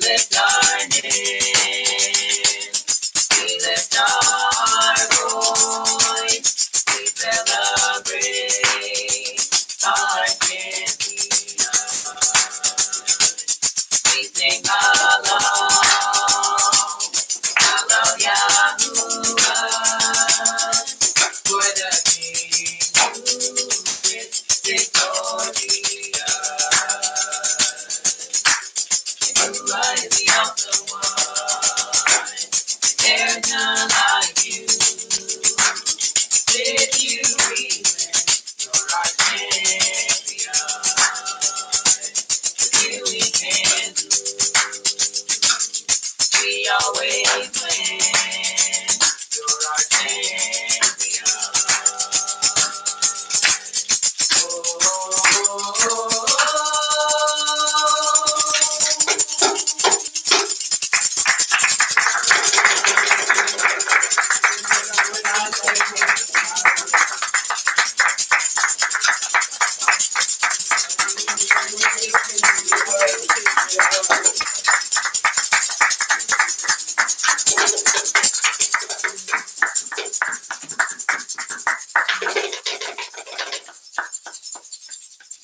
lift our hands, we lift our voice, we celebrate our champion. We sing Yahuwah, for the King who is victorious. Yahuwah is the awesome one, there's none like you. With you we win, you're our champion. With you we can do, we always win, you're our champion.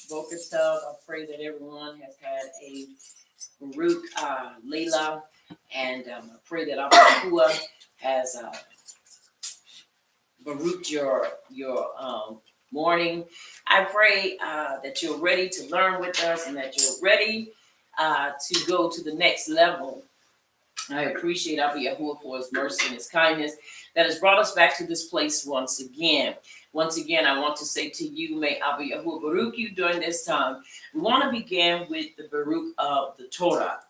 Boker Tov, I pray that everyone has had a Baruch Leila, and I pray that Yahuwah has Baruch your morning. I pray that you're ready to learn with us and that you're ready to go to the next level. I appreciate Yahuwah for his mercy and his kindness that has brought us back to this place once again. Once again, I want to say to you, may Yahuwah Baruch you during this time. We want to begin with the Baruch of the Torah.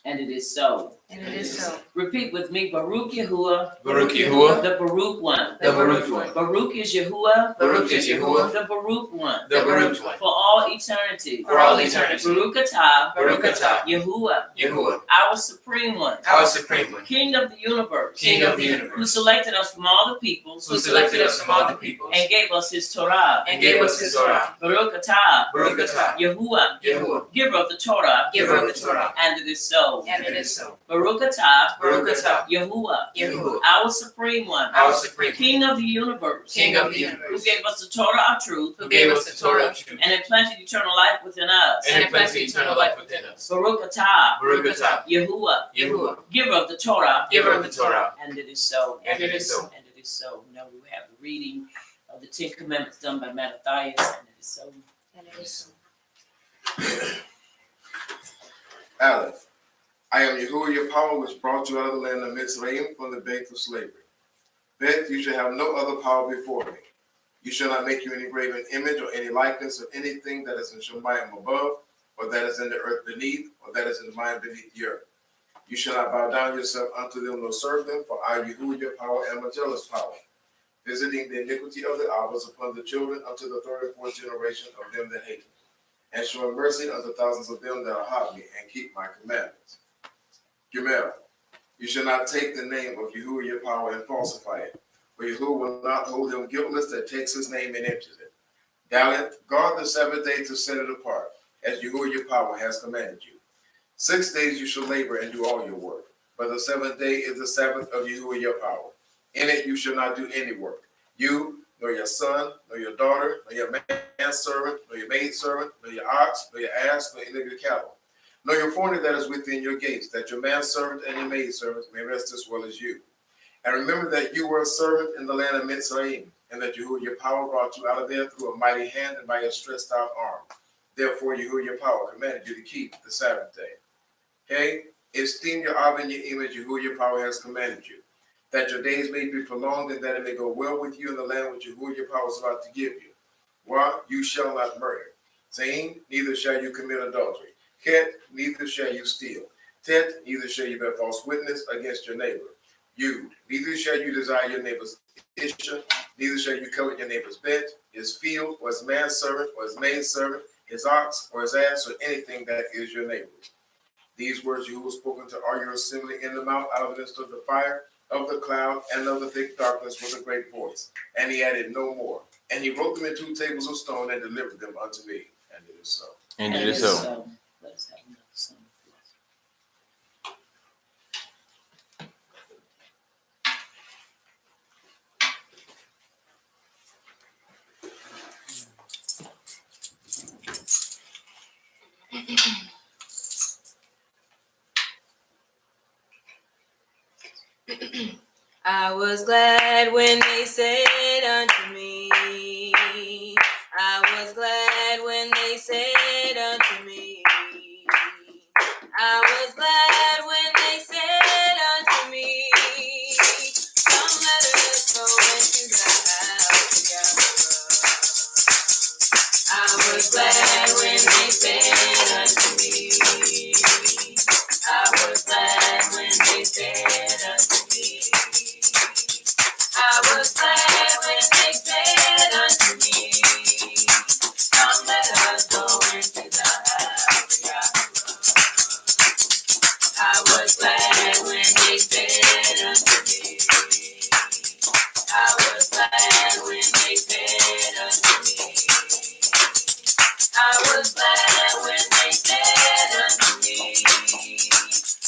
And it is so. And it is so. Repeat with me, Baruch Yahuwah. Baruch Yahuwah. The Baruch one. The Baruch one. Baruch is Yahuwah. Baruch is Yahuwah. The Baruch one. The Baruch one. For all eternity. For all eternity. Baruch atah. Baruch atah. Yahuwah. Yahuwah. Our supreme one. Our supreme one. King of the universe. King of the universe. Who selected us from all the peoples. Who selected us from all the peoples. And gave us his Torah. And gave us his Torah. Baruch atah. Baruch atah. Yahuwah. Yahuwah. Giver of the Torah. Giver of the Torah. And it is so. And it is so. Baruch atah. Baruch atah. Yahuwah. Yahuwah. Our supreme one. Our supreme one. King of the universe. King of the Who universe. gave us the Torah of truth. Who gave us the Torah of truth. And implanted eternal life within us. And implanted eternal life within us. Baruch atah. Baruch atah. Yahuwah. Yahuwah. Giver of the Torah. Giver of the Torah. And it is so. And it is so. And it is so. Now we have the reading of the Ten Commandments done by Mattathias. And it is so. And it is so. Aleph. I am Yahuwah your power, which brought you out of the land of Mitzrayim from the bank of slavery. Bet you shall have no other power before me. You shall not make you any graven image or any likeness of anything that is in Shemayim above, or that is in the earth beneath, or that is in the mind beneath the earth. You shall not bow down yourself unto them nor serve them, for I, Yahuwah your power, am a jealous power, visiting the iniquity of the Abbas upon the children unto the third and fourth generation of them that hate me, and showing mercy unto thousands of them that are hot me and keep my commandments. Gimel, you shall not take the name of Yahuwah your power and falsify it, for Yahuwah will not hold him guiltless that takes his name and empties it. Dalet, guard the Sabbath day to set it apart, as Yahuwah your power has commanded you. 6 days you shall labor and do all your work, but the seventh day is the Sabbath of Yahuwah your power. In it you shall not do any work, you, nor your son, nor your daughter, nor your manservant, nor your maidservant, nor your ox, nor your ass, nor any of your cattle, nor your foreigner that is within your gates, that your manservant and your maidservant may rest as well as you. And remember that you were a servant in the land of Mitzrayim, and that Yahuwah your power brought you out of there through a mighty hand and by a stretched out arm. Therefore Yahuwah your power commanded you to keep the Sabbath day. Okay? Esteem your Ab and your image, Yahuwah your power has commanded you, that your days may be prolonged and that it may go well with you in the land which Yahuwah your power is about to give you. Well, you shall not murder. Zain, neither shall you commit adultery. Ket, neither shall you steal. Tet, neither shall you bear false witness against your neighbor. Yud, neither shall you desire your neighbor's isha, neither shall you covet your neighbor's bed, his field, or his manservant, or his maidservant, his ox, or his ass, or anything that is your neighbor's. These words Yahuwah spoken to all your assembly in the mount out of the midst of the fire, of the cloud, and of the thick darkness with a great voice. And he added no more. And he wrote them in 2 tables of stone and delivered them unto me. And it is so. And it is so. Let us have another song. I was glad when they said unto me, I was glad when they said unto me, I was glad when they said unto me, come let us go into the house of Yahweh. I was glad when they said unto me, I was glad when they said unto me, I was glad when they said unto me, come let us go into the house of Yahweh. I was glad when they said unto me, I was glad when they said unto me, I was glad when they said unto me,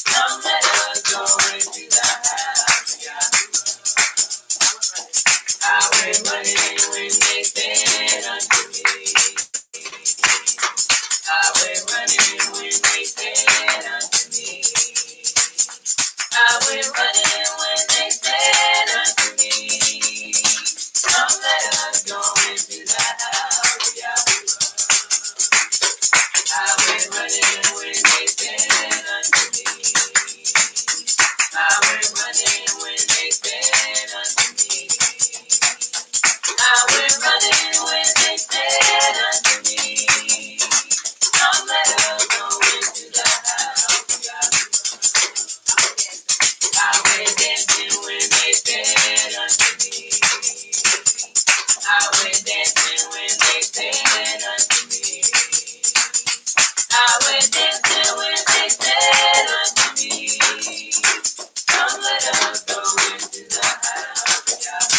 come let us go into the house of Yahweh. I went running when they said unto me, I went running when they said unto me, I went running when they said unto me, come let us go into the house of Yahweh. I went running when they said unto me, I went running when they said unto me, I went running when they said unto me, come let us go into the house of Yahweh. I went dancing when they said unto me, I went dancing when they said unto me, I went dancing when they said unto me, come let us go into the house of Yahweh.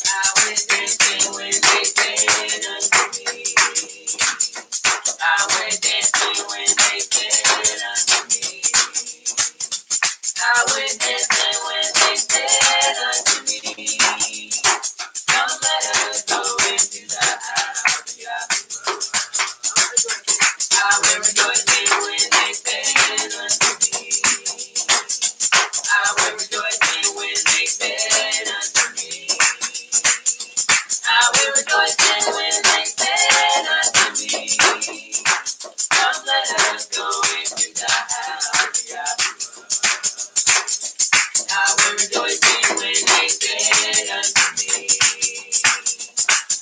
I went dancing when they said unto me, I went dancing when they said unto me, I went dancing when they said unto me, come let us go into the house of Yahweh. I went rejoicing when they said unto me, I went rejoicing when they said unto me, I went rejoicing when they said unto me, come let us go into the house of Yahweh. I went rejoicing when they said unto me,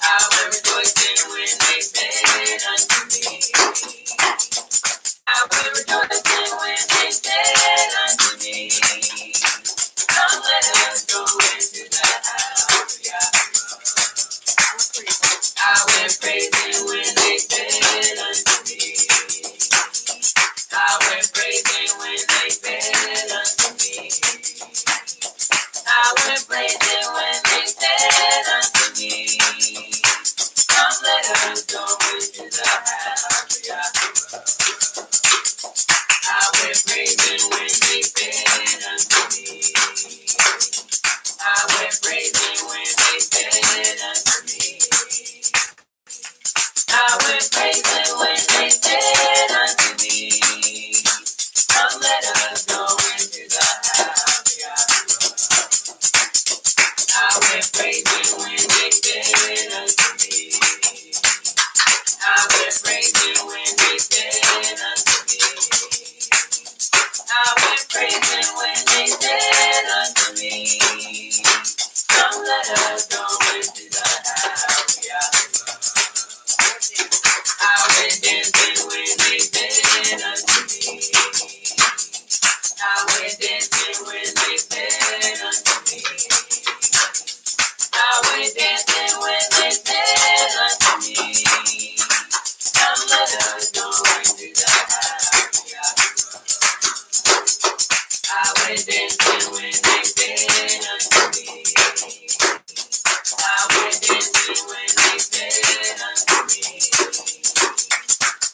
I went rejoicing when they said unto me, I went rejoicing when they said unto me, come let us go into the house of Yahweh. I went praising when they said unto me, I went praising when they said unto me, I went praising when they said unto me, come let us go into the house of Yahweh. I went praising when they said unto me, I went praising when they said unto me, I went praising when they said unto me, come let us go into the house of Yahweh. I went praising when they said unto me, I went praising when they said unto me, I went praising when they said unto me, come let us go into the house of Yahweh. I went dancing when they said unto me, I went dancing when they said unto me, I went dancing when they said unto me, come let us go into the house of Yahweh. I went dancing when they said unto me, I went dancing when they said unto me,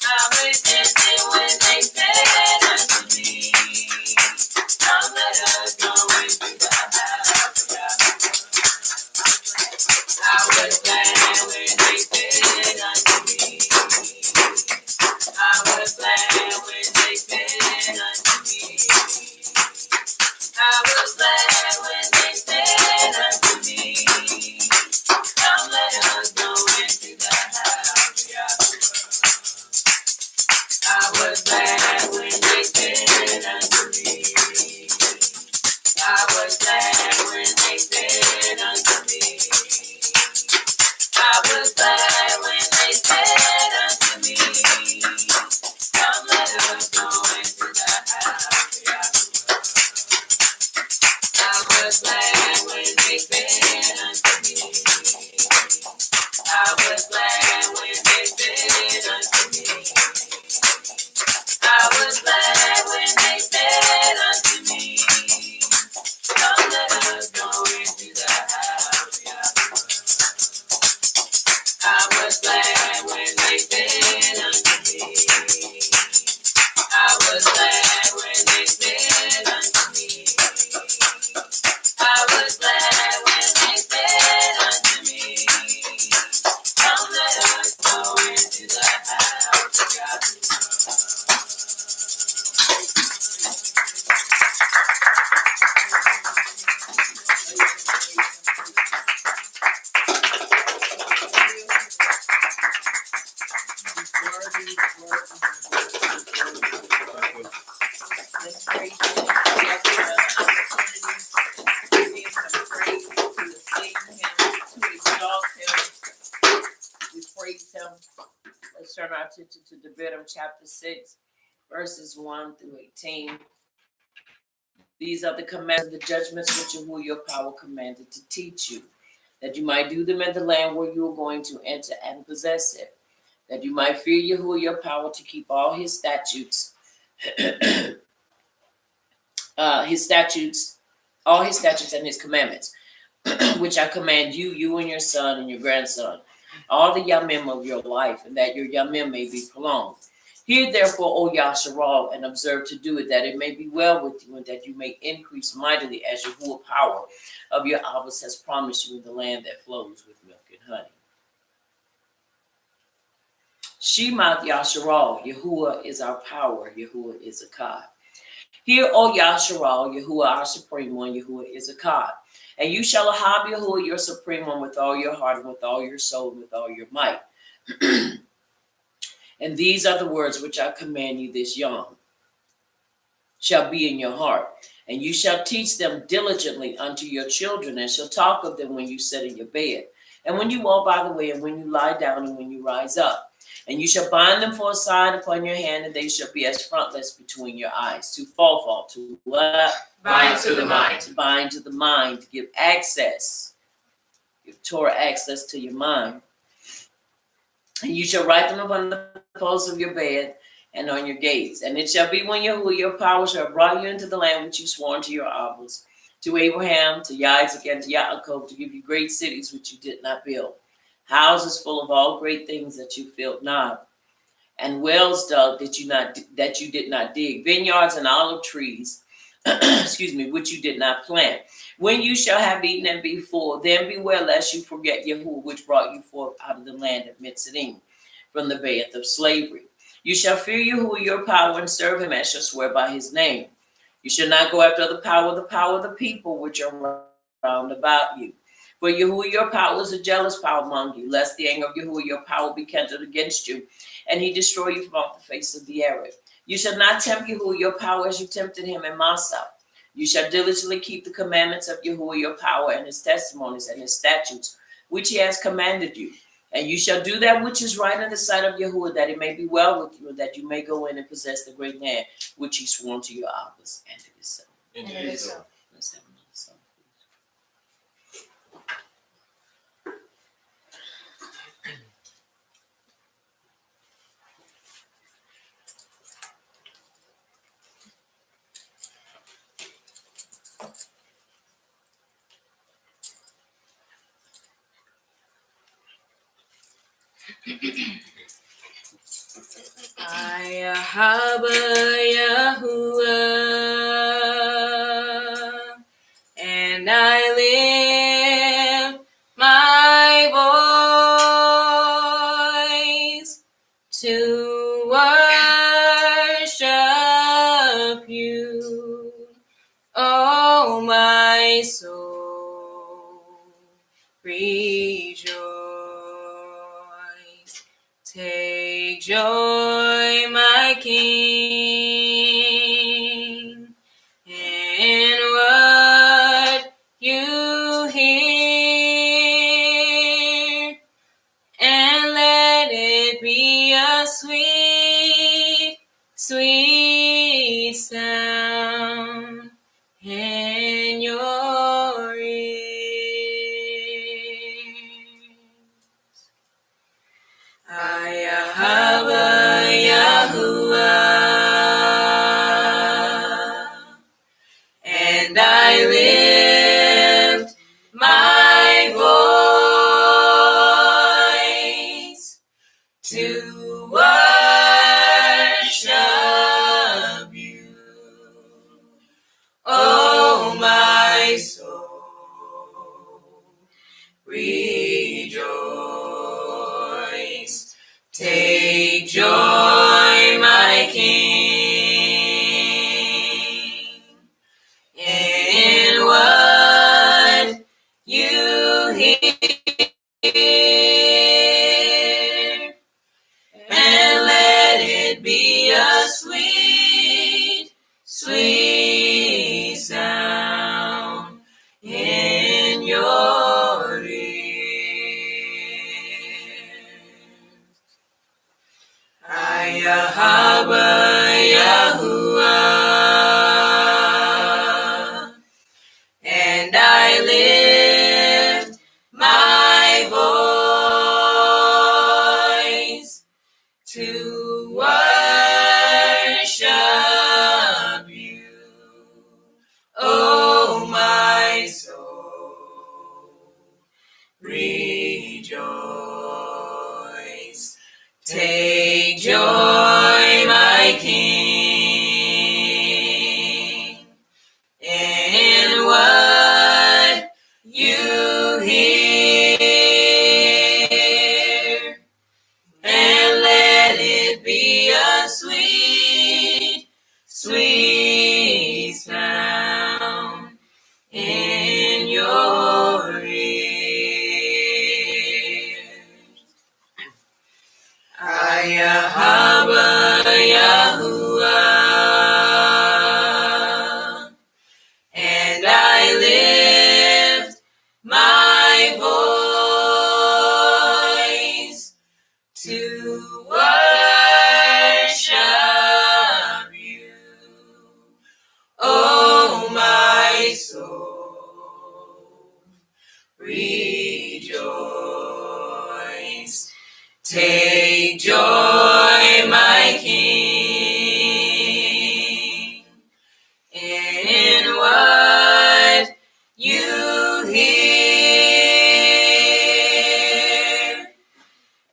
I went dancing when they said unto me, come let us go into the house of Yahweh. I was glad when they said unto me, was glad when they said unto me. I was glad when they said unto me. I was glad when they said unto me, come let us go into the house. I was glad when they said unto me. I was glad when they said unto me. I was glad when they said unto me, come let us go into the house. I was glad when they said unto me. I was glad when they said unto me. I was glad when they said unto me, come let us go into the house of God. Let's praise him. Yes, give him praise to sing him, to exalt him. We praise him. Let's turn our attention to Leviticus chapter 6, verses 1 through 18. These are the commands and the judgments which Yahuwah your power commanded to teach you, that you might do them in the land where you are going to enter and possess it, that you might fear Yahuwah your power to keep all his statutes, all his statutes and his commandments, which I command you, you and your son and your grandson, all the yamim of your life, and that your yamim may be prolonged. Hear therefore, O Yasharal, and observe to do it, that it may be well with you, and that you may increase mightily as Yahuwah power of your Abbas has promised you in the land that flows with milk and honey. Shema Yasharal, Yahuwah is our power, Yahuwah is a God. Hear, O Yasharal, Yahuwah our supreme one, Yahuwah is a God. And you shall have Yahuwah your supreme one with all your heart, and with all your soul, and with all your might. And these are the words which I command you this yom, shall be in your heart. And you shall teach them diligently unto your children, and shall talk of them when you sit in your bed, and when you walk by the way, and when you lie down, and when you rise up. And you shall bind them for a sign upon your hand, and they shall be as frontlets between your eyes. To fall, to what? Bind to the mind. To bind to the mind, to give access. Give Torah access to your mind. And you shall write them upon the posts of your bed and on your gates. And it shall be when Yahuwah your power shall have brought you into the land which you swore unto your fathers, to Abraham, to Isaac, and to Yaakov, to give you great cities which you did not build, houses full of all great things that you filled not, and wells dug that you did not dig, vineyards and olive trees, which you did not plant. When you shall have eaten and be full, then beware lest you forget Yahuwah, which brought you forth out of the land of Mitzrayim, from the bed of slavery. You shall fear Yahuwah your power, and serve him, and shall swear by his name. You shall not go after the power of the people which are round about you. For Yahuwah your power is a jealous power among you, lest the anger of Yahuwah your power be kindled against you, and he destroy you from off the face of the earth. You shall not tempt Yahuwah your power as you tempted him in Massah. You shall diligently keep the commandments of Yahuwah your power, and his testimonies and his statutes, which he has commanded you. And you shall do that which is right in the sight of Yahuwah, that it may be well with you, and that you may go in and possess the great land which he swore to your fathers, and to his son. And it is so. Let's have another song, please. I Haba Yahuwah, and I lift my voice to worship you, oh my soul, rejoice. Take joy my King, in what you hear, and let it be a sweet, sweet sound in your ears. Ayahaba Yahuwah, and I lift my voice to worship you. Oh, my soul, rejoice. Take joy, my King, in what you hear, and let it be a sweet, sweet sound in your ears. Ayahaba Yahuwah, and I lift my voice to worship you. Oh, my soul, rejoice. Take joy, my King, in what you hear, and let it be a sweet, sweet sound in your ears. Ayahaba Yahuwah, and I lift my voice to worship you. Oh, my soul, rejoice. Take joy, my King, in what you hear,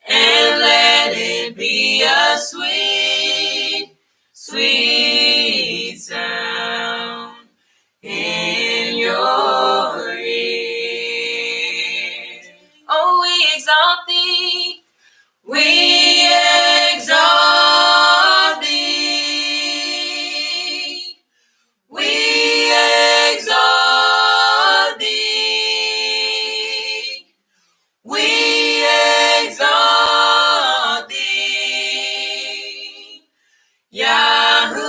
and let it be a sweet, sweet sound in your ears. Oh, we exalt thee. We exalt thee. We exalt thee. We exalt thee. Yahuwah.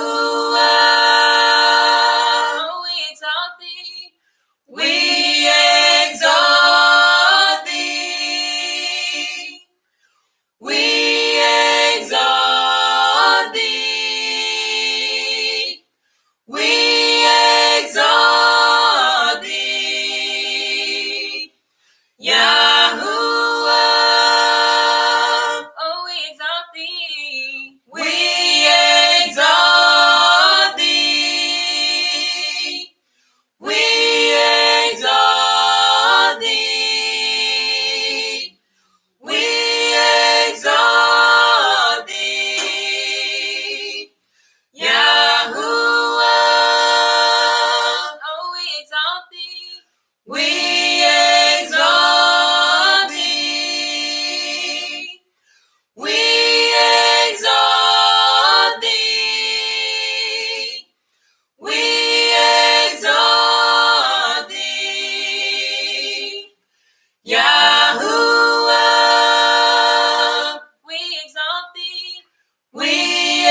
we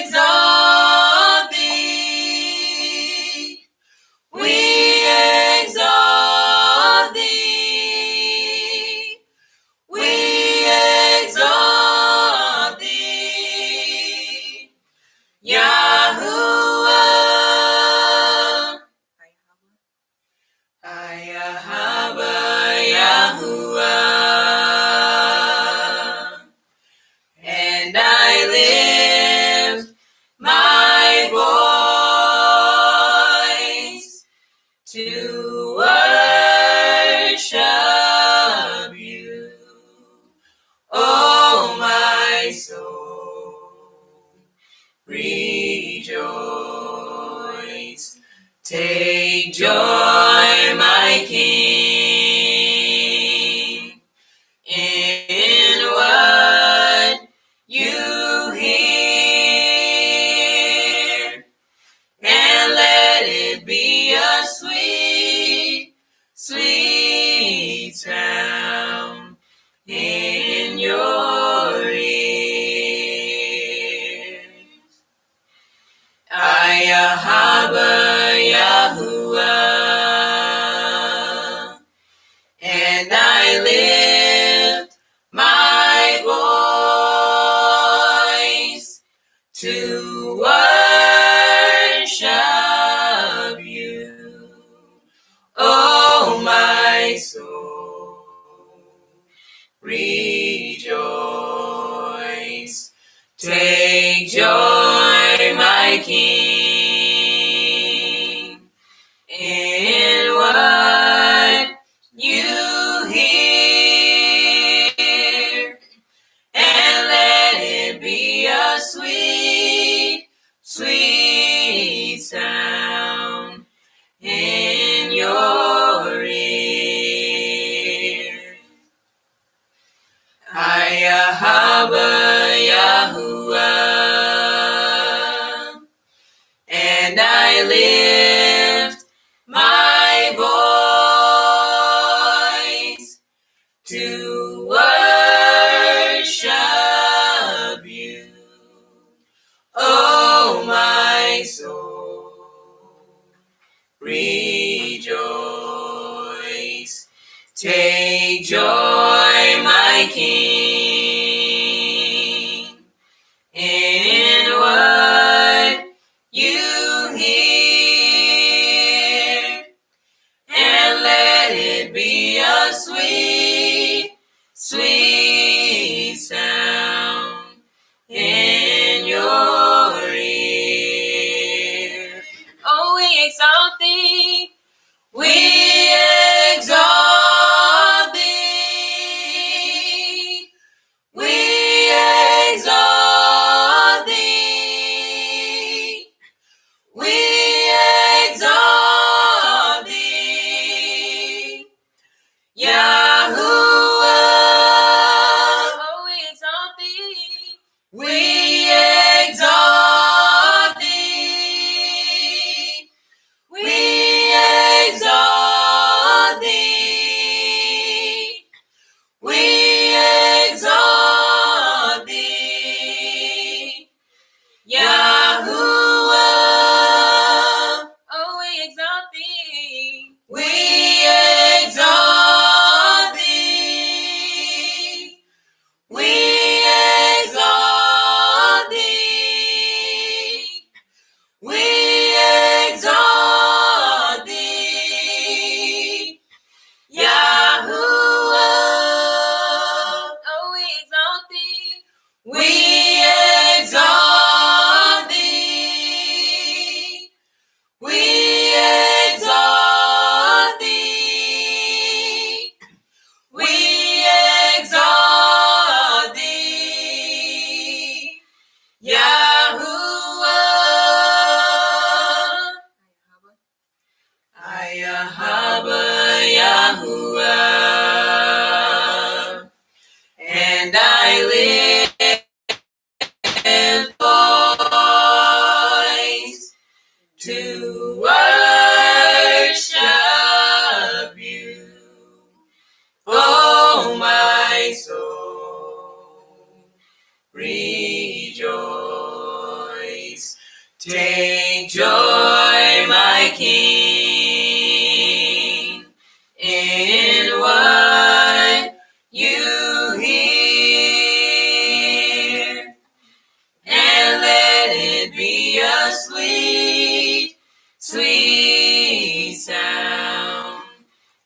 exalt thee. We exalt thee. We exalt thee. Yahuwah. Ayahaba Yahuwah. And I lift my voice to worship you, oh my soul, rejoice. Take joy, my King, in what you hear, and let it be a sweet, sweet sound in your ears. Ayahaba Yahuwah, and I lift my voice to worship you, oh my soul, rejoice. Take joy, my King, in what you hear, and let it be a sweet, sweet sound in your ear. Ayahaba Yahuwah, and I lift my voice to worship you, oh my soul, rejoice. Take joy, my King, in what you hear, and let it be a sweet, sweet sound in your ear. Oh, we exalt thee. We exalt thee. We exalt thee. We exalt thee. Yahuwah. Oh, we exalt thee. We exalt thee. We exalt thee. We exalt thee. Yahuwah. Oh, we exalt thee. We exalt thee. We exalt thee. We exalt thee. Yahuwah. Oh, we exalt thee. We exalt thee. We exalt thee. We exalt thee. Yahuwah. Ayahaba Yahuwah, and I lift voice to worship you, oh my soul, rejoice. Take joy, my King, in what you hear, and let it be a sweet, sweet sound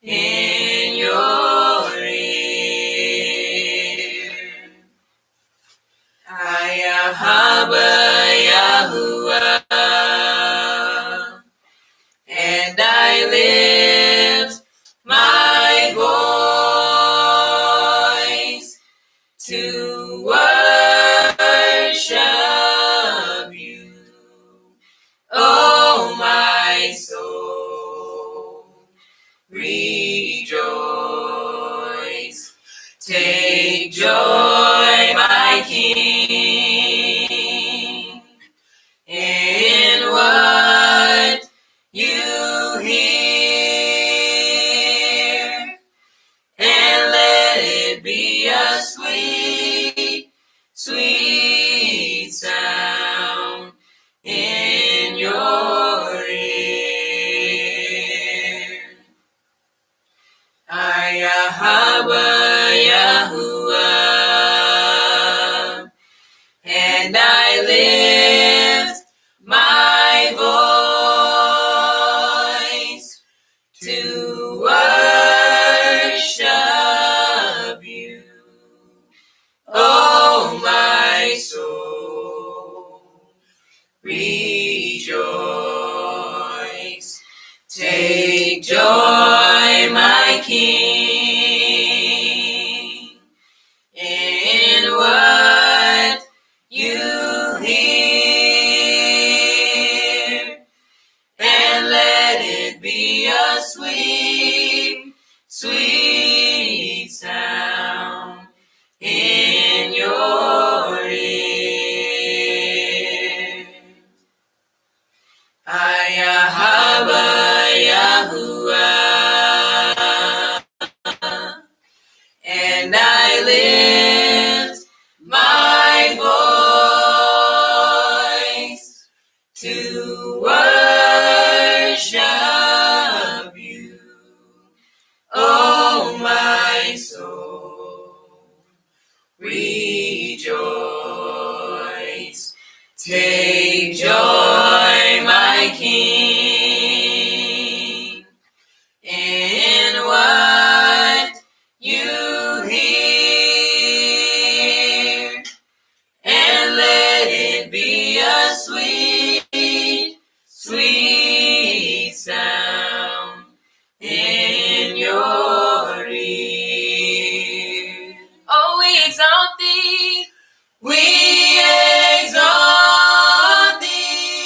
in your ear. Ayahaba Yahuwah, and I lift my voice to worship you, oh my soul, rejoice. Take joy, my King, in what you hear, and let it be a sweet, sweet sound in your ear. Ayahaba Yahuwah, and I lift my voice to worship you, oh my soul, rejoice. Take joy, my King, in what you hear, and let it be a sweet, sweet sound in your ear. Ayahaba Yahuwah, and I lift my voice to worship you, oh my soul, rejoice. Take joy, my King, in what you hear, and let it be a sweet, sweet sound in your ear. Oh, we exalt thee. We exalt thee.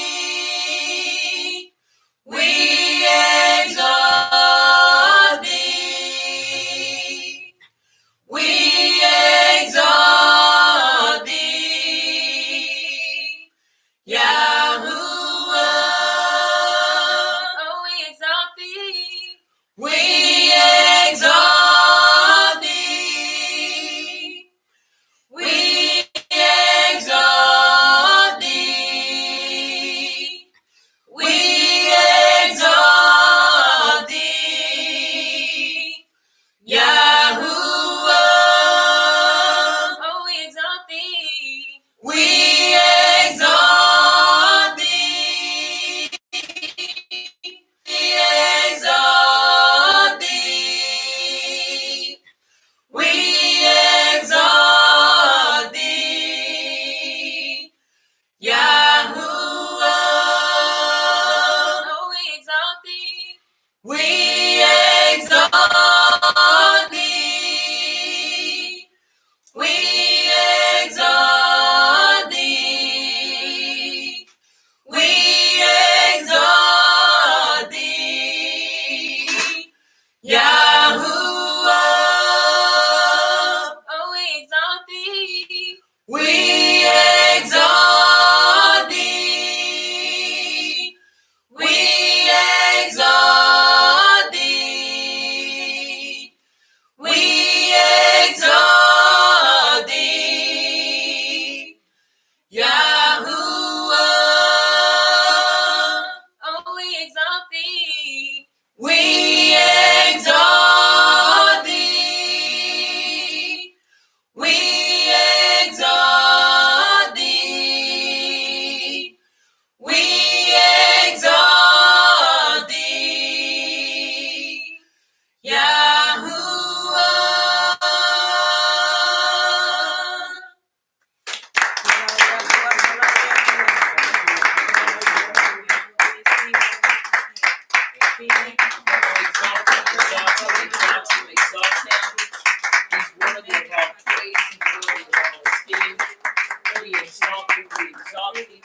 worthy,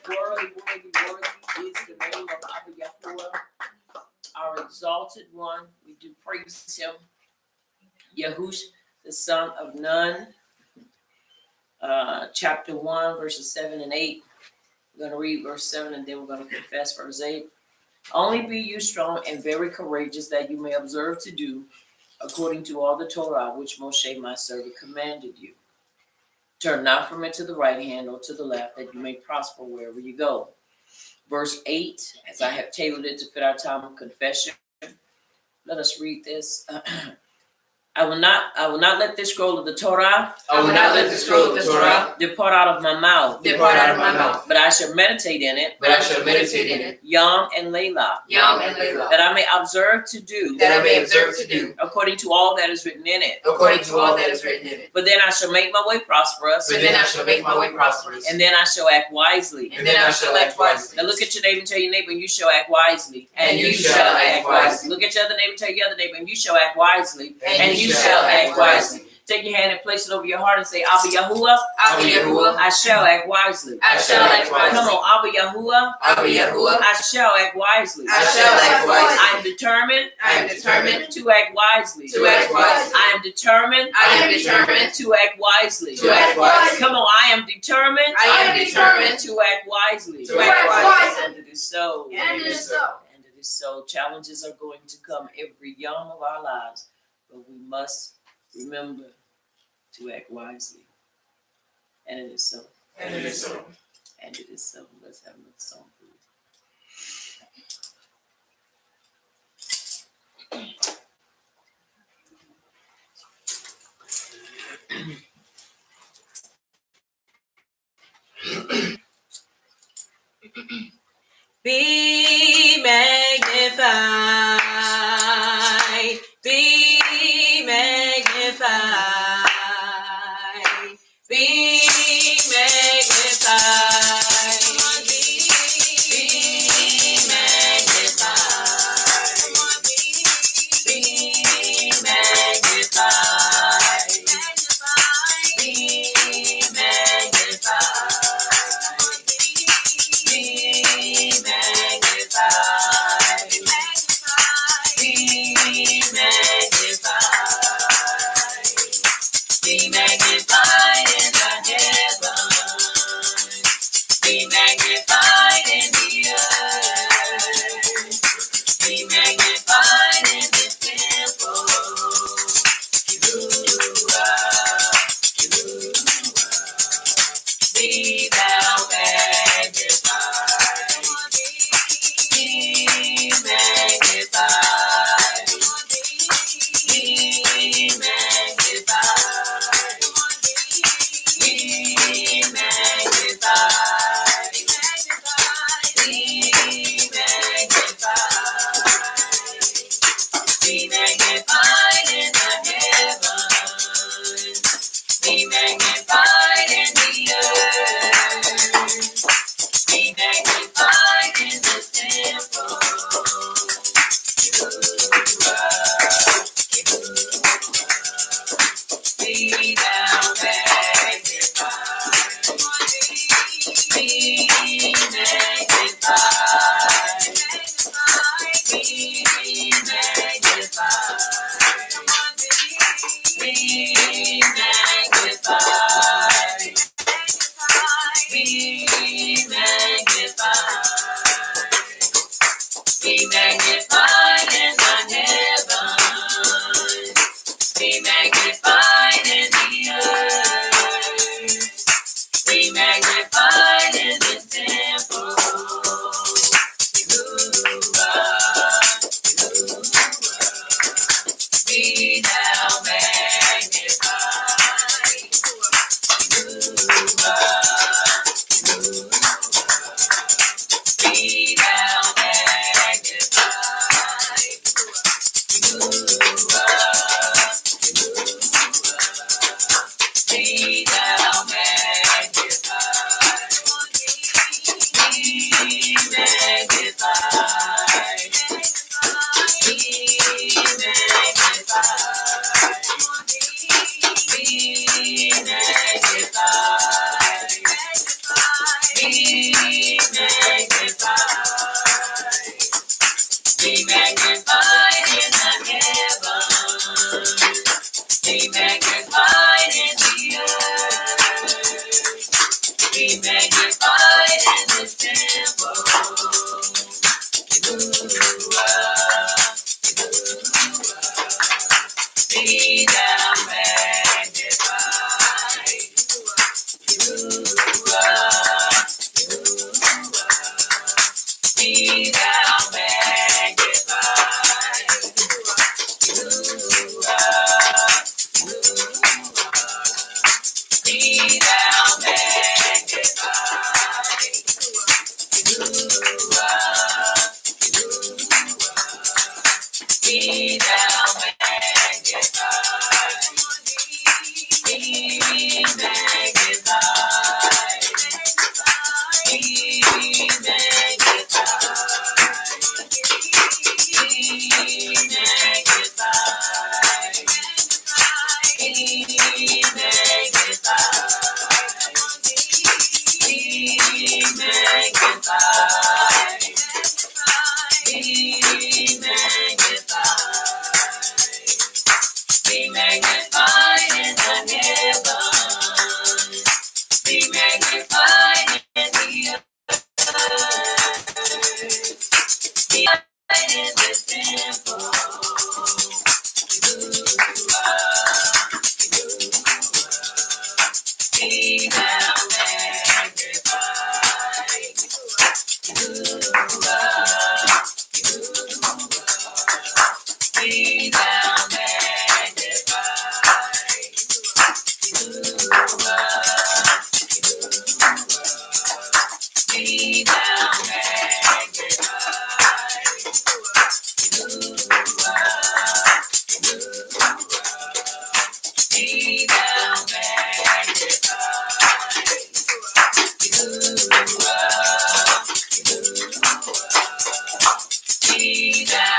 worthy, worthy, worthy is the name of Abba Yahuwah, our exalted one. We do praise him. Yahush, the son of Nun, chapter 1, verses 7 and 8. We're going to read verse 7 and then we're going to confess verse 8. Only be you strong and very courageous, that you may observe to do according to all the Torah which Moshe my servant commanded you. Turn not from it to the right hand or to the left, that you may prosper wherever you go. Verse 8, as I have tailored it to fit our time of confession. Let us read this. I will not let this scroll of the Torah. I will not let the scroll of the Torah depart out of my mouth. depart out of my mouth. But I shall meditate in it. But I shall meditate in it. Yom and Layla. Yom and Layla. That I may observe to do. That I may observe to do. According to all that is written in it. According to all that is written in it. But then I shall make my way prosperous. But then I shall make my way prosperous. And then I shall act wisely. And then I shall act wisely. Now look at your neighbor and tell your neighbor, and you shall act wisely. And you shall act wisely. Look at your other neighbor and tell your other neighbor, and you shall act wisely. And you shall act wisely. Take your hand and place it over your heart and say, Abba Yahuwah, Abba Yahuwah, I shall act wisely. I shall act wisely. Come on, Abba Yahuwah, Abba Yahuwah, I shall act wisely. I shall act wisely. I am determined. I am determined to act wisely. to act wisely. I am determined. I am determined to act wisely. to act wisely. Come on, I am determined. I am determined to act wisely. to act wisely. And it is so. And it is so. And it is so. Challenges are going to come every yom of our lives, but we must remember to act wisely. And it is so. And it is so. And it is so. Let's have another song, please. Be magnified, be magnified, be magnified, be magnified, be magnified, be magnified. Be magnified in the heavens. Be magnified in the earth. Be magnified in the temple. Be thou magnified. Be magnified. Be magnified. Be magnified. Be magnified. Be magnified in the heavens. Be magnified in the earth. Be magnified in the temple. Be thou magnified. Be magnified. Be magnified. Be magnified. Be magnified. Be magnified in the heavens. Be magnified in the earth. Be magnified in the temple. Be thou magnified. Be thou magnified. Be thou magnified. Be magnified. Be magnified. Be magnified. Be Be magnified in the heavens. Be magnified in the earth. Be magnified in this temple. Be thou magnified. Be thou magnified. Be thou magnified. Be thou magnified. Be magnified. Be magnified in the heavens. Be magnified in the earth. Be magnified in this temple. Be thou magnified. Be thou magnified. Be thou magnified. Be thou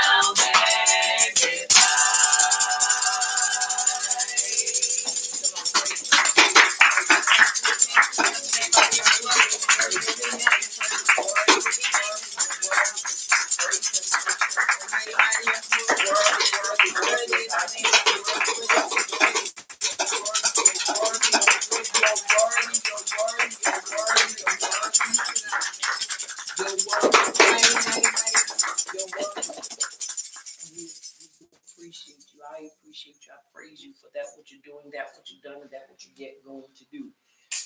Appreciate you. I appreciate you. I praise you for that, what you're doing, that, what you've done, and that, what you're yet going to do.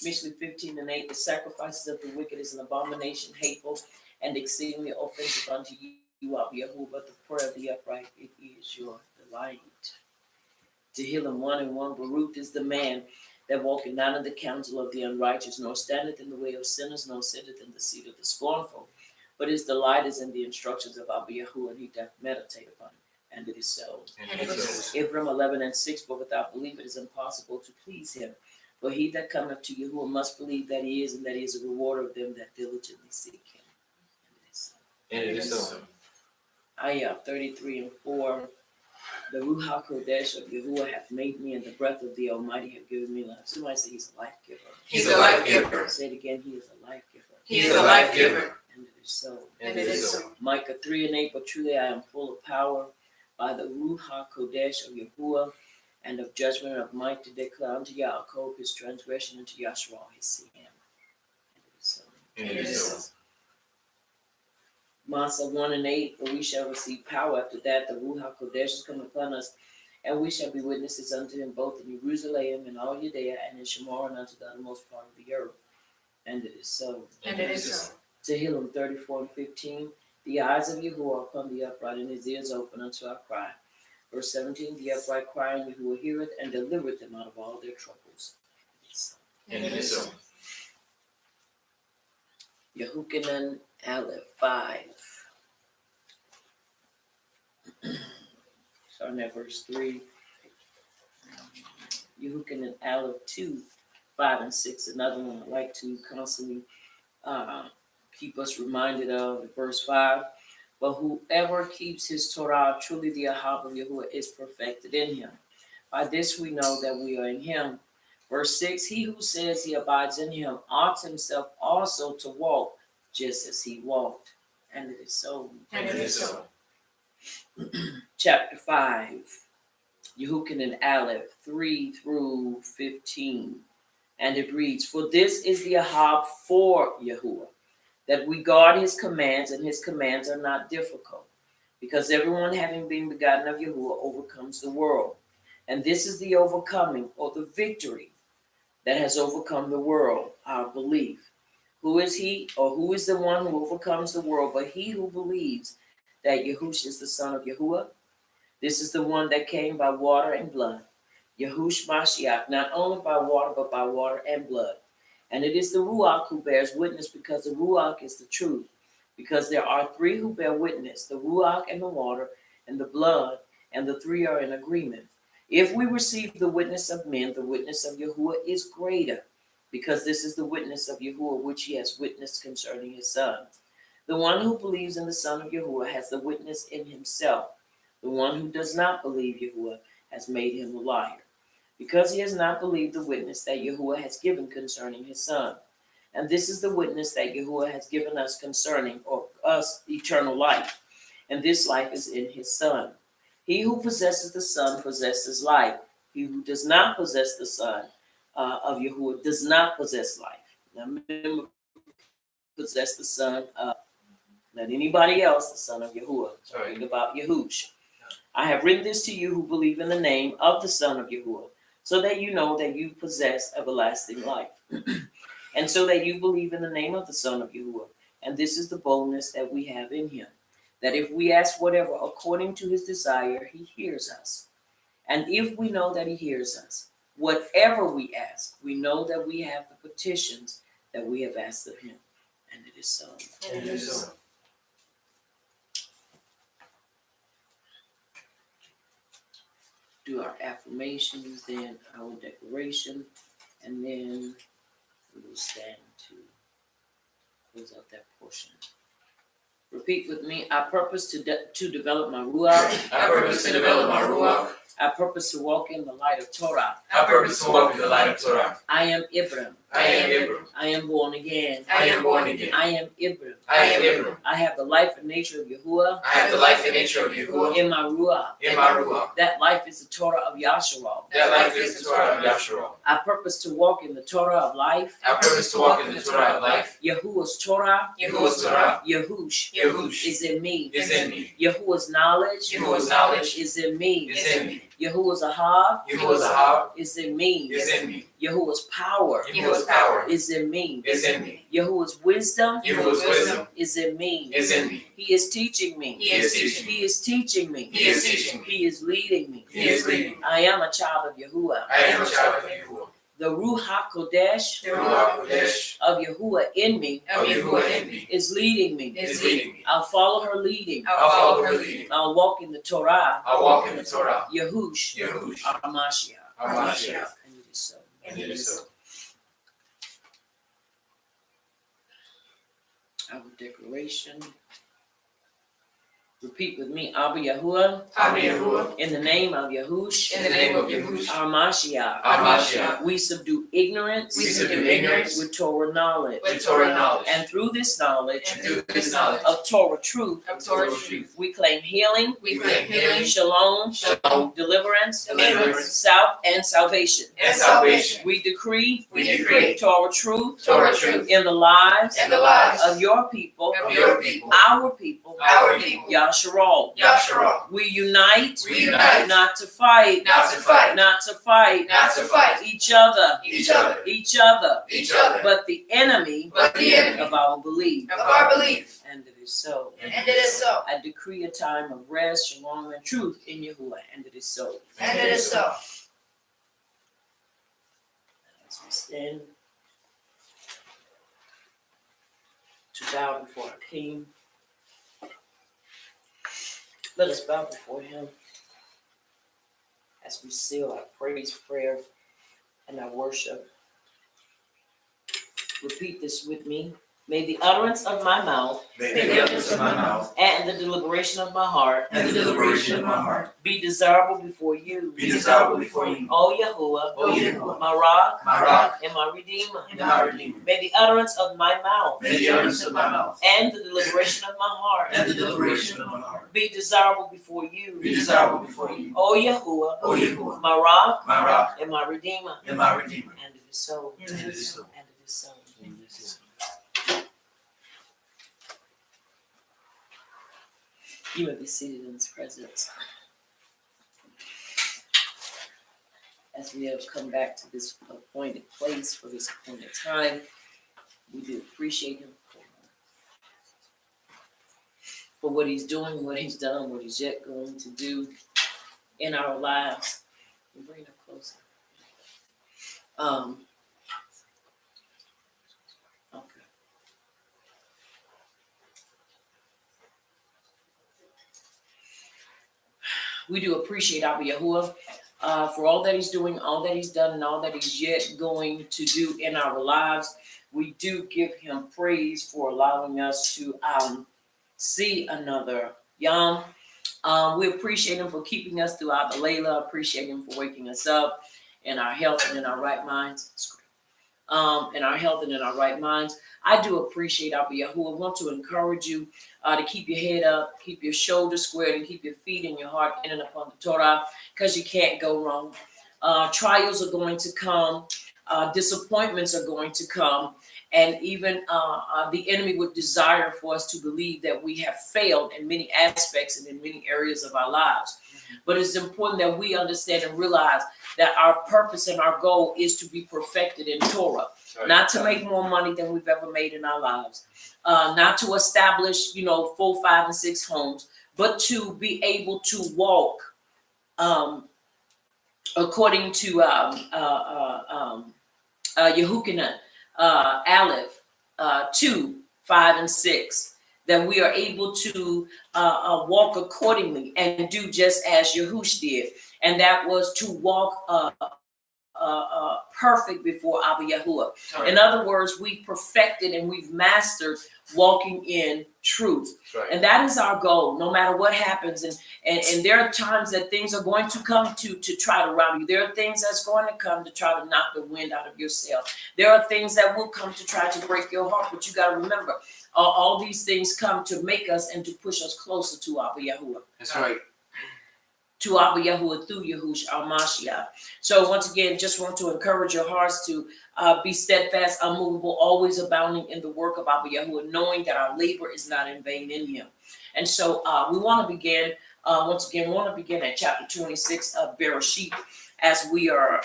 Mishley 15:8, the sacrifices of the wicked is an abomination, hateful, and exceedingly offensive unto you, Yahuwah, but the prayer of the upright, it is your delight. Tehillim 1:1, Baruch is the man that walketh not in the counsel of the unrighteous, nor standeth in the way of sinners, nor sitteth in the seat of the scornful. But his delight is in the instructions of Abba Yahuwah, and he doth meditate upon it. And it is so. Abram 11:6, but without belief it is impossible to please him. For he that cometh to Yahuwah must believe that he is, and that he is a rewarder of them that diligently seek him. And it is so. Ayah 33:4, the Ruach Kodesh of Yahuwah hath made me, and the breath of the Almighty have given me life. Somebody say he's a life giver. He's a life giver. Say it again, he is a life giver. He is a life giver. And it is so. And it is so. Micah 3:8, but truly I am full of power by the Ruach Kodesh of Yahuwah, and of judgment and of might to declare unto Yaakov his transgression, and to Yashua his sin. And it is so. And it is so. Masa 1:8, for we shall receive power after that the Ruach Kodesh is come upon us, and we shall be witnesses unto him both in Jerusalem and all Judea and in Shamar and unto the uttermost part of the earth. And it is so. And it is so. Tehillim 34:15, the eyes of Yahuwah upon the upright, and his ears open unto our cry. Verse 17, the upright cry, and Yahuwah heareth and delivereth them out of all their troubles. And it is so. Yehukanan Aleph 5. Starting at verse 3. Yehukanan Aleph 2, 5 and 6. Another one I like to constantly keep us reminded of. Verse 5. But whoever keeps his Torah, truly the Ahab of Yahuwah is perfected in him. By this we know that we are in him. Verse 6, he who says he abides in him ought himself also to walk just as he walked. And it is so. And it is so. Chapter 5, Yehukin and Aleph, 3 through 15. And it reads, for this is the Ahab for Yahuwah, that we guard his commands, and his commands are not difficult, because everyone having been begotten of Yahuwah overcomes the world. And this is the overcoming, or the victory, that has overcome the world, our belief. Who is he, or who is the one who overcomes the world, but he who believes that Yahush is the son of Yahuwah? This is the one that came by water and blood, Yahush Mashiach, not only by water, but by water and blood. And it is the Ruach who bears witness, because the Ruach is the truth. Because there are three who bear witness, the Ruach and the water and the blood, and the three are in agreement. If we receive the witness of men, the witness of Yahuwah is greater, because this is the witness of Yahuwah which he has witnessed concerning his son. The one who believes in the Son of Yahuwah has the witness in himself. The one who does not believe Yahuwah has made him a liar, because he has not believed the witness that Yahuwah has given concerning his son. And this is the witness that Yahuwah has given us concerning, or us, eternal life. And this life is in his son. He who possesses the son possesses life. He who does not possess the son of Yahuwah does not possess life. Now remember, possess the son of, not anybody else, the son of Yahuwah. Talking about Yahush. I have written this to you who believe in the name of the Son of Yahuwah, so that you know that you possess everlasting life. And so that you believe in the name of the Son of Yahuwah. And this is the boldness that we have in him, that if we ask whatever according to his desire, he hears us. And if we know that he hears us, whatever we ask, we know that we have the petitions that we have asked of him. And it is so. And it is so. Do our affirmations, then our declaration, and then we will stand to close out that portion. Repeat with me. I purpose to develop my ruach. I purpose to develop my ruach. I purpose to walk in the light of Torah. I purpose to walk in the light of Torah. I am Ibrahim. I am Ibrahim. I am born again. I am born again. I am Ibrahim. I am Ibrahim. I have the life and nature of Yahuwah. I have the life and nature of Yahuwah In my ruach. in my ruach. That life is the Torah of Yasharal. That life is the Torah of Yasharal. I purpose to walk in the Torah of life. I purpose to walk in the Torah of life. Yahuwah's Torah. Yahuwah's Torah. Yahush. Yahush Is in me. is in me. Yahuwah's knowledge. Yahuwah's knowledge Is in me. is in me. Yahuwah's Ahab. Yahuwah's Ahab Is in me. is in me. Yahuwah's power. Yahuwah's power Is in me. is in me. Yahuwah's wisdom. Yahuwah's wisdom Is in me. is in me. He is teaching me. He is teaching me. He is teaching me. He is teaching me. He is leading me. He is leading me. I am a child of Yahuwah. I am a child of Yahuwah. The Ruach HaKodesh The Ruach Kodesh of Yahuwah in me of Yahuwah in me is leading me. is leading me. I'll follow her leading. I'll follow her leading. I'll walk in the Torah. I'll walk in the Torah. Yahush. Yahush. Mashiach. Mashiach. And it is so. And it is so. Our declaration. Repeat with me. Abba Yahuwah. Abba Yahuwah. In the name of Yahush. In the name of Yahush. Our Mashiach. Our Mashiach. We subdue ignorance. We subdue ignorance with Torah knowledge. with Torah knowledge. And through this knowledge And through this knowledge of Torah truth, of Torah truth, we claim healing, we claim healing, shalom, shalom, deliverance, deliverance, self and salvation. and salvation. We decree We decree Torah truth Torah truth in the lives in the lives of your people, of your people, our people, Yasharal. Yasharal. We unite, We unite, not to fight, not to fight, not to fight not to fight each other, each other, each other, each other, but the enemy but the enemy of our belief. of our belief. And it is so. And it is so. I decree a time of rest, shalom, and truth in Yahuwah, and it is so. And it is so. As we stand to bow before our King, let us bow before him as we seal our praise, prayer, and our worship. Repeat this with me. May the utterance of my mouth May the utterance of my mouth and the deliberation of my heart and the deliberation of my heart be desirable before you, be desirable before you, O Yahuwah, O Yahuwah, my rock, my rock, and my redeemer. and my redeemer. May the utterance of my mouth May the utterance of my mouth and the deliberation of my heart and the deliberation of my heart be desirable before you, be desirable before you, O Yahuwah, O Yahuwah, my rock, my rock, and my redeemer. and my redeemer. And it is so. And it is so. And it is so. You may be seated in his presence. As we have come back to this appointed place for this appointed time, we do appreciate him for what he's doing, what he's done, what he's yet going to do in our lives. We bring it closer. Okay. We do appreciate Abba Yahuwah for all that he's doing, all that he's done, and all that he's yet going to do in our lives. We do give him praise for allowing us to see another Yom. We appreciate him for keeping us throughout the Layla. Appreciate him for waking us up in our health and in our right minds. In our health and in our right minds. I do appreciate Abba Yahuwah. I want to encourage you to keep your head up, keep your shoulders squared, and keep your feet and your heart in and upon the Torah, because you can't go wrong. Trials are going to come. Disappointments are going to come. And even the enemy would desire for us to believe that we have failed in many aspects and in many areas of our lives. But it's important that we understand and realize that our purpose and our goal is to be perfected in Torah, not to make more money than we've ever made in our lives, not to establish, 4, 5, and 6 homes, but to be able to walk according to Yehukanan, Aleph 2, 5, and 6, that we are able to walk accordingly and do just as Yahush did, and that was to walk perfect before Abba Yahuwah. Right. In other words, we've perfected and we've mastered walking in truth. Right. And that is our goal, no matter what happens. And there are times that things are going to come to try to rob you. There are things that's going to come to try to knock the wind out of your sail. There are things that will come to try to break your heart. But you got to remember, all these things come to make us and to push us closer to Abba Yahuwah. That's right. To Abba Yahuwah through Yahush al-Mashiach. So once again, just want to encourage your hearts to be steadfast, unmovable, always abounding in the work of Abba Yahuwah, knowing that our labor is not in vain in him. And so we want to begin, at chapter 26 of Bereshit, as we are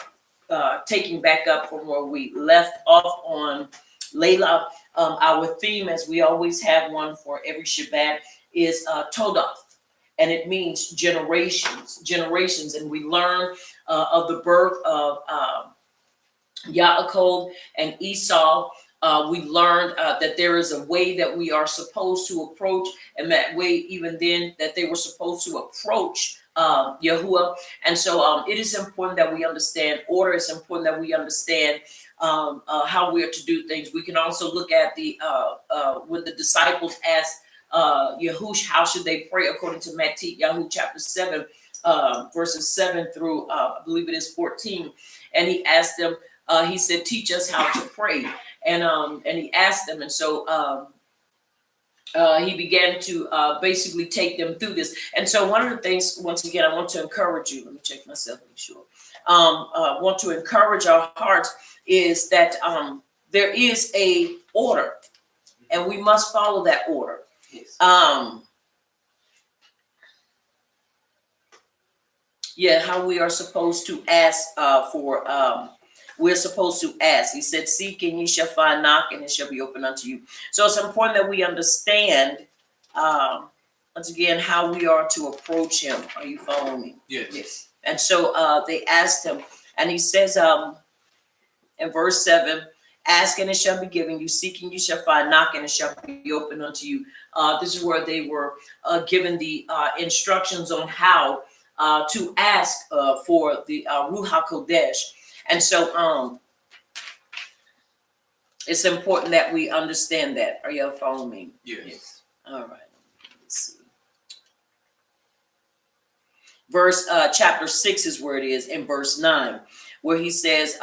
taking back up from where we left off on Layla. Our theme, as we always have one for every Shabbat, is Toldot. And it means generations. And we learn of the birth of Yaakov and Esau. We learned that there is a way that we are supposed to approach, and that way, even then, that they were supposed to approach Yahuwah. And so it is important that we understand order. It's important that we understand how we are to do things. We can also look at the when the disciples asked Yahush, how should they pray, according to Matthew chapter 7, verses 7 through I believe it is 14. And he asked them, he said, teach us how to pray. And he asked them, and so he began to basically take them through this. And so one of the things, once again, I want to encourage you. Let me check myself, make sure. Want to encourage our hearts is that there is a order, and we must follow that order. Yes. How we are supposed to ask for. We're supposed to ask. He said, seek and ye shall find, knock and it shall be opened unto you. So it's important that we understand, once again, how we are to approach him. Are you following me? Yes. And so they asked him, and he says in verse 7, ask and it shall be given you, seek and you shall find, knock and it shall be opened unto you. This is where they were given the instructions on how to ask for the Ruach HaKodesh. And so It's important that we understand that. Are y'all following me? Yes. All right. Let's see. Chapter 6 is where it is in verse 9, where he says,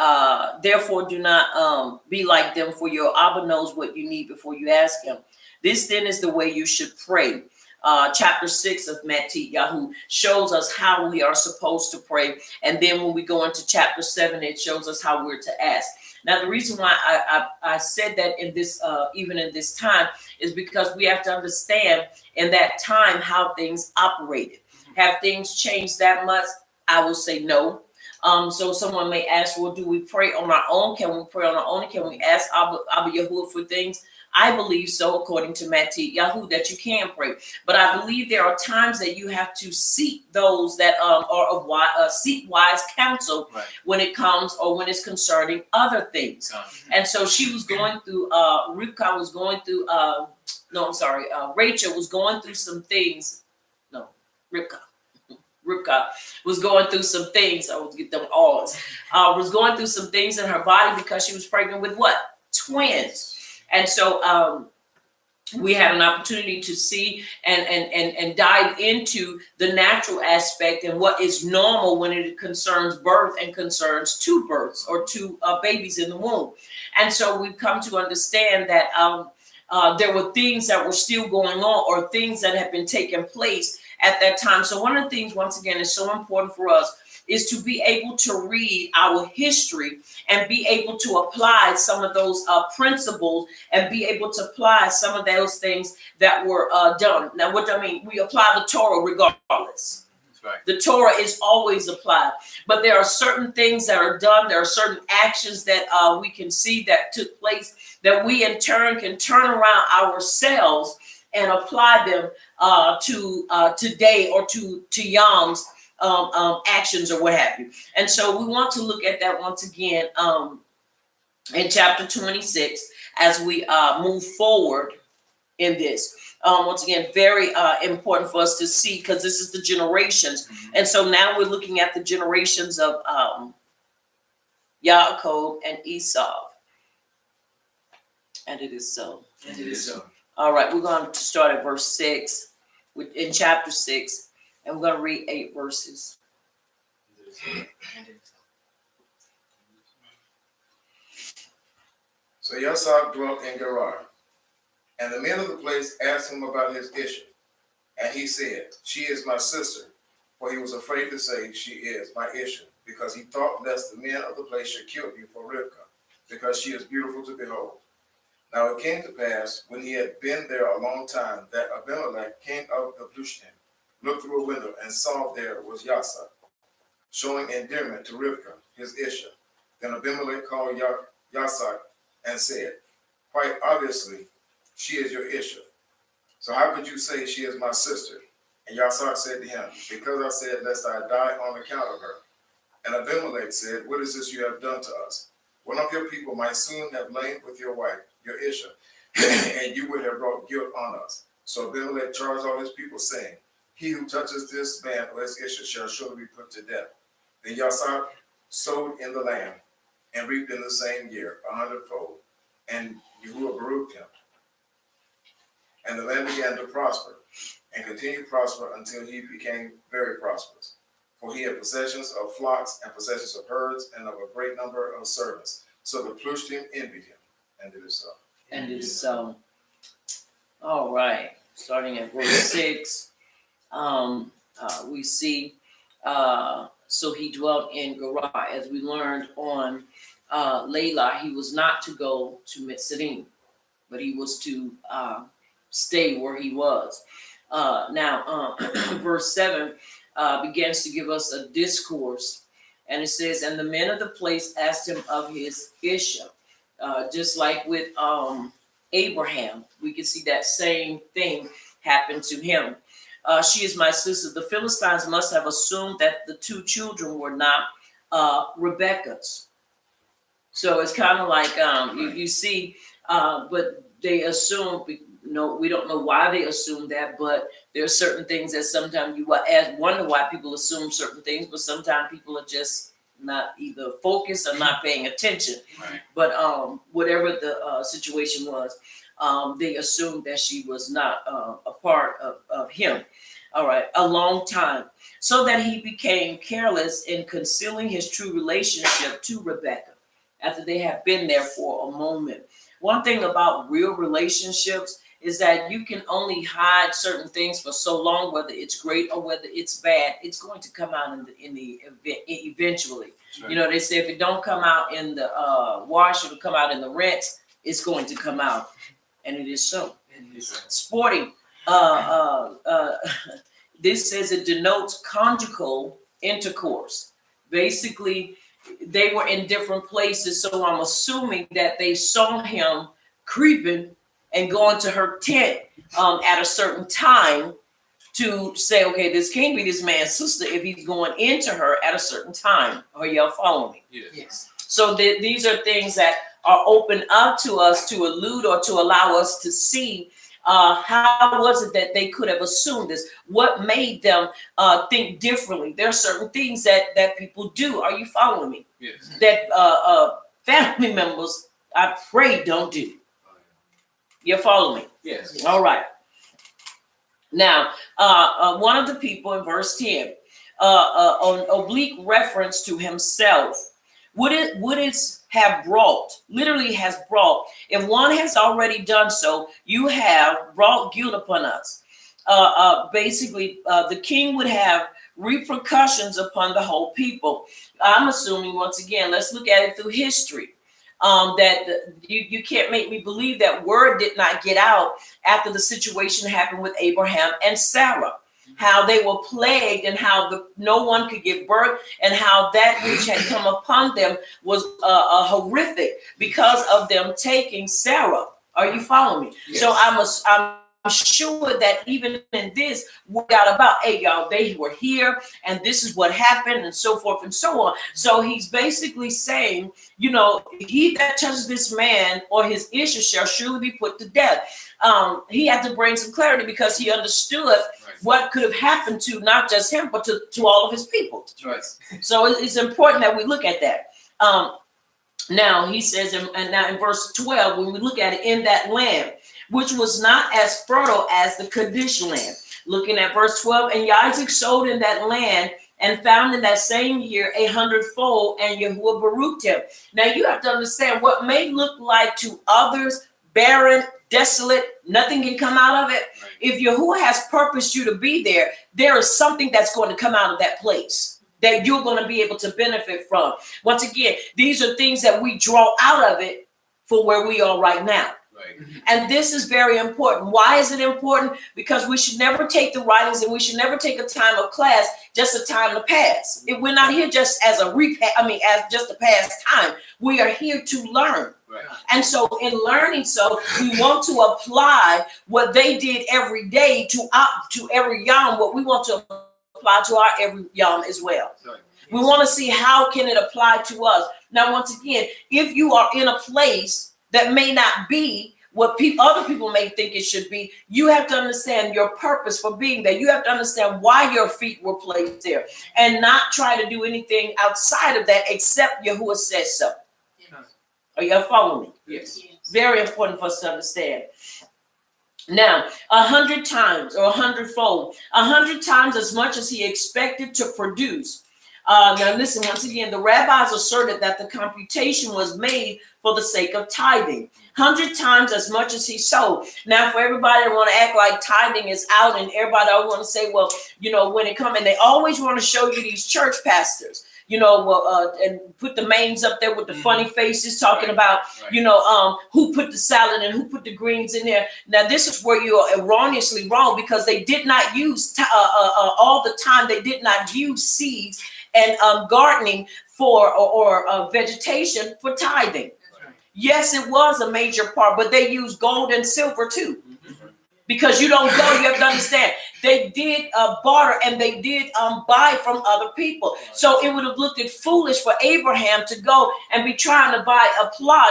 therefore do not be like them, for your Abba knows what you need before you ask him. This then is the way you should pray. Chapter 6 of Matthew Yahoo shows us how we are supposed to pray. And then when we go into chapter 7, it shows us how we're to ask. Now, the reason why I said that in this, even in this time, is because we have to understand in that time how things operated. Have things changed that much? I will say no. So someone may ask, well, do we pray on our own? Can we pray on our own? Can we ask Abba Yahuwah for things? I believe so, according to Matthew Yahoo, that you can pray. But I believe there are times that you have to seek those that are of seek wise counsel when it comes or when it's concerning other things. And so she was going through, Rivka was going through, Rachel was going through some things. No, Rivka was going through some things. I would get them all. Was going through some things in her body because she was pregnant with what? Twins. And so we had an opportunity to see and dive into the natural aspect and what is normal when it concerns birth and concerns two births or two babies in the womb. And so we've come to understand that there were things that were still going on or things that have been taking place at that time. So one of the things, once again, is so important for us is to be able to read our history and be able to apply some of those principles and be able to apply some of those things that were done. Now, what do I mean? We apply the Torah regardless. That's right. The Torah is always applied, but there are certain things that are done. There are certain actions that we can see that took place that we in turn can turn around ourselves and apply them to today or to Yom's actions or what have you. And so we want to look at that once again in chapter 26 as we move forward in this. Once again, very important for us to see because this is the generations. And so now we're looking at the generations of Yaakov and Esau. And it is so. And it is so. All right, we're going to start at verse 6 in chapter 6. And we're going to read 8 verses. So Yasab dwelt in Gerar, and the men of the place asked him about his issue. And he said, she is my sister, for he was afraid to say, she is my issue, because he thought lest the men of the place should kill me for Rivka, because she is beautiful to behold. Now it came to pass, when he had been there a long time, that Abimelech, king of the Plushtim, looked through a window and saw there was Yasa, showing endearment to Rivka, his issue. Then Abimelech called Yasa and said, quite obviously, she is your issue. So how could you say she is my sister? And Yasa said to him, because I said, lest I die on account of her. And Abimelech said, what is this you have done to us? One of your people might soon have lain with your wife, your issue, and you would have brought guilt on us. So Abimelech charged all his people, saying, he who touches this man or his issue shall surely be put to death. Then Yasa sowed in the land and reaped in the same year 100-fold, and Yahuwah baruched him. And the land began to prosper, and continued to prosper until he became very prosperous. For he had possessions of flocks and possessions of herds and of a great number of servants. So the Plushtim envied him, and it is so. And it is so. All right, starting at verse 6. We see, so he dwelt in Gerar. As we learned on Layla, he was not to go to Mitzrayim, but he was to stay where he was. Now, verse 7 begins to give us a discourse, and it says, and the men of the place asked him of his issue. Just like with Abraham, we can see that same thing happen to him. She is my sister. The Philistines must have assumed that the two children were not Rebekah's. So it's kind of like you see, but they assume. No, we don't know why they assume that, but there are certain things that sometimes you wonder why people assume certain things, but sometimes people are just not either focused or not paying attention. Right. But whatever the situation was, they assumed that she was not a part of him. All right, a long time, so that he became careless in concealing his true relationship to Rebecca after they have been there for a moment. One thing about real relationships is that you can only hide certain things for so long, whether it's great or whether it's bad. It's going to come out in the event eventually. Right. You know, they say if it don't come out in the wash, it'll come out in the rinse. It's going to come out, and it is so. Sporting. This says it denotes conjugal intercourse. Basically, they were in different places, so I'm assuming that they saw him creeping and going to her tent at a certain time to say, okay, this can't be this man's sister if he's going into her at a certain time. Are y'all following me? Yes. So these are things that are open up to us to allude or to allow us to see how was it that they could have assumed this? What made them think differently? There are certain things that people do. Are you following me? Yes. That family members, I pray, don't do. You follow me? Yes. All right. Now, one of the people in verse 10, on oblique reference to himself, would it have brought, literally has brought, if one has already done so, you have brought guilt upon us. Basically, the king would have repercussions upon the whole people. I'm assuming, once again, let's look at it through history. You can't make me believe that word did not get out after the situation happened with Abraham and Sarah, how they were plagued and how no one could give birth and how that which had come upon them was horrific because of them taking Sarah. Are you following me? Yes. So I'm sure that even in this, we got about, hey, y'all, they were here and this is what happened and so forth and so on. So he's basically saying, you know, he that touches this man or his issue shall surely be put to death. He had to bring some clarity because he understood what could have happened to not just him, but to all of his people. Right. So it's important that we look at that. Now he says, and now in verse 12, when we look at it, in that land, which was not as fertile as the Kadesh land. Looking at verse 12, and Isaac sowed in that land and found in that same year 100-fold, and Yahuwah baruched him. Now you have to understand what may look like to others barren, desolate, nothing can come out of it. Right. If Yahuwah has purposed you to be there, there is something that's going to come out of that place that you're going to be able to benefit from. Once again, these are things that we draw out of it for where we are right now. Right. And this is very important. Why is it important? Because we should never take the writings and we should never take a time of class, just a time to pass. If we're not here just as as just a past time, we are here to learn. Right. And so in learning, so we want to apply what they did every day to every yom, what we want to apply to our every yom as well. Right. We want to see how can it apply to us. Now, once again, if you are in a place that may not be what other people may think it should be, you have to understand your purpose for being there. You have to understand why your feet were placed there and not try to do anything outside of that except Yahuwah says so. Are you following me? Yes. Very important for us to understand. Now, 100 times or 100-fold, 100 times as much as he expected to produce. Now listen, once again, the rabbis asserted that the computation was made for the sake of tithing. 100 times as much as he sowed. Now, for everybody that want to act like tithing is out and everybody always want to say, well, you know, when it comes, and they always want to show you these church pastors, you know, and put the names up there with the funny faces talking about, you know, who put the salad and who put the greens in there. Now, this is where you are erroneously wrong because they did not use all the time. They did not use seeds and gardening for or vegetation for tithing. Yes, it was a major part, but they used gold and silver too. Because you don't go, you have to understand. They did barter and they did buy from other people. So it would have looked foolish for Abraham to go and be trying to buy a plot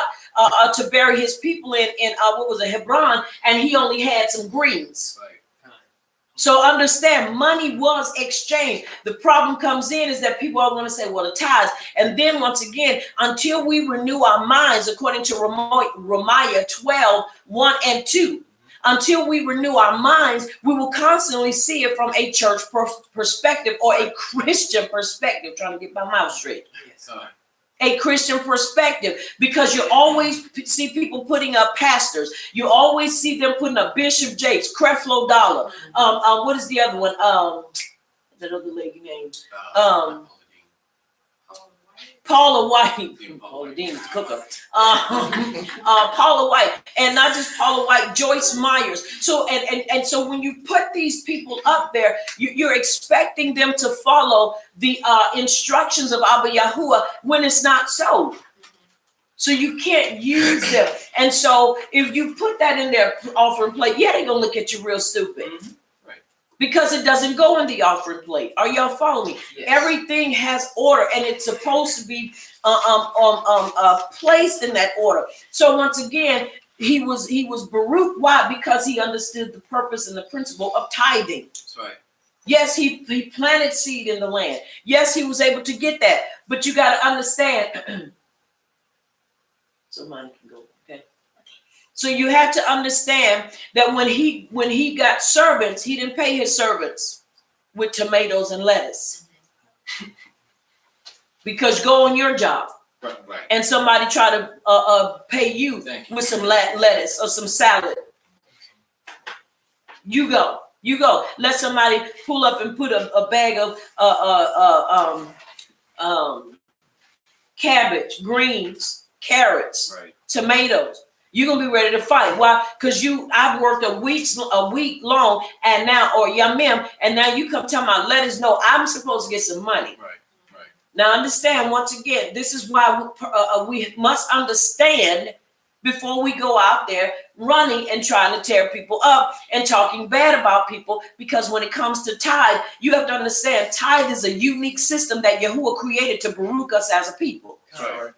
to bury his people in what was it, Hebron, and he only had some greens. So understand, money was exchanged. The problem comes in is that people are going to say, well, the tithes. And then once again, until we renew our minds, according to Romaiah 12, 1 and 2, until we renew our minds, we will constantly see it from a church perspective or a Christian perspective, trying to get my mouth straight. Yes. A Christian perspective, because you always see people putting up pastors. You always see them putting up Bishop Jakes, Creflo Dollar. What is the other one? That other lady name? Paula White. Paula Dean is the cooker. Paula White, and not just Paula White, Joyce Myers. So and so when you put these people up there, you're expecting them to follow the instructions of Abba Yahuwah when it's not so. So you can't use them. And so if you put that in their offering plate, yeah, they're gonna look at you real stupid. Mm-hmm. Right. Because it doesn't go in the offering plate. Are y'all following me? Yes. Everything has order, and it's supposed to be placed in that order. So once again, he was Baruch. Why? Because he understood the purpose and the principle of tithing. That's right. Yes, he planted seed in the land. Yes, he was able to get that. But you got to understand. Somebody can go. Okay. So you have to understand that when he got servants, he didn't pay his servants with tomatoes and lettuce. Because go on your job, Right. and somebody try to pay you with some lettuce or some salad. You go. Let somebody pull up and put a bag of cabbage, greens, carrots, Right. tomatoes. You're gonna be ready to fight. Why? Because I've worked a week long, and now, or yamim, and now you come tell my lettuce. No, I'm supposed to get some money. Right. Now understand, once again, this is why we must understand before we go out there running and trying to tear people up and talking bad about people. Because when it comes to tithe, you have to understand tithe is a unique system that Yahuwah created to baruch us as a people. Right.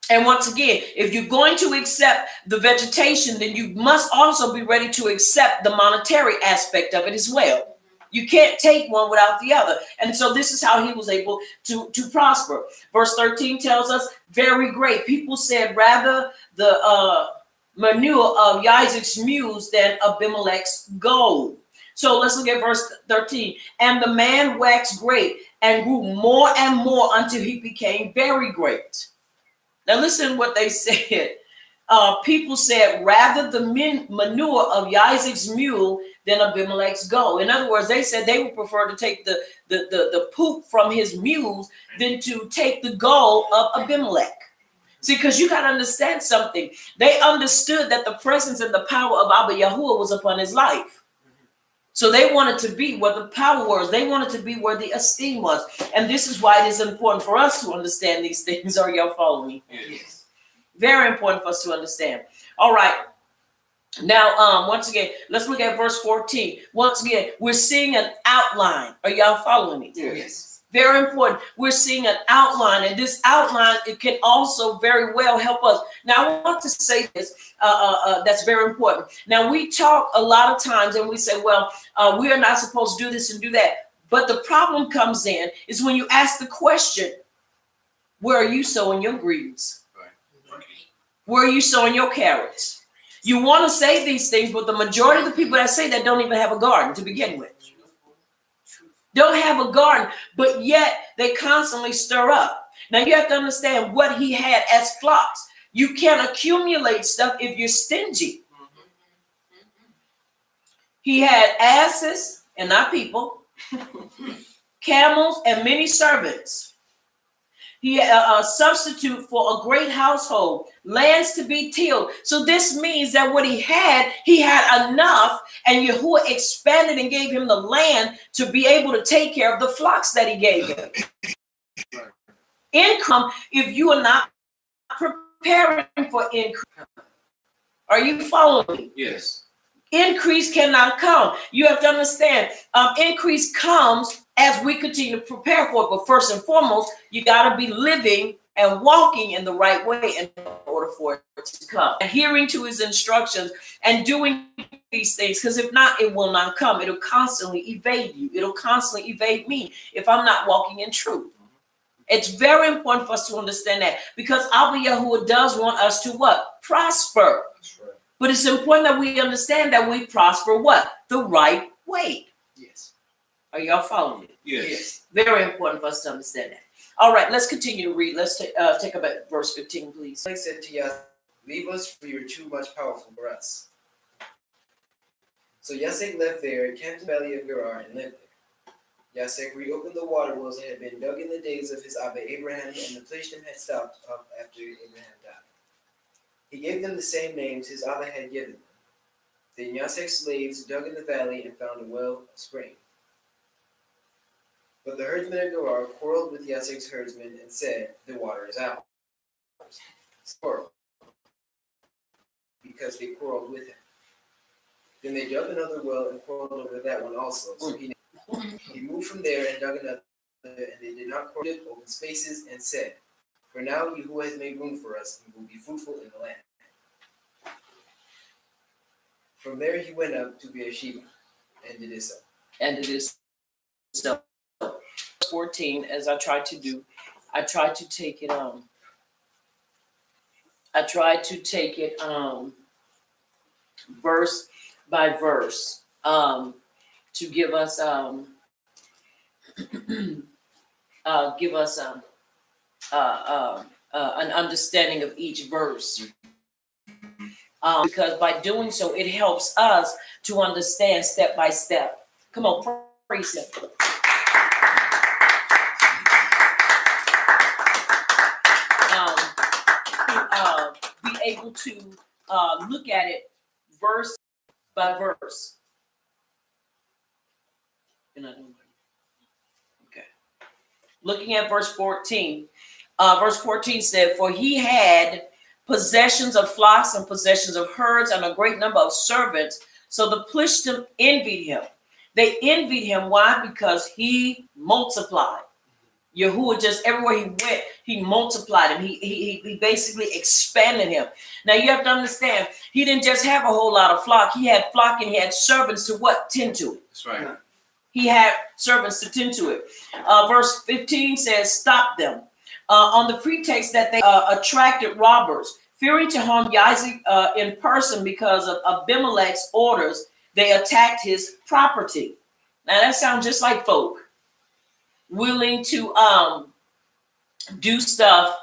And once again, if you're going to accept the vegetation, then you must also be ready to accept the monetary aspect of it as well. You can't take one without the other. And so this is how he was able to prosper. Verse 13 tells us, very great. People said rather the manure of Isaac's mules than Abimelech's gold. So let's look at verse 13. And the man waxed great and grew more and more until he became very great. Now listen what they said. People said rather the manure of Isaac's mule than Abimelech's gold. In other words, they said they would prefer to take the poop from his mules than to take the gold of Abimelech. See, because you got to understand something. They understood that the presence and the power of Abba Yahuwah was upon his life. So they wanted to be where the power was. They wanted to be where the esteem was. And this is why it is important for us to understand these things. Are y'all following me? Yes. Very important for us to understand. All right. Now, once again, let's look at verse 14. Once again, we're seeing an outline. Are y'all following me? Yes. Very important. We're seeing an outline, and this outline, it can also very well help us. Now, I want to say this. That's very important. Now, we talk a lot of times, and we say, well, we are not supposed to do this and do that. But the problem comes in is when you ask the question, where are you sowing your greens? Where are you sowing your carrots? You want to say these things, but the majority of the people that say that don't even have a garden to begin with. Don't have a garden, but yet they constantly stir up. Now you have to understand what he had as flocks. You can't accumulate stuff if you're stingy. He had asses, and not people, camels, and many servants. He had a substitute for a great household, lands to be tilled. So this means that what he had enough, and Yahuwah expanded and gave him the land to be able to take care of the flocks that he gave him. Income, if you are not preparing for increase. Are you following me? Yes. Increase cannot come. You have to understand, increase comes as we continue to prepare for it. But first and foremost, you got to be living and walking in the right way in order for it to come. Adhering to his instructions and doing these things, because if not, it will not come. It'll constantly evade you. It'll constantly evade me if I'm not walking in truth. It's very important for us to understand that, because Abba Yahuwah does want us to what? Prosper. That's right. But it's important that we understand that we prosper what? The right way. Yes. Are y'all following me? Yes. Very important for us to understand that. All right, let's continue to read. Let's take up at verse 15, please. Amalek said to Yasek, "Leave us, for you are too much powerful for us." So Yasek left there, camped in the valley of Gerar, and lived there. Yasek reopened the water wells that had been dug in the days of his Abba Abraham, and the Plishtim had stopped up after Abraham died. He gave them the same names his Abba had given them. Then Yasek's slaves dug in the valley and found a well of spring. But the herdsmen of Gerar quarreled with Yasek's herdsmen and said, "The water is ours." Because they quarreled with him. Then they dug another well and quarreled over that one also. So he moved from there and dug another, and they did not quarrel with open spaces, and said, "For now Yahuwah has made room for us, and will be fruitful in the land." From there he went up to Beersheba, and it is so. And it is so. 14, as I tried to do, I tried to take it verse by verse to give us an understanding of each verse. Because by doing so, it helps us to understand step by step. Come on, praise him. Be able to look at it verse by verse. Okay. Looking at verse 14. Verse 14 said, "For he had possessions of flocks and possessions of herds and a great number of servants. So the Plishtim envied him." They envied him. Why? Because he multiplied. Yahuwah just everywhere he went, he multiplied him. He basically expanded him. Now you have to understand, he didn't just have a whole lot of flock. He had flock and he had servants to what? Tend to it. That's right. He had servants to tend to it. Verse 15 says, "Stop them on the pretext that they attracted robbers, fearing to harm Isaac in person because of Abimelech's orders. They attacked his property." Now that sounds just like folk willing to do stuff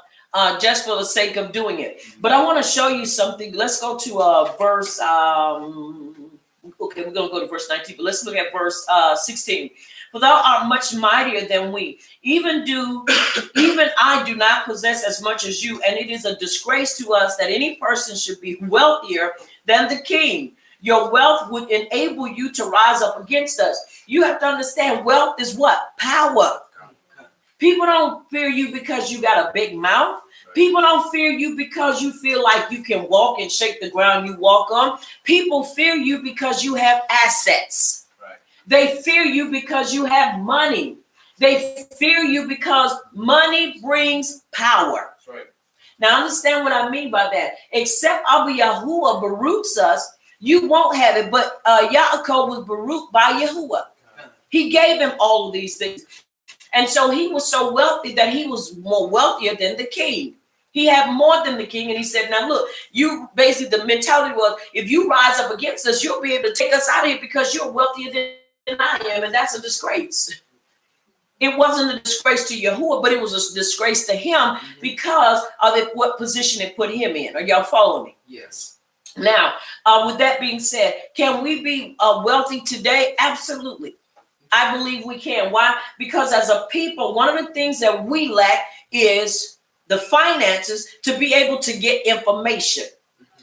just for the sake of doing it. But I want to show you something. Let's go to verse. Okay, we're going to go to verse 19, but let's look at verse 16. "For thou art much mightier than we. Even I do not possess as much as you, and it is a disgrace to us that any person should be wealthier than the king. Your wealth would enable you to rise up against us." You have to understand, wealth is what? Power. People don't fear you because you got a big mouth. People don't fear you because you feel like you can walk and shake the ground you walk on. People fear you because you have assets. Right. They fear you because you have money. They fear you because money brings power. That's right. Now understand what I mean by that. Except Abba Yahuwah baruchs us, you won't have it. But Yaakov was baruched by Yahuwah. He gave him all of these things. And so he was so wealthy that he was more wealthier than the king. He had more than the king. And he said, now look, you basically, the mentality was, if you rise up against us, you'll be able to take us out of here because you're wealthier than I am. And that's a disgrace. It wasn't a disgrace to Yahuwah, but it was a disgrace to him because of what position it put him in. Are y'all following me? Yes. Now, with that being said, can we be wealthy today? Absolutely. I believe we can. Why? Because as a people, one of the things that we lack is the finances to be able to get information.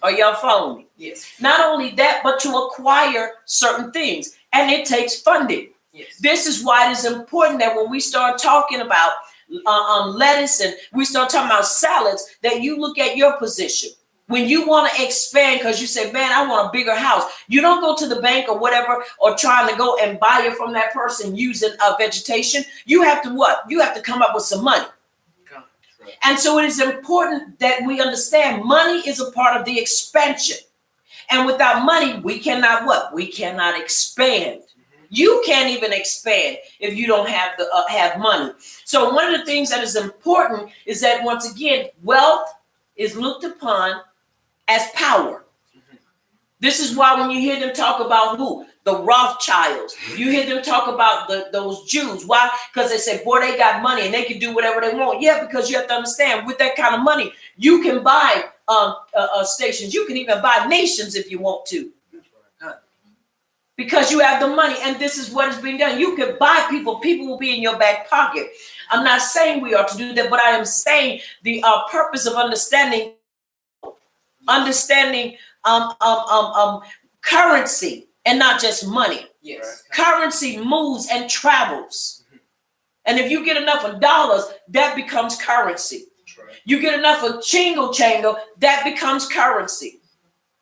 Are y'all following me? Yes. Not only that, but to acquire certain things. And it takes funding. Yes. This is why it is important that when we start talking about lettuce and we start talking about salads, that you look at your position. When you want to expand, because you say, man, I want a bigger house. You don't go to the bank or whatever, or trying to go and buy it from that person using vegetation. You have to what? You have to come up with some money. And so it is important that we understand money is a part of the expansion. And without money, we cannot what? We cannot expand. You can't even expand if you don't have money. So one of the things that is important is that once again, wealth is looked upon as power. This is why when you hear them talk about who? The Rothschilds. You hear them talk about those Jews. Why? Because they say, boy, they got money and they can do whatever they want. Yeah, because you have to understand, with that kind of money, you can buy stations. You can even buy nations if you want to. Because you have the money, and this is what is being done. You can buy people. People will be in your back pocket. I'm not saying we are to do that, but I am saying the purpose of understanding currency and not just money. Yes. Currency moves and travels. And if you get enough of dollars, that becomes currency. You get enough of chingle, that becomes currency.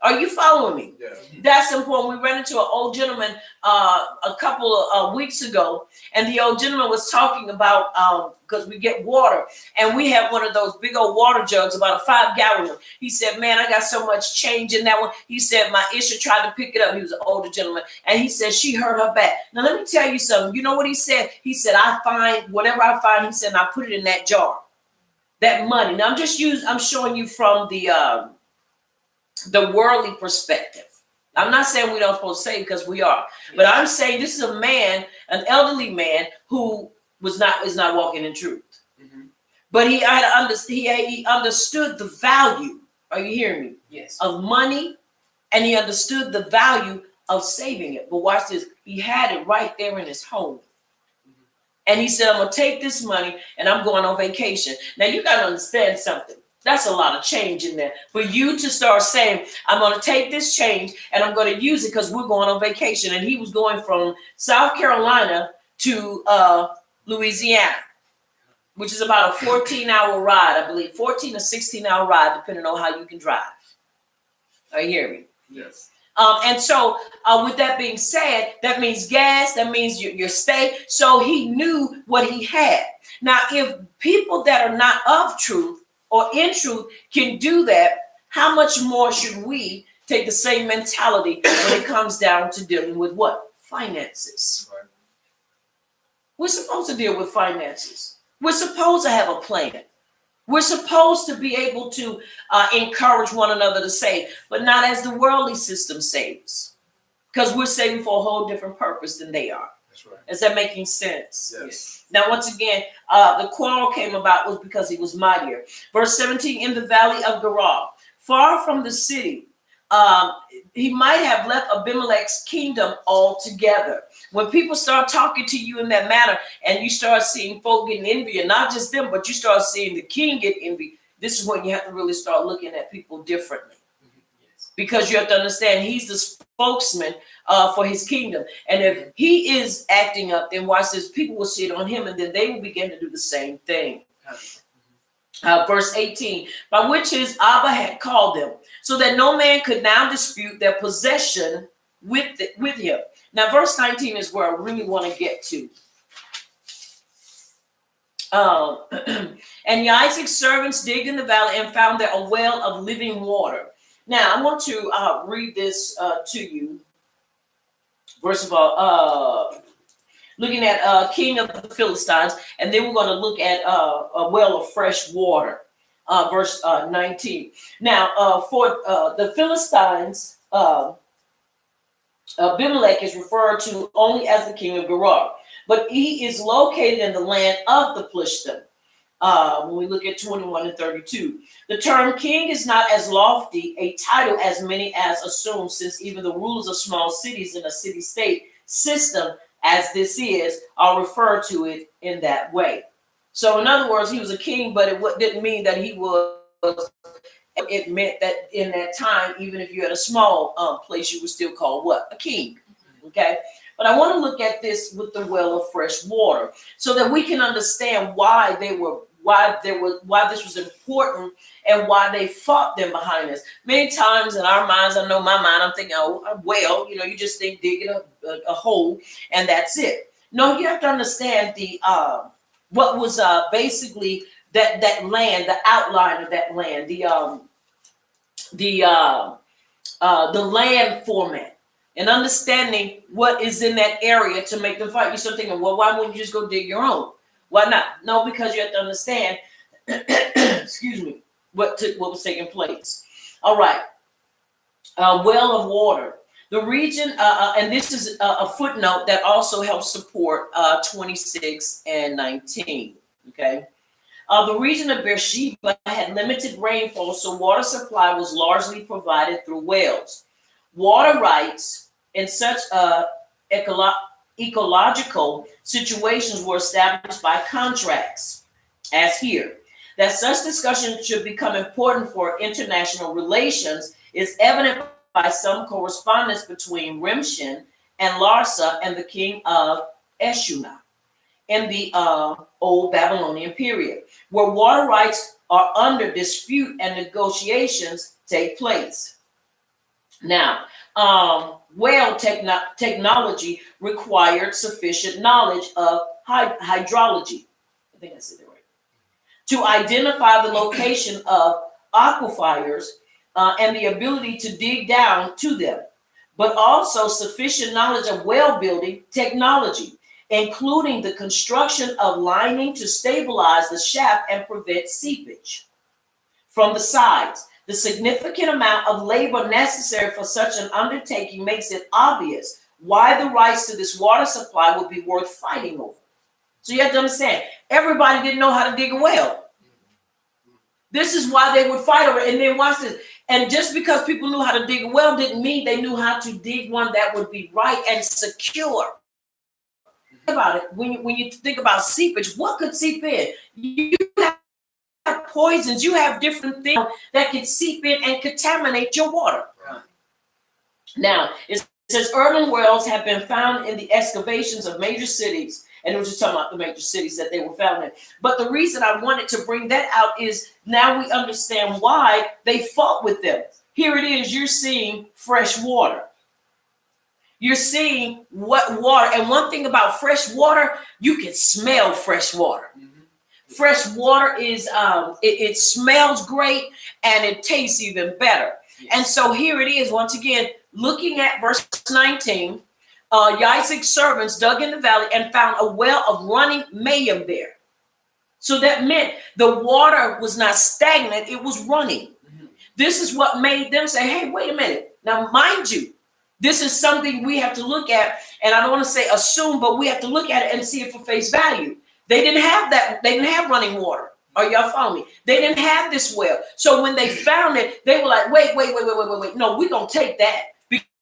Are you following me? Yeah. That's important. We ran into an old gentleman a couple of weeks ago, and the old gentleman was talking about, because we get water, and we have one of those big old water jugs, about a 5-gallon. He said, man, I got so much change in that one. He said, my Isha tried to pick it up. He was an older gentleman, and he said she hurt her back. Now, let me tell you something. You know what he said? He said, I find whatever I find, he said, and I put it in that jar, that money. Now, I'm showing you from the worldly perspective. I'm not saying we don't supposed to say, because we are, but I'm saying this is a man, an elderly man who is not walking in truth. But he understood the value. Are you hearing me? Yes. Of money, and he understood the value of saving it. But watch this. He had it right there in his home. And he said, I'm going to take this money and I'm going on vacation. Now you got to understand something. That's a lot of change in there. For you to start saying, I'm going to take this change and I'm going to use it because we're going on vacation. And he was going from South Carolina to Louisiana, which is about a 14-hour ride, I believe, 14 or 16-hour ride, depending on how you can drive. Are you hearing me? Yes. And so with that being said, that means gas, that means your stay. So he knew what he had. Now, if people that are not of truth or in truth can do that, how much more should we take the same mentality when it comes down to dealing with what? Finances. Right. We're supposed to deal with finances. We're supposed to have a plan. We're supposed to be able to encourage one another to save, but not as the worldly system saves, because we're saving for a whole different purpose than they are. That's right. Is that making sense? Yes. Now, once again, the quarrel came about was because he was mightier. Verse 17, in the valley of Gerar, far from the city, he might have left Abimelech's kingdom altogether. When people start talking to you in that manner, and you start seeing folk getting envy, and not just them, but you start seeing the king get envy, this is when you have to really start looking at people differently. Yes. Because you have to understand he's the spokesman for his kingdom. And if he is acting up, then watch this, people will see it on him, and then they will begin to do the same thing. Verse 18, by which his Abba had called them, so that no man could now dispute their possession with him. Now, verse 19 is where I really want to get to. And Isaac's servants digged in the valley and found there a well of living water. Now, I want to read this to you. First of all, looking at king of the Philistines, and then we're going to look at a well of fresh water. Verse 19. Now, for the Philistines, Abimelech is referred to only as the king of Gerar, but he is located in the land of the Plishtim. When we look at 21 and 32, the term king is not as lofty a title as many as assume, since even the rulers of small cities in a city-state system, as this is, are referred to it in that way. So, in other words, he was a king, but it didn't mean that he was. It meant that in that time, even if you had a small place, you were still called what? A king. Okay. But I want to look at this with the well of fresh water, so that we can understand why this was important and why they fought them behind us. Many times in our minds, I know my mind, I'm thinking, oh, well, you just think digging a hole and that's it. No, you have to understand what was basically that land, the outline of that land, the land format, and understanding what is in that area to make them fight. You start thinking, well, why wouldn't you just go dig your own? Why not? No, because you have to understand, excuse me, what was taking place. All right. Well of water. The region, and this is a footnote that also helps support 26 and 19. Okay. The region of Beersheba had limited rainfall, so water supply was largely provided through wells. Water rights in such ecological situations were established by contracts, as here. That such discussion should become important for international relations is evident by some correspondence between Rimshin and Larsa and the king of Eshuna in the Old Babylonian period, where water rights are under dispute and negotiations take place. Now, well technology required sufficient knowledge of hydrology. I think I said that right. To identify the location of aquifers and the ability to dig down to them, but also sufficient knowledge of well building technology, including the construction of lining to stabilize the shaft and prevent seepage from the sides. The significant amount of labor necessary for such an undertaking makes it obvious why the rights to this water supply would be worth fighting over. So you have to understand, everybody didn't know how to dig a well. This is why they would fight over it. And then watch this. And just because people knew how to dig a well didn't mean they knew how to dig one that would be right and secure. Think about it. When you think about seepage, what could seep in? You have poisons, you have different things that can seep in and contaminate your water. Right. Now, it says urban wells have been found in the excavations of major cities. And it was just talking about the major cities that they were found in. But the reason I wanted to bring that out is now we understand why they fought with them. Here it is, you're seeing fresh water. You're seeing what water, and one thing about fresh water, you can smell fresh water. Mm-hmm. Fresh water is, it smells great and it tastes even better. Yes. And so here it is, once again, looking at verse 19, Isaac's servants dug in the valley and found a well of running mayim there. So that meant the water was not stagnant, it was running. Mm-hmm. This is what made them say, hey, wait a minute. Now, mind you, this is something we have to look at, and I don't want to say assume, but we have to look at it and see it for face value. They didn't have that. They didn't have running water. Are y'all following me? They didn't have this well. So when they found it, they were like, wait. No, we're going to take that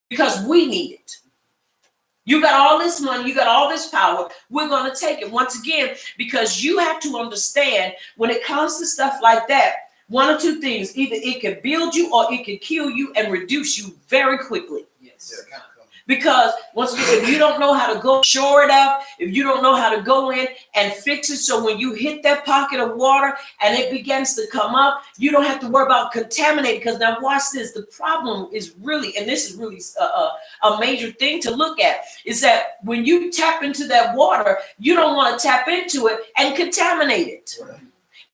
because we need it. You got all this money, you got all this power, we're going to take it. Once again, because you have to understand when it comes to stuff like that, one or two things, either it can build you or it can kill you and reduce you very quickly. Yes. Because once again, if you don't know how to go shore it up, if you don't know how to go in and fix it, so when you hit that pocket of water and it begins to come up, you don't have to worry about contaminating. Because now watch this, the problem is really, and this is really a major thing to look at, is that when you tap into that water, you don't want to tap into it and contaminate it. Right.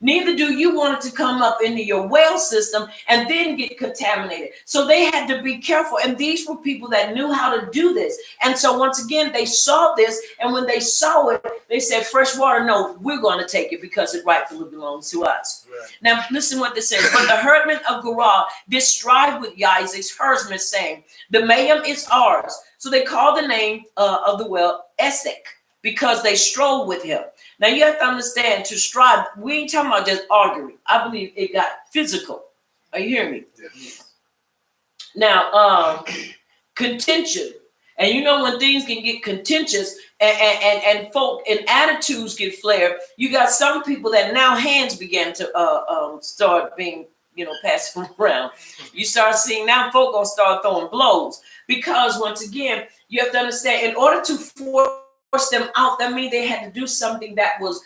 Neither do you want it to come up into your well system and then get contaminated. So they had to be careful. And these were people that knew how to do this. And so once again, they saw this. And when they saw it, they said, fresh water, no, we're going to take it because it rightfully belongs to us. Right. Now, listen what this says. But the herdmen of Gerar did strive with Isaac's herdsmen, saying, the mayim is ours. So they called the name of the well Esek, because they strove with him. Now you have to understand, to strive, we ain't talking about just arguing. I believe it got physical. Are you hearing me? Yes. Now, contention. And you know when things can get contentious and folk and attitudes get flared, you got some people that now hands began to start being, passing around. You start seeing now folk gonna start throwing blows. Because once again, you have to understand, in order to force them out, that means they had to do something that was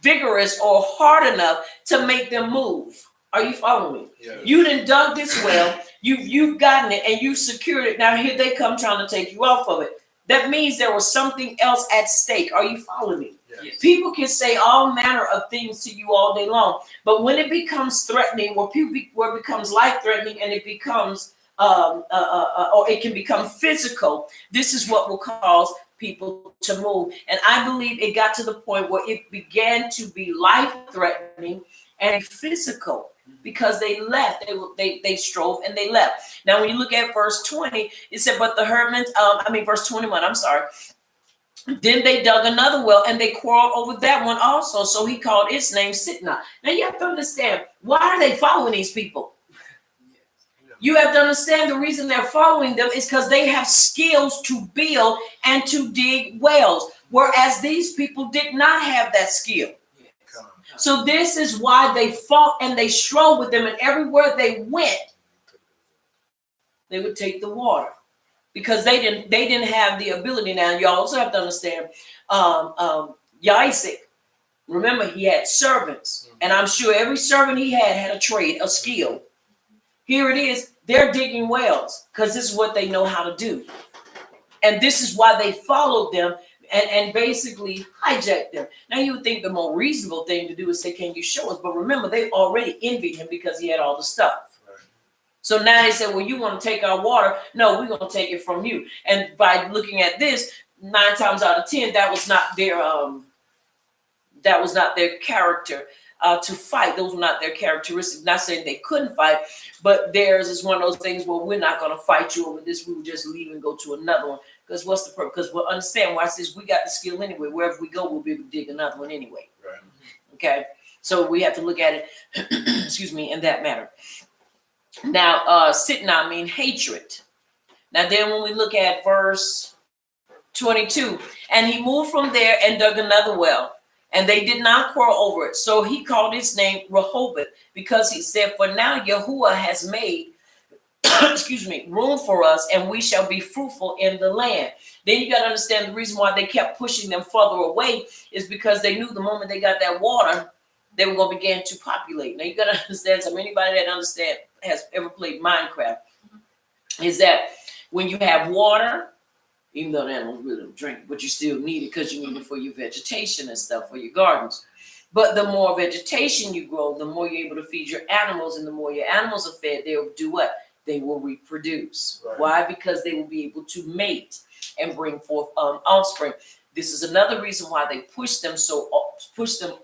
vigorous or hard enough to make them move. Are you following me? Yes. You done dug this well, you've gotten it and you secured it. Now here they come trying to take you off of it. That means there was something else at stake. Are you following me? Yes. People can say all manner of things to you all day long, but when it becomes threatening, where it becomes life threatening, and it becomes or it can become physical, this is what will cause people to move. And I believe it got to the point where it began to be life threatening and physical, because they left. They strove and they left. Now, when you look at verse 20, it said, "But the herdsmen," verse 21. I'm sorry. Then they dug another well and they quarreled over that one also. So he called its name Sitnah. Now you have to understand, why are they following these people? You have to understand the reason they're following them is because they have skills to build and to dig wells, whereas these people did not have that skill. So this is why they fought and they strove with them, and everywhere they went, they would take the water, because they didn't have the ability. Now you also have to understand, Isaac, remember, he had servants, and I'm sure every servant he had a trade, a skill. Here it is, they're digging wells because this is what they know how to do, and this is why they followed them and basically hijacked them. Now you would think the more reasonable thing to do is say, "Can you show us?" But remember, they already envied him because he had all the stuff. So now they said, "Well, you want to take our water? No, we're going to take it from you." And by looking at this, 9 times out of 10, that was not their character to fight. Those were not their characteristics. Not saying they couldn't fight, but theirs is one of those things where we're not going to fight you over this. We will just leave and go to another one. Because what's the purpose? Because we'll understand why it says we got the skill anyway. Wherever we go, we'll be able to dig another one anyway. Right. Okay, so we have to look at it, excuse me, in that manner. Now, Sitnah mean hatred. Now, then when we look at verse 22, and he moved from there and dug another well, and they did not quarrel over it. So he called its name Rehoboth, because he said, "For now Yahuwah has made excuse me, room for us, and we shall be fruitful in the land." Then you got to understand the reason why they kept pushing them further away is because they knew the moment they got that water, they were going to begin to populate. Now you got to understand, so anybody that has ever played Minecraft, is that when you have water, even though the animals really don't drink, but you still need it because you need it for your vegetation and stuff, for your gardens. But the more vegetation you grow, the more you're able to feed your animals, and the more your animals are fed, they'll do what? They will reproduce. Right. Why? Because they will be able to mate and bring forth offspring. This is another reason why they pushed them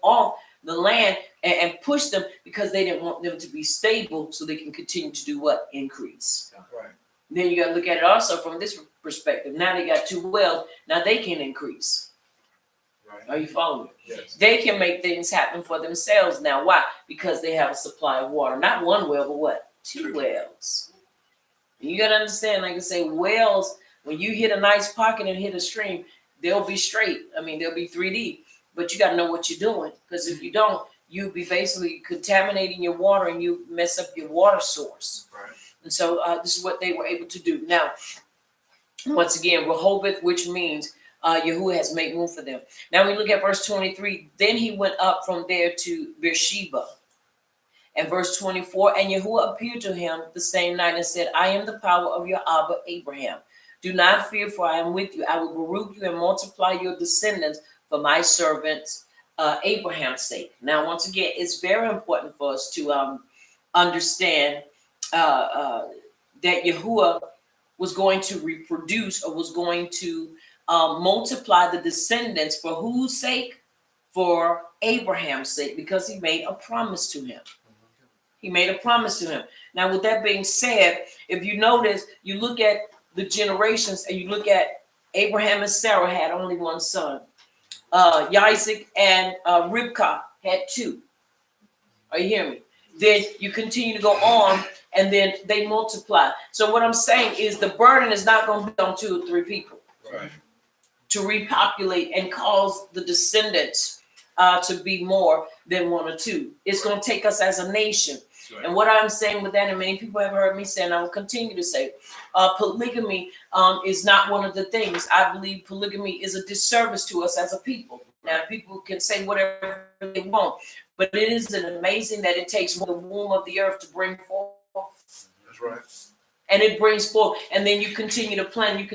off the land and pushed them, because they didn't want them to be stable so they can continue to do what? Increase. Right. Then you got to look at it also from this perspective. Now they got 2 wells. Now they can increase. Right. Are you following me? Yes. They can make things happen for themselves now. Why? Because they have a supply of water. Not 1 well, but what? 2 wells. You got to understand, like I say, wells, when you hit a nice pocket and hit a stream, they'll be straight. I mean, they'll be 3D. But you got to know what you're doing. Because if you don't, you'll be basically contaminating your water, and you mess up your water source. Right. And so this is what they were able to do. Now, once again, Rehoboth, which means Yahuwah has made room for them. Now we look at verse 23. Then he went up from there to Beersheba. And verse 24, and Yahuwah appeared to him the same night and said, "I am the power of your Abba Abraham. Do not fear, for I am with you. I will baruch you and multiply your descendants for my servant Abraham's sake." Now, once again, it's very important for us to understand that Yahuwah was going to reproduce, or was going to multiply the descendants for whose sake? For Abraham's sake, because he made a promise to him. He made a promise to him. Now, with that being said, if you notice, you look at the generations, and you look at Abraham and Sarah had only 1 son. Isaac and Rivkah had 2. Are you hearing me? Then you continue to go on, and then they multiply. So what I'm saying is the burden is not going to be on 2 or 3 people. Right. To repopulate and cause the descendants to be more than 1 or 2. It's going to take us as a nation. Right. And what I'm saying with that, and many people have heard me say, and I will continue to say, polygamy is not one of the things. I believe polygamy is a disservice to us as a people. Now, people can say whatever they want, but it is amazing that it takes the womb of the earth to bring forth. That's right. and it brings forth, and then you continue to plant,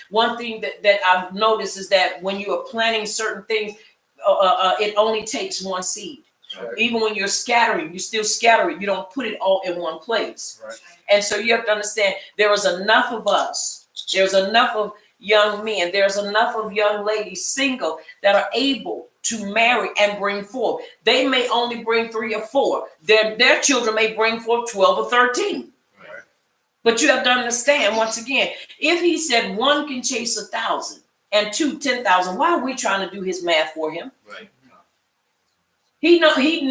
One thing that I've noticed is that when you are planting certain things, it only takes one seed. Right. Even when you're scattering, you still scatter it. You don't put it all in one place. Right. And so you have to understand there is enough of us. There's enough of young men. There's enough of young ladies single that are able to marry and bring forth. They may only bring 3 or 4. Their children may bring forth 12 or 13. Right. But you have to understand, once again, if he said 1 can chase 1,000 and 2 10,000, why are we trying to do his math for him? Right. He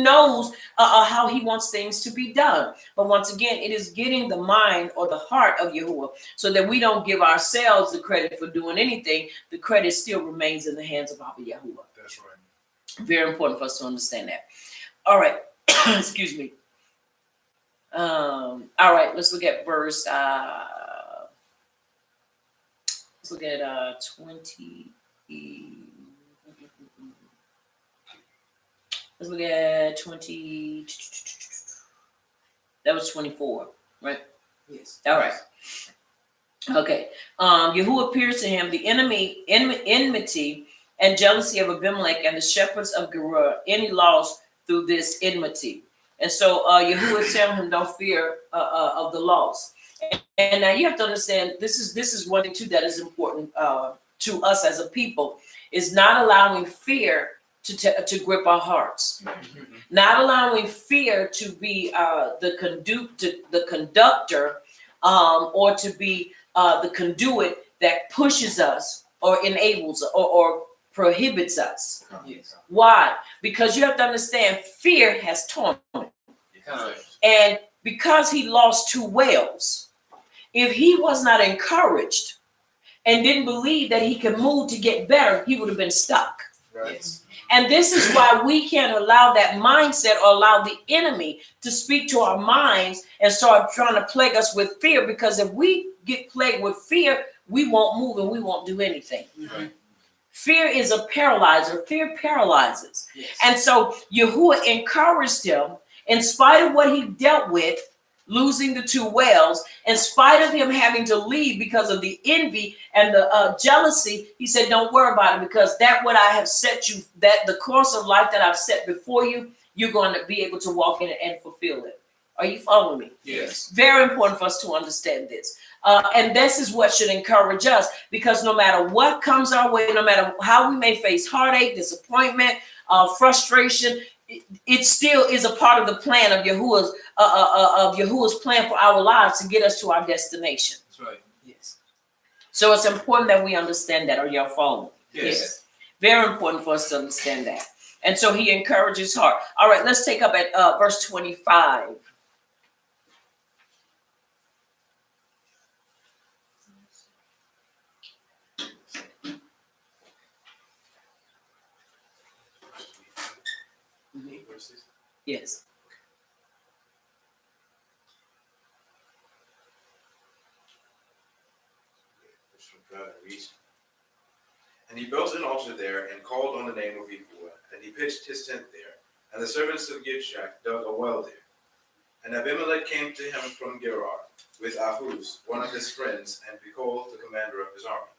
knows how he wants things to be done. But once again, it is getting the mind or the heart of Yahuwah so that we don't give ourselves the credit for doing anything. The credit still remains in the hands of Abba Yahuwah. That's right. Very important for us to understand that. All right. Excuse me. All right. Let's look at verse. Let's look at 20. Let's look at 20. That was 24, right? Yes. All right. Okay. Yahuwah appears to him, the enmity and jealousy of Abimelech and the shepherds of Gerar, any loss through this enmity. And so Yahuwah is telling him, don't fear of the loss. And now you have to understand, this is one thing too that is important to us as a people, is not allowing fear to grip our hearts, not allowing fear to be the conductor, or to be the conduit that pushes us or enables or prohibits us. Yes. Why? Because you have to understand, fear has torment. And because he lost 2 whales, if he was not encouraged and didn't believe that he could move to get better, he would have been stuck. Right. Yes. And this is why we can't allow that mindset or allow the enemy to speak to our minds and start trying to plague us with fear. Because if we get plagued with fear, we won't move and we won't do anything. Right. Fear is a paralyzer. Fear paralyzes. Yes. And so Yahuwah encouraged him in spite of what he dealt with, losing the 2 whales, in spite of him having to leave because of the envy and the jealousy. He said, don't worry about it, because that what I have set you, that the course of life that I've set before you, you're going to be able to walk in it and fulfill it. Are you following me? Yes. Very important for us to understand this. And this is what should encourage us, because no matter what comes our way, no matter how we may face heartache, disappointment, frustration, it still is a part of the plan of Yahuwah's plan for our lives to get us to our destination. That's right. Yes. So it's important that we understand that. Are y'all following? Yes. Very important for us to understand that. And so he encourages heart. All right, let's take up at verse 25. Yes. And he built an altar there and called on the name of Yahuwah, and he pitched his tent there. And the servants of Yitzchak dug a well there. And Abimelech came to him from Gerar with Ahuz, one of his friends, and Pichol, the commander of his army.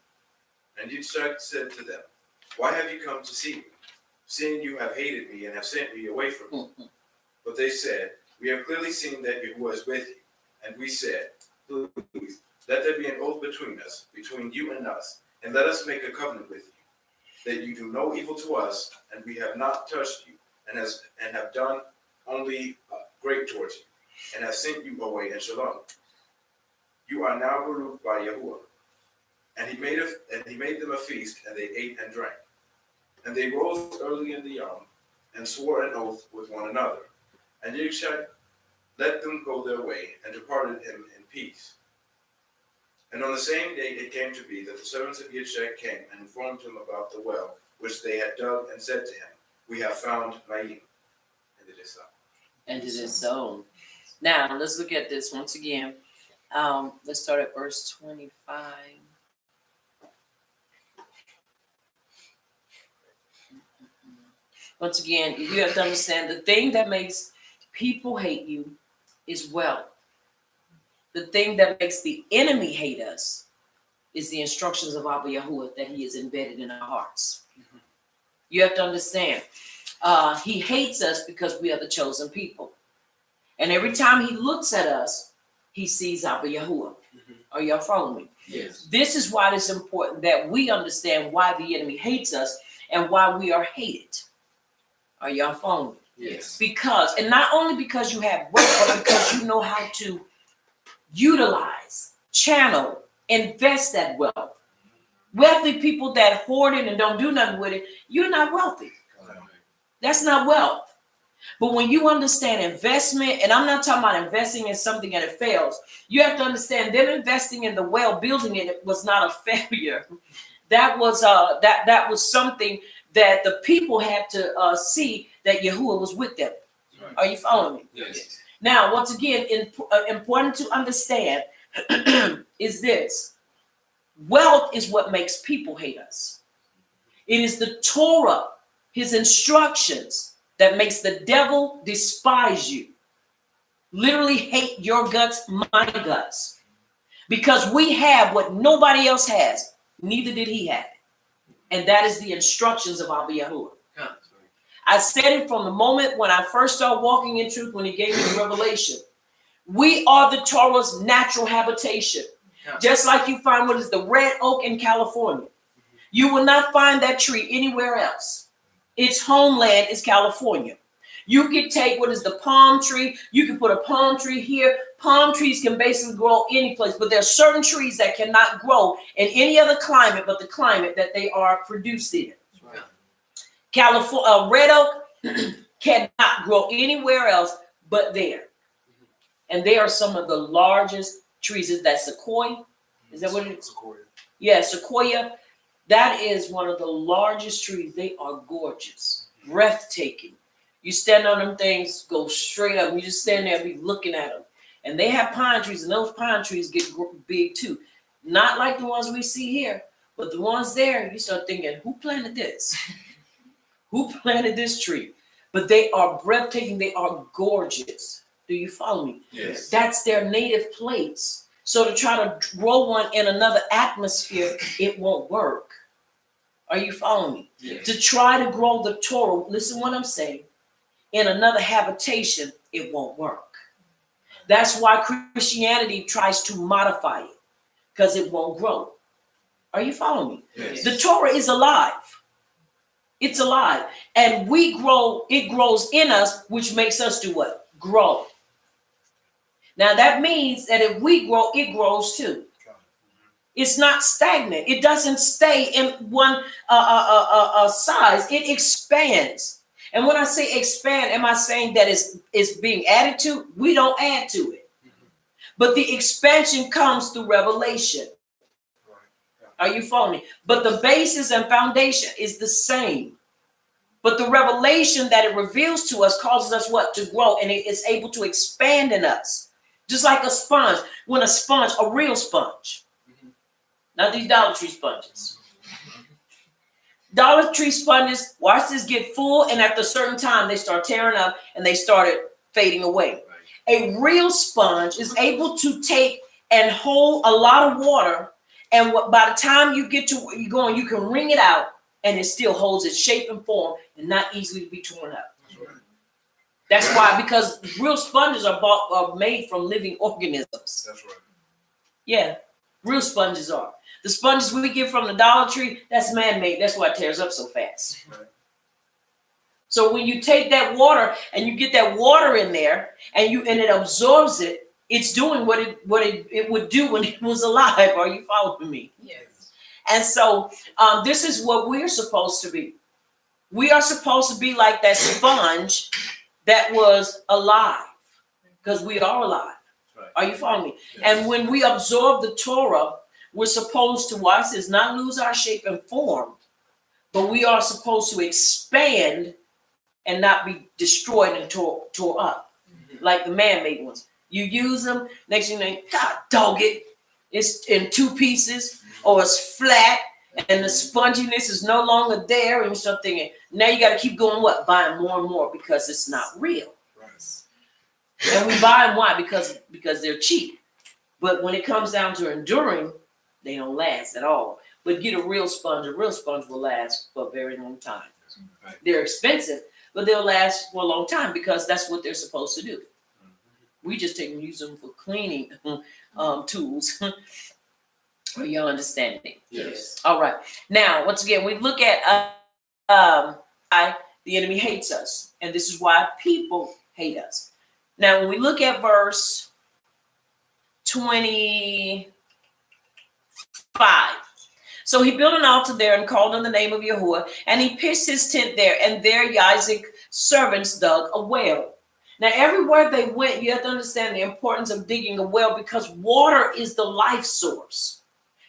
And Yitzchak said to them, why have you come to see me, seeing you have hated me and have sent me away from you? But they said, we have clearly seen that Yahuwah is with you. And we said, please, let there be an oath between us, between you and us, and let us make a covenant with you, that you do no evil to us, and we have not touched you, and have done only great towards you, and have sent you away in shalom. You are now Baruch by Yahuwah. And he made them a feast, and they ate and drank. And they rose early in the yom, and swore an oath with one another. And Yitzchak let them go their way, and departed him in peace. And on the same day it came to be that the servants of Yitzchak came and informed him about the well which they had dug, and said to him, we have found Mayim. And it is so. And it is so. Now, let's look at this once again. Let's start at verse 25. Once again, you have to understand the thing that makes people hate you is wealth. the thing that makes the enemy hate us is the instructions of Abba Yahuwah that he is embedded in our hearts. You have to understand, he hates us because we are the chosen people. And every time he looks at us, he sees Abba Yahuwah. Are y'all following me? Yes. This is why it's important that we understand why the enemy hates us and why we are hated. Are y'all following me? Yes. Because, and not only because you have wealth, but because you know how to utilize, channel, invest that wealth. Wealthy people that hoard it and don't do nothing with it, you're not wealthy. That's not wealth. But when you understand investment, and I'm not talking about investing in something and it fails, you have to understand them investing in the well, building it was not a failure. That was that was something that the people had to see that Yahuwah was with them. Right. Are you following me? Yes. Now, once again, important to understand is this. Wealth is what makes people hate us. It is the Torah, his instructions, that makes the devil despise you. Literally hate your guts, my guts. Because we have what nobody else has. Neither did he have it. And that is the instructions of Abba Yahuwah. I said it from the moment when I first started walking in truth, when he gave me the revelation. We are the Torah's natural habitation. Just like you find what is the red oak in California. You will not find that tree anywhere else. Its homeland is California. You could take what is the palm tree. You can put a palm tree here. Palm trees can basically grow any place, but there are certain trees that cannot grow in any other climate but the climate that they are produced in. Right. California, red oak cannot grow anywhere else but there. And they are some of the largest trees. Is that sequoia? Is that what it is? Sequoia. Yeah, sequoia. That is one of the largest trees. They are gorgeous, breathtaking. You stand on them things, go straight up. You just stand there and be looking at them. And they have pine trees, and those pine trees get big too. Not like the ones we see here, but the ones there, you start thinking, who planted this? Who planted this tree? But they are breathtaking. They are gorgeous. Do you follow me? Yes. That's their native place. So to try to grow one in another atmosphere, it won't work. Are you following me? Yes. To try to grow the Torah, listen what I'm saying, in another habitation, it won't work. That's why Christianity tries to modify it, because it won't grow. Are you following me? Yes. The Torah is alive. It's alive. And we grow, it grows in us, which makes us do what? Grow. Now that means that if we grow, it grows too. It's not stagnant. It doesn't stay in one size. It expands. And when I say expand, am I saying that it's being added to? We don't add to it. But the expansion comes through revelation. Are you following me? But the basis and foundation is the same. But the revelation that it reveals to us causes us what? To grow, and it is able to expand in us. Just like a sponge. When a sponge, a real sponge. Not these Dollar Tree sponges. Dollar Tree sponges, watch this, get full, and after a certain time, they start tearing up and they started fading away. A real sponge is able to take and hold a lot of water, and by the time you get to where you're going, you can wring it out, and it still holds its shape and form and not easily to be torn up. That's why, because real sponges are made from living organisms. That's right. Yeah, real sponges are. The sponges we get from the Dollar Tree, that's man-made. That's why it tears up so fast. Right. So when you take that water and you get that water in there and it absorbs it, it's doing what it would do when it was alive. Are you following me? Yes. And so this is what we're supposed to be. We are supposed to be like that sponge that was alive, because we are alive. Right. Are you following me? Yes. And when we absorb the Torah, we're supposed to, watch this, not lose our shape and form, but we are supposed to expand and not be destroyed and tore up, like the man-made ones. You use them, next thing you know, God dog it, it's in two pieces, or it's flat, and the sponginess is no longer there, and you start thinking, now you got to keep going, what? Buying more and more, because it's not real. Right. And we buy them, why? Because they're cheap. But when it comes down to enduring, they don't last at all. But get a real sponge will last for a very long time. Right. They're expensive, but they'll last for a long time because that's what they're supposed to do. We just take and use them for cleaning tools. Are y'all understanding? Yes. All right. Now, once again, we look at why the enemy hates us, and this is why people hate us. Now, when we look at verse 25, so he built an altar there and called on the name of Yahuwah, and he pitched his tent there, and there Isaac's servants dug a well. Now, everywhere they went, you have to understand the importance of digging a well because water is the life source.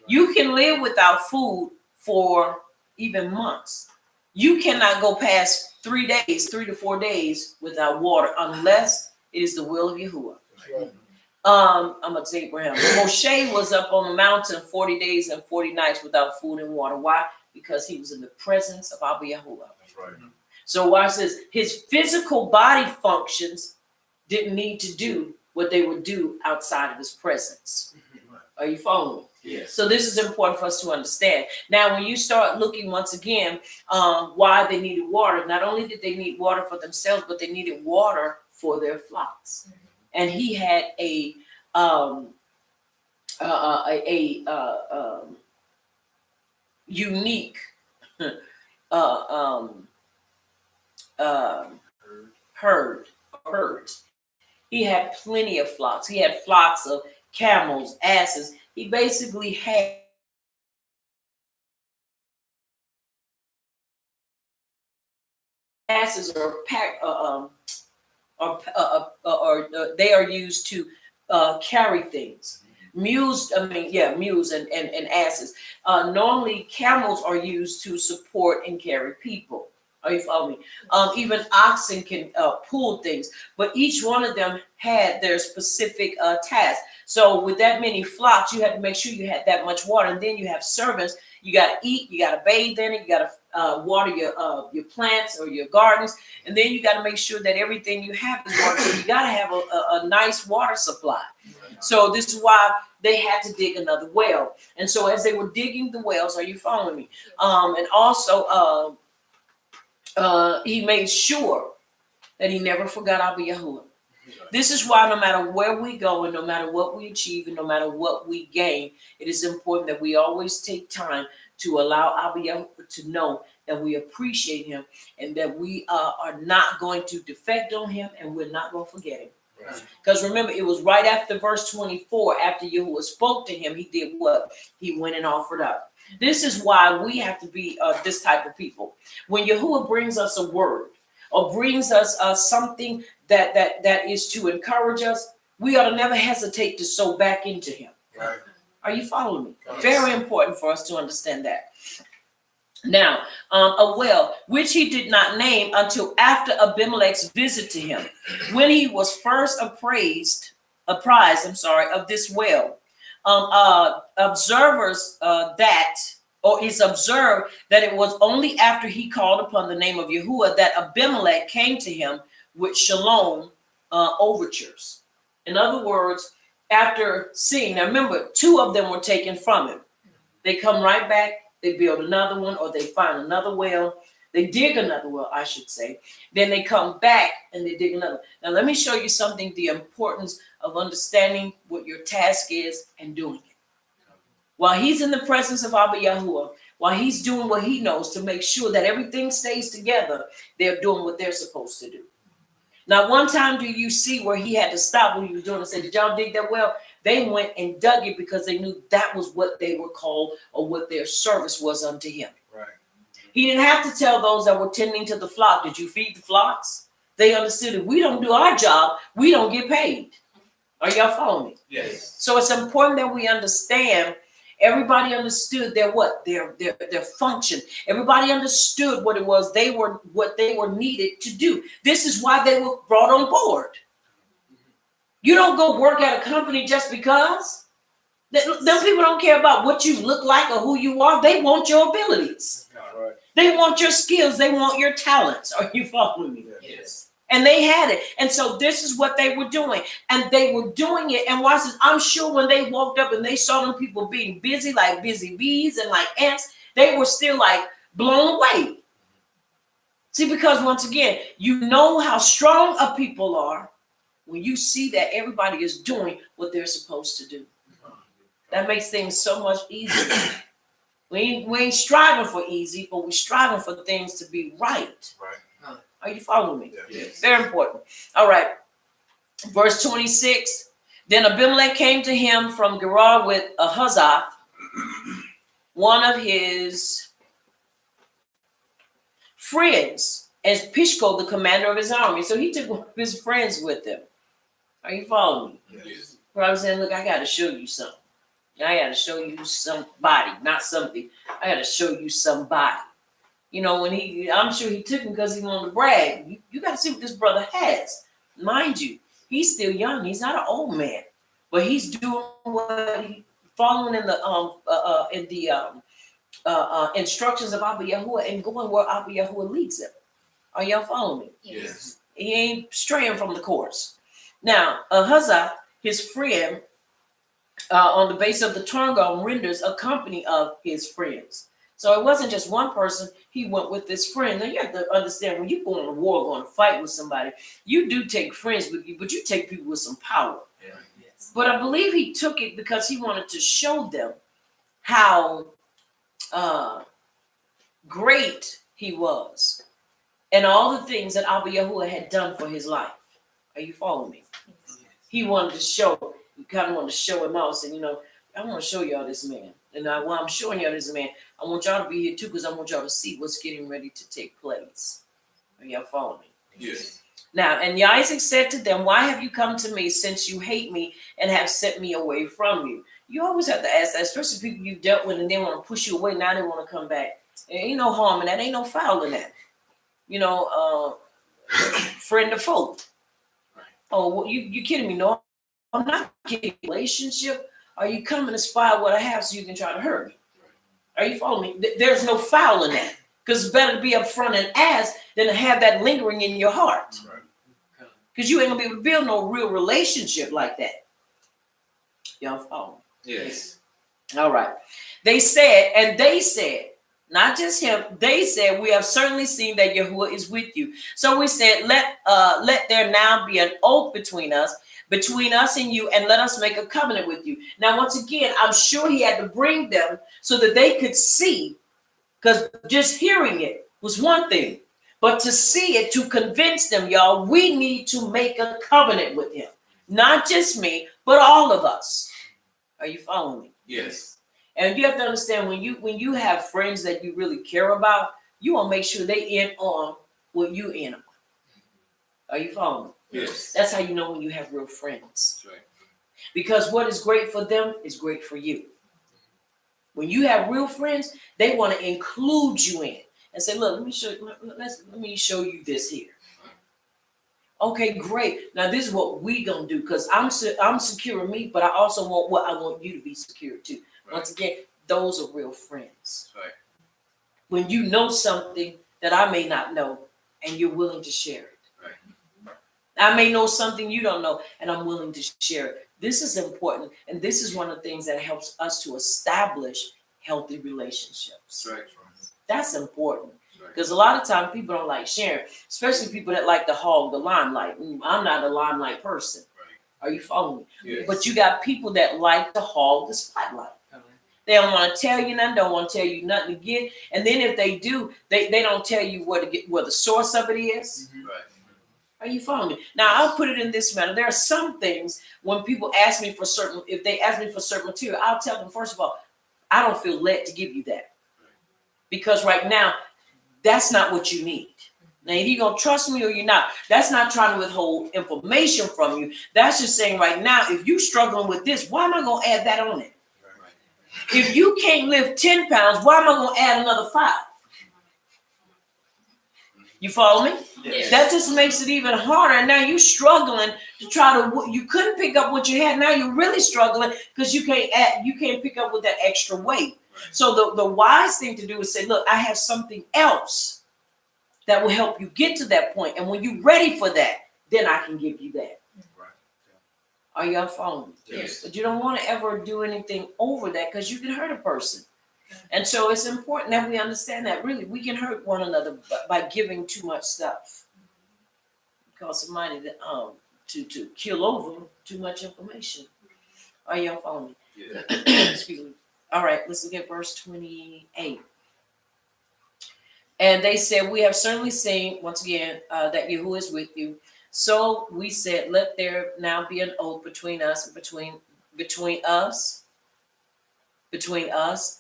You can live without food for even months. You cannot go past 3 days, 3 to 4 days without water unless it is the will of Yahuwah. I'm going to say Abraham. Moshe was up on the mountain 40 days and 40 nights without food and water. Why? Because he was in the presence of Abba Yahuwah. That's right. So watch this. His physical body functions didn't need to do what they would do outside of his presence. Are you following me? Yes. So this is important for us to understand. Now, when you start looking once again, why they needed water, not only did they need water for themselves, but they needed water for their flocks. And he had a unique herds. He had plenty of flocks. He had flocks of camels, asses. He basically had asses or pack or they are used to carry things. Mules and asses. Normally camels are used to support and carry people. Are you following me? Even oxen can pull things, but each one of them had their specific task. So with that many flocks, you had to make sure you had that much water. And then you have servants. You got to eat. You got to bathe in it. You got to water your plants or your gardens. And then you got to make sure that everything you have is water. So you got to have a nice water supply. So this is why they had to dig another well. And so as they were digging the wells, are you following me? And also he made sure that he never forgot Abba Yahuwah. This is why no matter where we go and no matter what we achieve and no matter what we gain, it is important that we always take time to allow Abba Yahuwah to know that we appreciate him and that we are not going to defect on him and we're not going to forget him. Because remember, it was right after verse 24, after Yahuwah spoke to him, he did what? He went and offered up. This is why we have to be this type of people. When Yahuwah brings us a word or brings us something that is to encourage us, we ought to never hesitate to sow back into him. Right. Are you following me? Yes. Very important for us to understand that. Now, a well, which he did not name until after Abimelech's visit to him, when he was first apprised of this well. It's observed that it was only after he called upon the name of Yahuwah that Abimelech came to him with shalom overtures. In other words, after seeing, now remember, 2 of them were taken from him. They come right back, they build another one, or they find another well. They dig another well, I should say. Then they come back and they dig another. Now, let me show you something, the importance of understanding what your task is and doing it. While he's in the presence of Abba Yahuwah, while he's doing what he knows to make sure that everything stays together, they're doing what they're supposed to do. Now, one time do you see where he had to stop what he was doing and say, did y'all dig that well? They went and dug it because they knew that was what they were called or what their service was unto him. Right. He didn't have to tell those that were tending to the flock, did you feed the flocks? They understood if we don't do our job, we don't get paid. Are y'all following me? Yes. So it's important that we understand. Everybody understood their function. Everybody understood what it was what they were needed to do. This is why they were brought on board. You don't go work at a company just because. Them people don't care about what you look like or who you are. They want your abilities. Right. They want your skills. They want your talents. Are you following me? Yes. And they had it. And so this is what they were doing. And they were doing it. And watch this, I'm sure when they walked up and they saw them people being busy, like busy bees and like ants, they were still like blown away. See, because once again, you know how strong a people are when you see that everybody is doing what they're supposed to do. That makes things so much easier. We ain't striving for easy, but we're striving for things to be right. Right. Are you following me? Yes. Very important. All right. Verse 26. Then Abimelech came to him from Gerar with Ahazath, one of his friends, as Pishko, the commander of his army. So he took one of his friends with him. Are you following me? Yes. Where I was saying, look, I got to show you something. I got to show you somebody, not something. I got to show you somebody. You know, I'm sure he took him because he wanted to brag. You got to see what this brother has. Mind you, he's still young. He's not an old man, but he's doing what following in the instructions of Abba Yahuwah and going where Abba Yahuwah leads him. Are y'all following me? Yes. He ain't straying from the course. Now, Ahazath, his friend, on the base of the Targum renders a company of his friends. So it wasn't just one person. He went with this friend. Now you have to understand, when you go on a war, going to fight with somebody, you do take friends with you, but you take people with some power. Yeah. Yes. But I believe he took it because he wanted to show them how great he was and all the things that Abba Yahuwah had done for his life. Are you following me? He wanted to show, he kind of wanted to show him out, saying, you know, I want to show y'all this man. And while I'm showing y'all this man, I want y'all to be here too, because I want y'all to see what's getting ready to take place. Are y'all following me? Yes. Now, and Isaac said to them, why have you come to me, since you hate me and have sent me away from you? You always have to ask that, especially people you've dealt with and they want to push you away. Now they want to come back. There ain't no harm in that. Ain't no foul in that. You know, friend of foe. Oh, well, you kidding me? No, I'm not kidding. Relationship? Are you coming to spy what I have so you can try to hurt me? Are you following me? There's no foul in that. Because it's better to be upfront and ask than to have that lingering in your heart. Because you ain't going to be able to build no real relationship like that. Y'all follow me? Yes. All right. They said, not just him, they said, we have certainly seen that Yahuwah is with you. So we said, let there now be an oath between us and you, and let us make a covenant with you. Now, once again, I'm sure he had to bring them so that they could see, because just hearing it was one thing, but to see it, to convince them, y'all, we need to make a covenant with him. Not just me, but all of us. Are you following me? Yes. And you have to understand, when you have friends that you really care about, you want to make sure they in on what you in on. Are you following me? Yes. That's how you know when you have real friends. That's right. Because what is great for them is great for you. When you have real friends, they want to include you in and say, look, let me show you this here. Okay, great. Now this is what we gonna do, because I'm secure in me, but I also want what I want you to be secure too. Right. Once again, those are real friends. That's right. When you know something that I may not know and you're willing to share it. Right. I may know something you don't know and I'm willing to share it. This is important, and this is one of the things that helps us to establish healthy relationships. That's right. That's important. Right. Because a lot of times people don't like sharing, especially people that like to hog the limelight. I'm not a limelight person. Right. Are you following me? Yes. But you got people that like to hog the spotlight. They don't want to tell you nothing, don't want to tell you nothing again. And then if they do, they don't tell you where the source of it is. Right. Are you following me? Now, I'll put it in this manner. There are some things when people ask me if they ask me for certain material, I'll tell them, first of all, I don't feel led to give you that. Because right now, that's not what you need. Now, either you're going to trust me or you're not. That's not trying to withhold information from you. That's just saying right now, if you're struggling with this, why am I going to add that on it? Right. If you can't lift 10 pounds, why am I going to add another 5? You follow me? Yes. That just makes it even harder. And now you're struggling to you couldn't pick up what you had. Now you're really struggling because you can't pick up with that extra weight. Right. So the wise thing to do is say, look, I have something else that will help you get to that point. And when you're ready for that, then I can give you that. Right. Are y'all following me? Yes. But you don't want to ever do anything over that because you can hurt a person. And so it's important that we understand that really we can hurt one another by giving too much stuff. Cause somebody to kill over too much information. Are y'all following me? Yeah. Excuse me. All right, let's look at verse 28. And they said, we have certainly seen, once again, that Yahuwah is with you. So we said, let there now be an oath between us and between us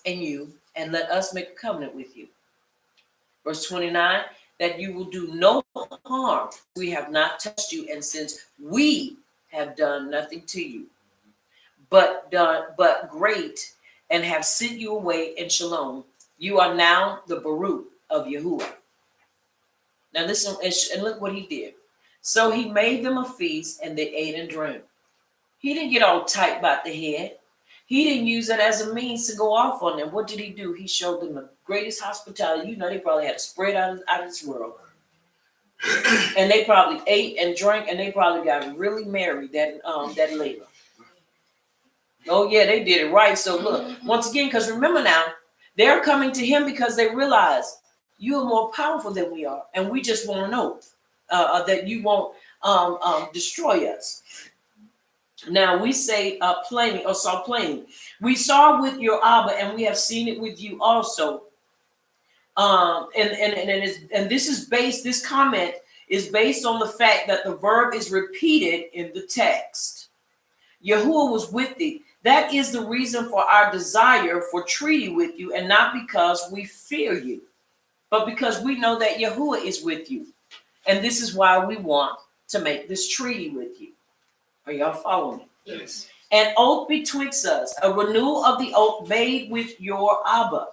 and you, and let us make a covenant with you. Verse 29, that you will do no harm. We have not touched you, and since we have done nothing to you, but great, and have sent you away in shalom, you are now the Baruch of Yahuwah. Now listen, and look what he did. So he made them a feast, and they ate and drank. He didn't get all tight about the head. He didn't use it as a means to go off on them. What did he do? He showed them the greatest hospitality. You know, they probably had a spread out of this world. And they probably ate and drank, and they probably got really married that later. Oh yeah, they did it right. So look, once again, because remember now, they're coming to him because they realize you are more powerful than we are, and we just want to know that you won't destroy us. Now we say plainly, or saw plainly. We saw with your Abba, and we have seen it with you also. And this is based. This comment is based on the fact that the verb is repeated in the text. Yahuwah was with thee. That is the reason for our desire for treaty with you, and not because we fear you, but because we know that Yahuwah is with you. And this is why we want to make this treaty with you. Are y'all following me? Yes. An oath betwixt us, a renewal of the oath made with your Abba.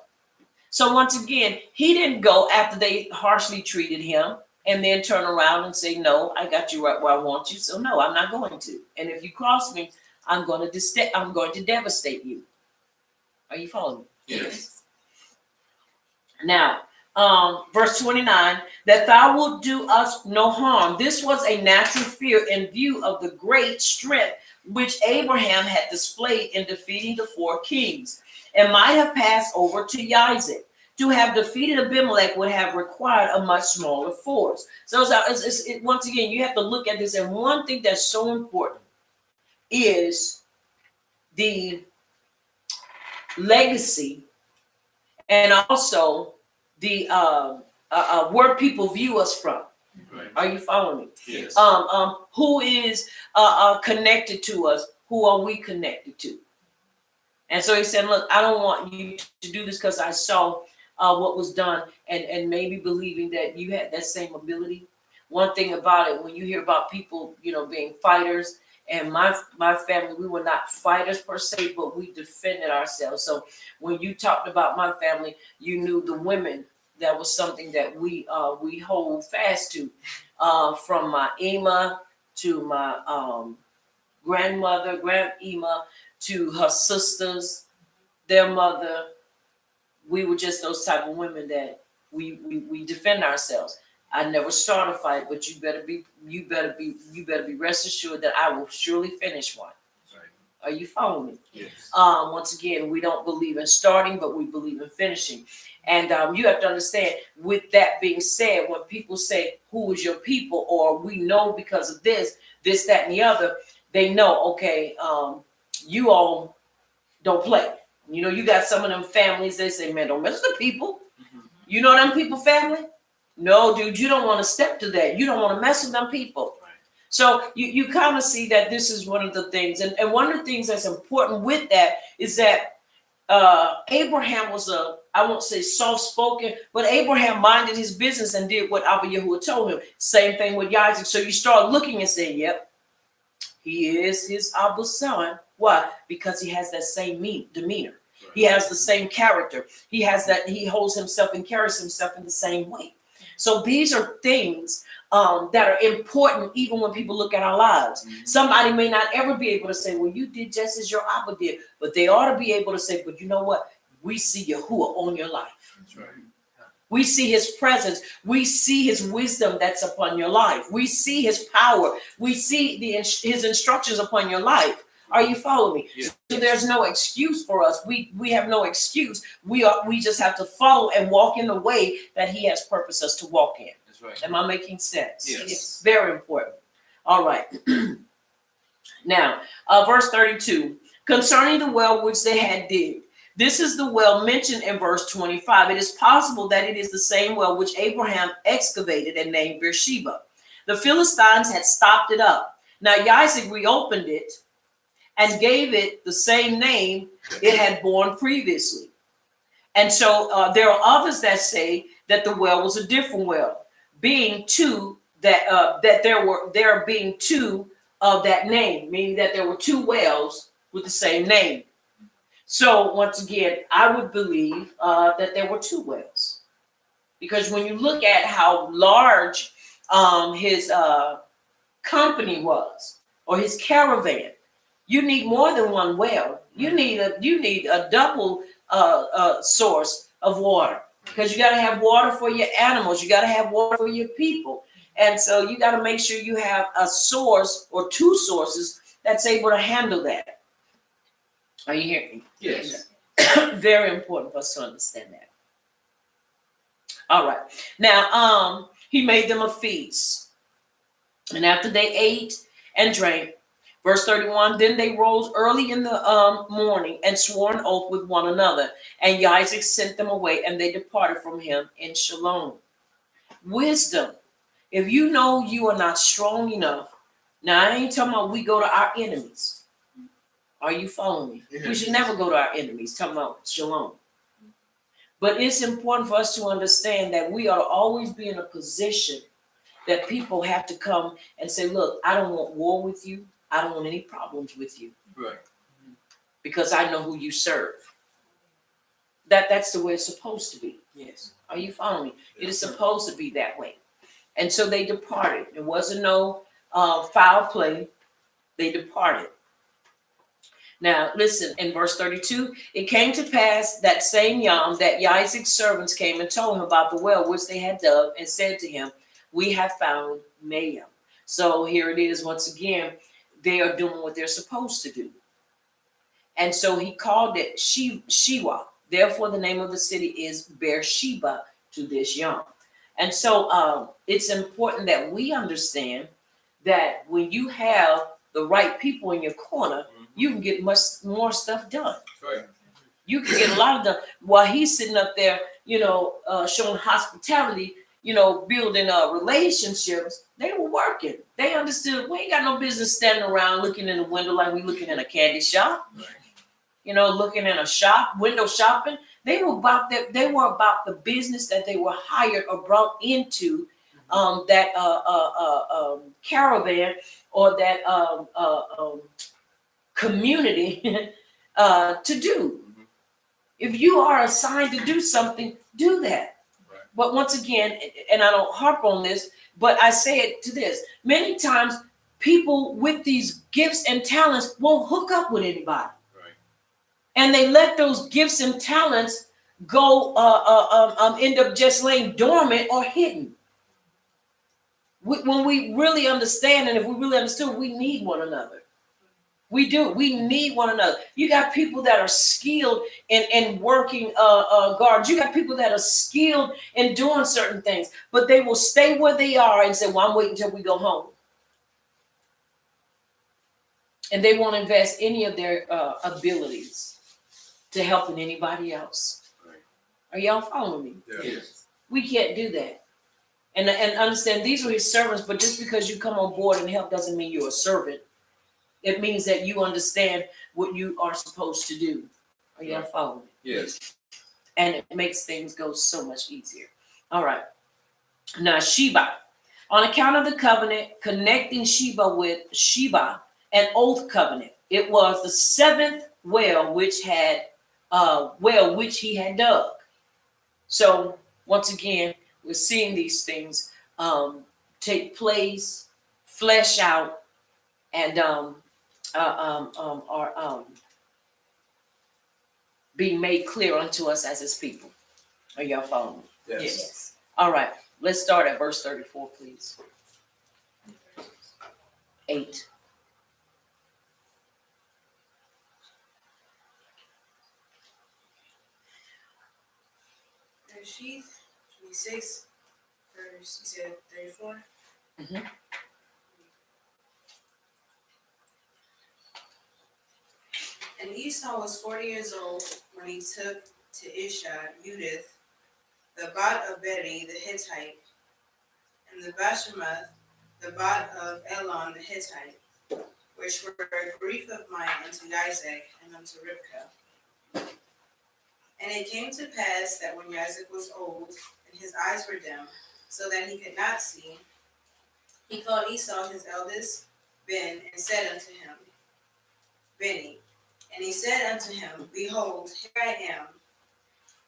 So once again, he didn't go after they harshly treated him and then turn around and say, no, I got you right where I want you. So no, I'm not going to. And if you cross me, I'm going to devastate you. Are you following me? Yes. Now, verse 29, that thou wilt do us no harm. This was a natural fear in view of the great strength which Abraham had displayed in defeating the 4 kings, and might have passed over to Isaac. To have defeated Abimelech would have required a much smaller force. So once again, you have to look at this. And one thing that's so important is the legacy and also the where people view us from. Right. Are you following me? Yes. Who is connected to us? Who are we connected to? And so he said, look, I don't want you to do this because I saw what was done, and maybe believing that you had that same ability. One thing about it, when you hear about people, being fighters, and my family, we were not fighters per se, but we defended ourselves. So when you talked about my family, you knew the women. That was something that we hold fast to, from my Ema to my grandmother, Grand Ema, to her sisters, their mother. We were just those type of women that we defend ourselves. I never start a fight, but you better be rest assured that I will surely finish one. Right. Are you following me? Yes. Once again, we don't believe in starting, but we believe in finishing. And you have to understand, with that being said, when people say, who is your people? Or we know because of this, that, and the other, they know, okay, you all don't play. You got some of them families, they say, man, don't mess with the people. Mm-hmm. You know them people family? No, dude, you don't want to step to that. You don't want to mess with them people. Right. So you kind of see that this is one of the things. And one of the things that's important with that is that Abraham was I won't say soft-spoken, but Abraham minded his business and did what Abba Yahuwah told him. Same thing with Isaac. So you start looking and saying, yep, he is his Abba's son. Why? Because he has that same demeanor. Right. He has the same character. He holds himself and carries himself in the same way. So these are things that are important even when people look at our lives. Mm-hmm. Somebody may not ever be able to say, well, you did just as your Abba did, but they ought to be able to say, but you know what? We see Yahuwah on your life. That's right. We see his presence. We see his wisdom that's upon your life. We see his power. We see his instructions upon your life. Are you following me? Yes. So there's no excuse for us. We have no excuse. We just have to follow and walk in the way that he has purposed us to walk in. That's right. Am I making sense? Yes. Very important. All right. Now, verse 32, concerning the well which they had digged. This is the well mentioned in verse 25. It is possible that it is the same well which Abraham excavated and named Beersheba. The Philistines had stopped it up. Now, Isaac reopened it and gave it the same name it had borne previously. And so there are others that say that the well was a different well, being two that there being two of that name, meaning that there were two wells with the same name. So once again, I would believe that there were two wells, because when you look at how large his company was, or his caravan, you need more than one well. You need a double source of water, because you got to have water for your animals. You got to have water for your people. And so you got to make sure you have a source or two sources that's able to handle that. Are you hearing me? Yes. Very important for us to understand that. All right. Now, he made them a feast. And after they ate and drank, verse 31, then they rose early in the morning and swore an oath with one another. And Isaac sent them away, and they departed from him in shalom. Wisdom. If you know you are not strong enough, now I ain't talking about we go to our enemies. Are you following me? Yes. We should never go to our enemies, talking about shalom. But it's important for us to understand that we ought to always be in a position that people have to come and say, look, I don't want war with you. I don't want any problems with you. Right. Because I know who you serve. That's the way it's supposed to be. Yes. Are you following me? It is supposed to be that way. And so they departed. There wasn't no foul play. They departed. Now, listen, in verse 32, it came to pass that same yom that Isaac's servants came and told him about the well which they had dug, and said to him, we have found Mayim. So here it is once again, they are doing what they're supposed to do. And so he called it Shewa. Therefore, the name of the city is Beersheba to this yom. And so it's important that we understand that when you have the right people in your corner, you can get much more stuff done. Right. You can get a lot of done while he's sitting up there, showing hospitality, building relationships. They were working. They understood we ain't got no business standing around looking in the window like we looking in a candy shop. Right. Looking in a shop, window shopping. They were about that. They were about the business that they were hired or brought into that caravan or that community to do. If you are assigned to do something, do that. Right. But once again, and I don't harp on this, but I say it to this: many times people with these gifts and talents won't hook up with anybody. And they let those gifts and talents go, end up just laying dormant or hidden. When we really understand, and if we really understood, we need one another. We do. We need one another. You got people that are skilled in working gardens. You got people that are skilled in doing certain things, but they will stay where they are and say, well, I'm waiting until we go home. And they won't invest any of their abilities to helping anybody else. Right. Are y'all following me? Yes. We can't do that. And understand these are his servants, but just because you come on board and help doesn't mean you're a servant. It means that you understand what you are supposed to do. Are y'all following me? Yes. And it makes things go so much easier. All right. Now, Sheba. On account of the covenant connecting Sheba with Sheba, an oath covenant. It was the seventh well which he had dug. So once again, we're seeing these things take place, flesh out, and are being made clear unto us as his people. Are y'all following me? Yes. All right, let's start at verse 34, please. 8. Sheath 26, verse, you said 34? Mhm. And Esau was 40 years old when he took to Isha, Judith, the bat of Beri the Hittite, and the Bashemath, the bat of Elon the Hittite, which were a grief of mine unto Isaac and unto Ribekah. And it came to pass that when Isaac was old, and his eyes were dim, so that he could not see, he called Esau his eldest, Ben, and said unto him, Benny. And he said unto him, Behold, here I am.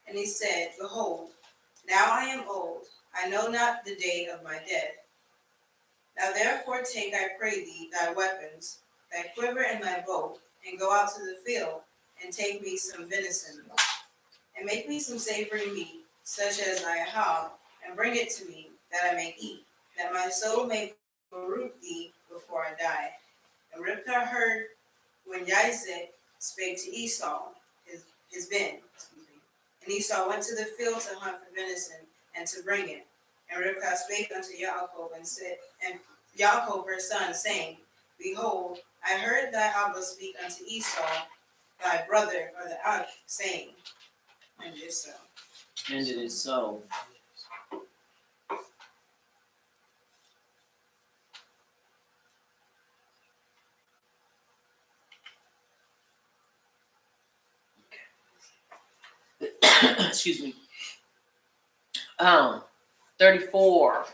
And he said, Behold, now I am old, I know not the day of my death. Now therefore take, I pray thee, thy weapons, thy quiver and thy bow, and go out to the field, and take me some venison, and make me some savory meat, such as I have, and bring it to me, that I may eat, that my soul may root thee before I die. And Ribekah heard when Isaac spake to Esau, his Ben, and Esau went to the field to hunt for venison, and to bring it. And Ribekah spake unto Yaakov, and said, and Yaakov her son, saying, Behold, I heard thy Abba speak unto Esau, thy brother, or the Ak, saying, and it is so. And it is so. Excuse me. 34.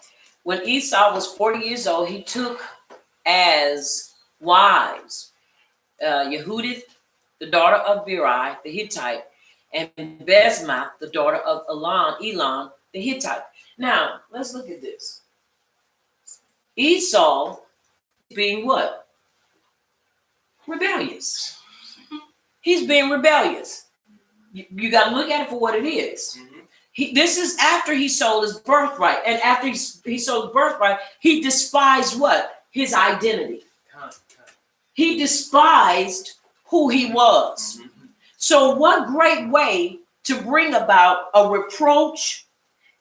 When Esau was 40 years old, he took as wives Yehudith, the daughter of Beri, the Hittite, and Besmath, the daughter of Elon, the Hittite. Now, let's look at this. Esau being what? Rebellious. He's being rebellious. You got to look at it for what it is. This is after he sold his birthright. And after he sold his birthright, he despised what? His identity. He despised who he was. So what great way to bring about a reproach,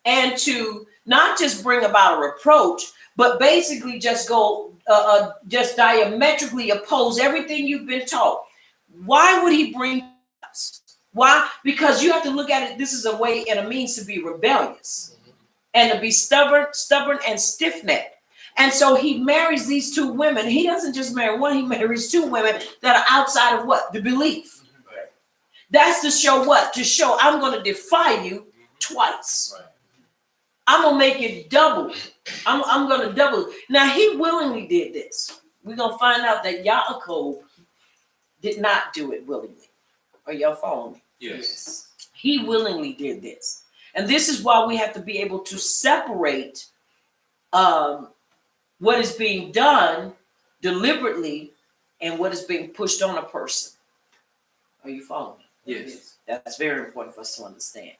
and to not just bring about a reproach, but basically just go, just diametrically oppose everything you've been taught. Why would he bring us? Why? Because you have to look at it. This is a way and a means to be rebellious and to be stubborn and stiff-necked. And so he marries these two women. He doesn't just marry one, he marries two women that are outside of what? The belief. Right. That's to show what? To show I'm going to defy you twice. Right. I'm going to make it double. I'm going to double. Now, he willingly did this. We're going to find out that Yaakov did not do it willingly. Are y'all following me? Yes. He willingly did this. And this is why we have to be able to separate what is being done deliberately and what is being pushed on a person. Are you following me? Yes. That's very important for us to understand.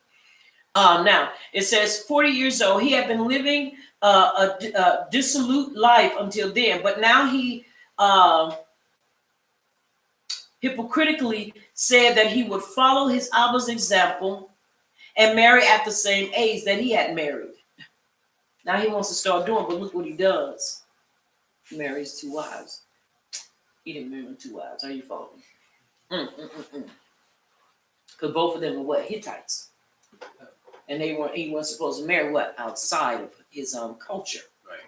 Now, it says 40 years old. He had been living a dissolute life until then, but now he hypocritically said that he would follow his Abba's example and marry at the same age that he had married. Now he wants to start doing, but look what he does. He marries two wives. He didn't marry two wives. Are you following? Because both of them were what? Hittites. And he wasn't supposed to marry what? Outside of his culture. Right.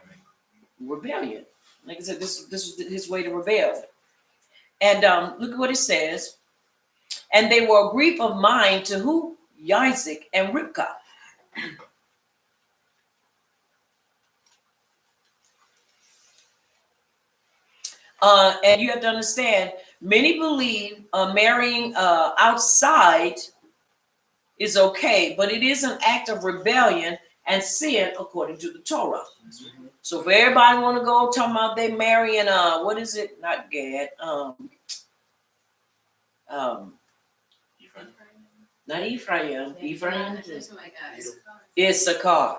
Rebellion. Like I said, this was his way to rebel. And look at what it says. And they were a grief of mine to who? Isaac and Ribekah. And you have to understand, many believe marrying outside is okay, but it is an act of rebellion and sin according to the Torah. So if everybody want to go talking about they marrying, what is it? Not Gad. Not Ephraim. Ephraim That's my guys. Issachar.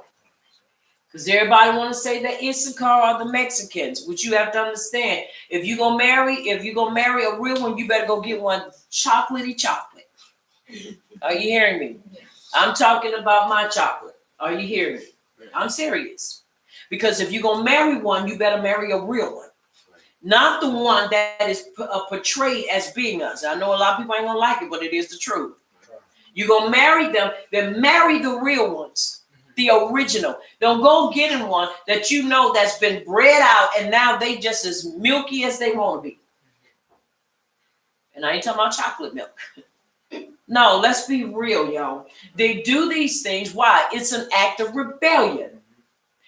Because everybody want to say that Issachar are the Mexicans, which you have to understand. If you're gonna marry a real one, you better go get one chocolatey chocolate. Are you hearing me? I'm talking about my chocolate. Are you hearing me? I'm serious. Because if you're gonna marry one, you better marry a real one. Not the one that is portrayed as being us. I know a lot of people ain't gonna like it, but it is the truth. You're gonna marry them, then marry the real ones. The original. Don't go getting one that you know that's been bred out and now they just as milky as they want to be. And I ain't talking about chocolate milk. No, let's be real, y'all. They do these things. Why? It's an act of rebellion.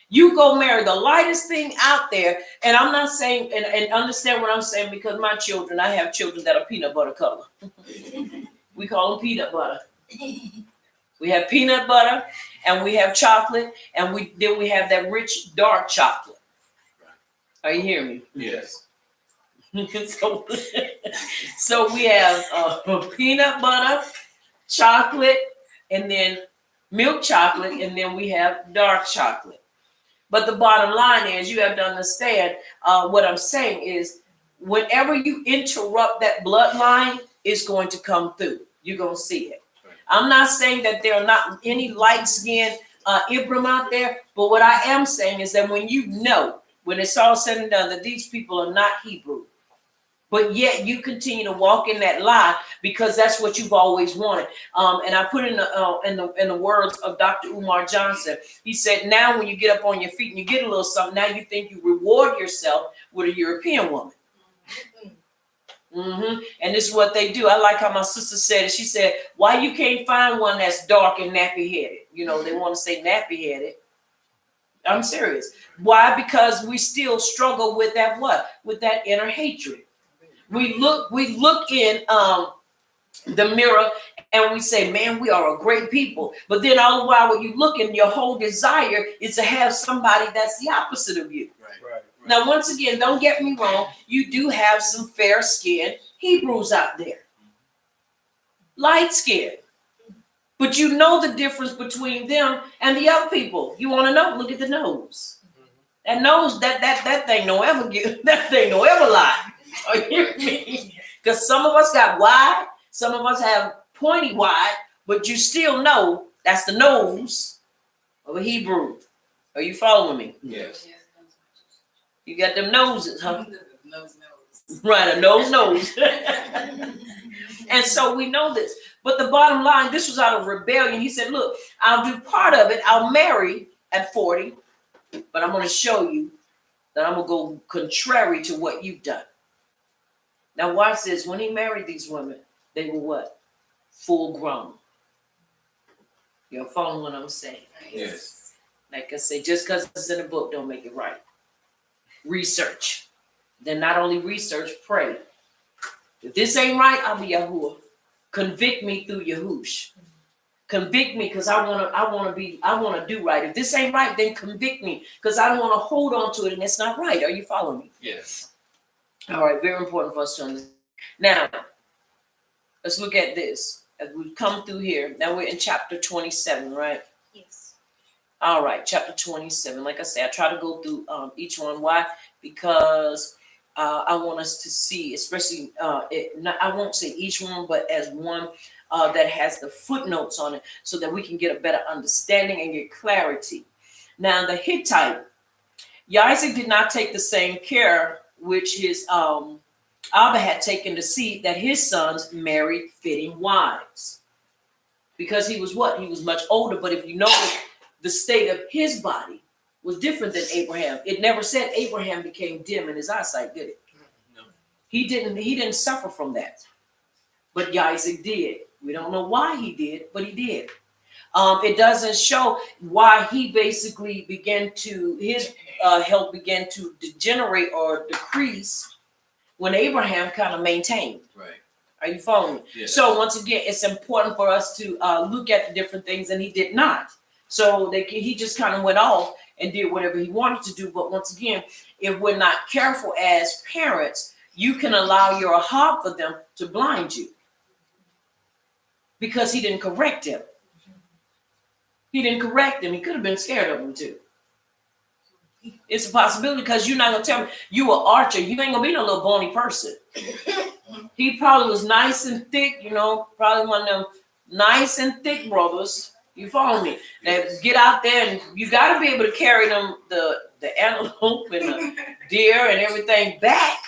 You go marry the lightest thing out there, and I'm not saying, and understand what I'm saying, because my children, I have children that are peanut butter color. We call them peanut butter. We have peanut butter, and we have chocolate, and then we have that rich dark chocolate. Are you hearing me? Yes. So we have peanut butter, chocolate, and then milk chocolate, and then we have dark chocolate. But the bottom line is, you have to understand what I'm saying is, whenever you interrupt that bloodline, it's going to come through. You're going to see it. I'm not saying that there are not any light-skinned Ibram out there, but what I am saying is that when you know, when it's all said and done, that these people are not Hebrew, but yet you continue to walk in that lie because that's what you've always wanted. And I put in the words of Dr. Umar Johnson. He said, now when you get up on your feet and you get a little something, now you think you reward yourself with a European woman. Mm-hmm. And this is what they do. I like how my sister said it. She said, why you can't find one that's dark and nappy-headed? You know, they want to say nappy-headed. I'm serious. Why? Because we still struggle with that what? With that inner hatred. We look in the mirror and we say, man, we are a great people. But then all the while when you look in, your whole desire is to have somebody that's the opposite of you. Right. Now, once again, don't get me wrong. You do have some fair-skinned Hebrews out there. Light-skinned. But you know the difference between them and the other people. You want to know? Look at the nose. That nose, that thing don't ever lie. Are you hearing me? Because some of us got wide, some of us have pointy wide, but you still know that's the nose of a Hebrew. Are you following me? Yes. You got them noses, huh? Nose. Right, a nose. And so we know this. But the bottom line, this was out of rebellion. He said, look, I'll do part of it. I'll marry at 40, but I'm going to show you that I'm going to go contrary to what you've done. Now watch this. When he married these women, they were what? Full grown. You're following what I'm saying? Yes. Like I say, just because it's in a book don't make it right. Research. Then not only research, pray. If this ain't right, I'll be Yahuwah. Convict me through Yahush. Convict me because I want to do right. If this ain't right, then convict me because I don't want to hold on to it and it's not right. Are you following me? Yes. All right, very important for us to understand. Now, let's look at this as we come through here. Now we're in chapter 27, right? Yes. All right, chapter 27. Like I said, I try to go through each one. Why? Because I want us to see, especially, I won't say each one, but as one that has the footnotes on it so that we can get a better understanding and get clarity. Now, the Hittite, Isaac did not take the same care which his Abba had taken to see that his sons married fitting wives. Because he was what? He was much older, but if you notice, the state of his body was different than Abraham. It never said Abraham became dim in his eyesight, did it? No. He didn't suffer from that. But Isaac did. We don't know why he did, but he did. It doesn't show why he basically his health began to degenerate or decrease when Abraham kind of maintained. Right. Are you following me? Yes. So once again, it's important for us to look at the different things, and he did not. So he just kind of went off and did whatever he wanted to do. But once again, if we're not careful as parents, you can allow your heart for them to blind you. because he didn't correct him. He didn't correct him. He could have been scared of him too. It's a possibility because you're not going to tell me you an archer. You ain't going to be no little bony person. He probably was nice and thick, probably one of them nice and thick brothers. You follow me? That get out there and you got to be able to carry them, the antelope and the deer and everything back.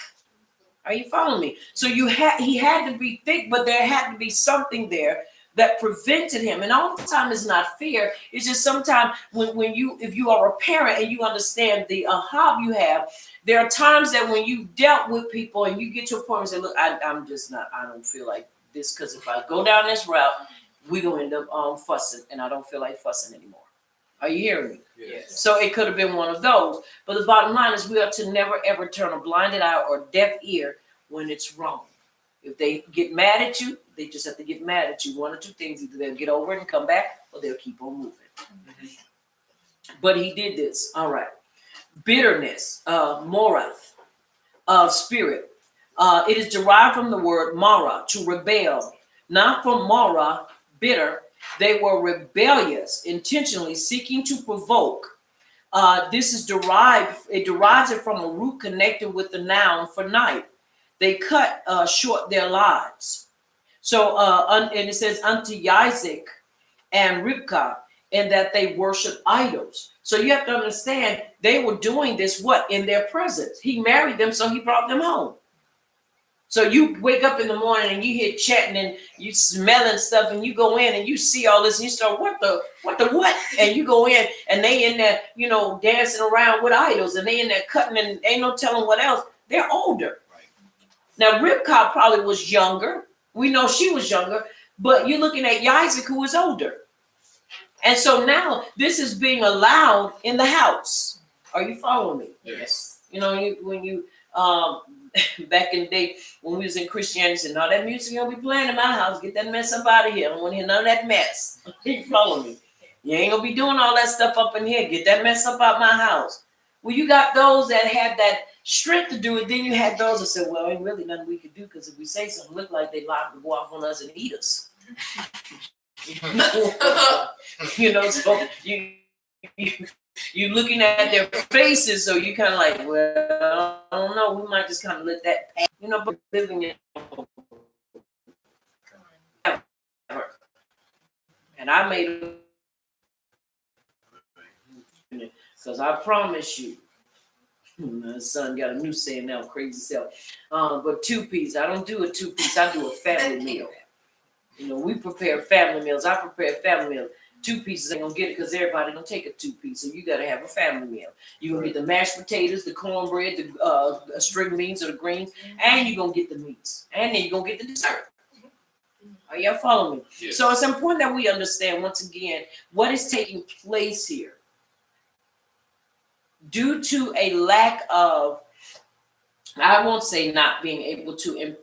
Are you following me? So he had to be thick, but there had to be something there that prevented him. And all the time it's not fear. It's just sometimes if you are a parent and you understand the hobby you have, there are times that when you dealt with people and you get to a point and say, look, I don't feel like this, because if I go down this route, we're going to end up fussing, and I don't feel like fussing anymore. Are you hearing me? Yes. So it could have been one of those. But the bottom line is we are to never, ever turn a blinded eye or deaf ear when it's wrong. If they get mad at you, they just have to get mad at you. One or two things: either they'll get over it and come back, or they'll keep on moving. Mm-hmm. But he did this. All right. Bitterness, morath, spirit. It is derived from the word mara, to rebel. Not from mara, bitter. They were rebellious, intentionally seeking to provoke. It derives it from a root connected with the noun for night. They cut short their lives. So, and it says unto Isaac and Rivkah, and that they worship idols. So you have to understand they were doing this in their presence. He married them, so he brought them home. So you wake up in the morning and you hear chatting and you smelling stuff, and you go in and you see all this and you start, what the what? And you go in and they in there, dancing around with idols, and they in there cutting, and ain't no telling what else. They're older. Now, Rivkah probably was younger. We know she was younger, but you're looking at Isaac, who was older. And so now this is being allowed in the house. Are you following me? Yes. When you back in the day when we was in Christianity, said, no, that music you'll be playing in my house. Get that mess up out of here. I don't want to hear none of that mess. You follow me? You ain't gonna be doing all that stuff up in here. Get that mess up out my house. Well, you got those that had that strength to do it. Then you had those that said, well, ain't really nothing we could do, because if we say something, look like they liable to go off on us and eat us. So you're looking at their faces, so you kind of like, well, I don't know, we might just kind of let that pass, but living in. And I made, because I promise you, my son got a new saying now, crazy self. But 2-piece, I don't do a 2-piece, I do a family meal. We prepare family meals. I prepare family meals. 2 pieces ain't gonna get it because everybody don't take a 2-piece. So you gotta have a family meal. You're gonna get the mashed potatoes, the cornbread, the string beans or the greens, and you're gonna get the meats. And then you're gonna get the dessert. Are y'all following me? Yes. So it's important that we understand once again what is taking place here. Due to a lack of, I won't say not being able to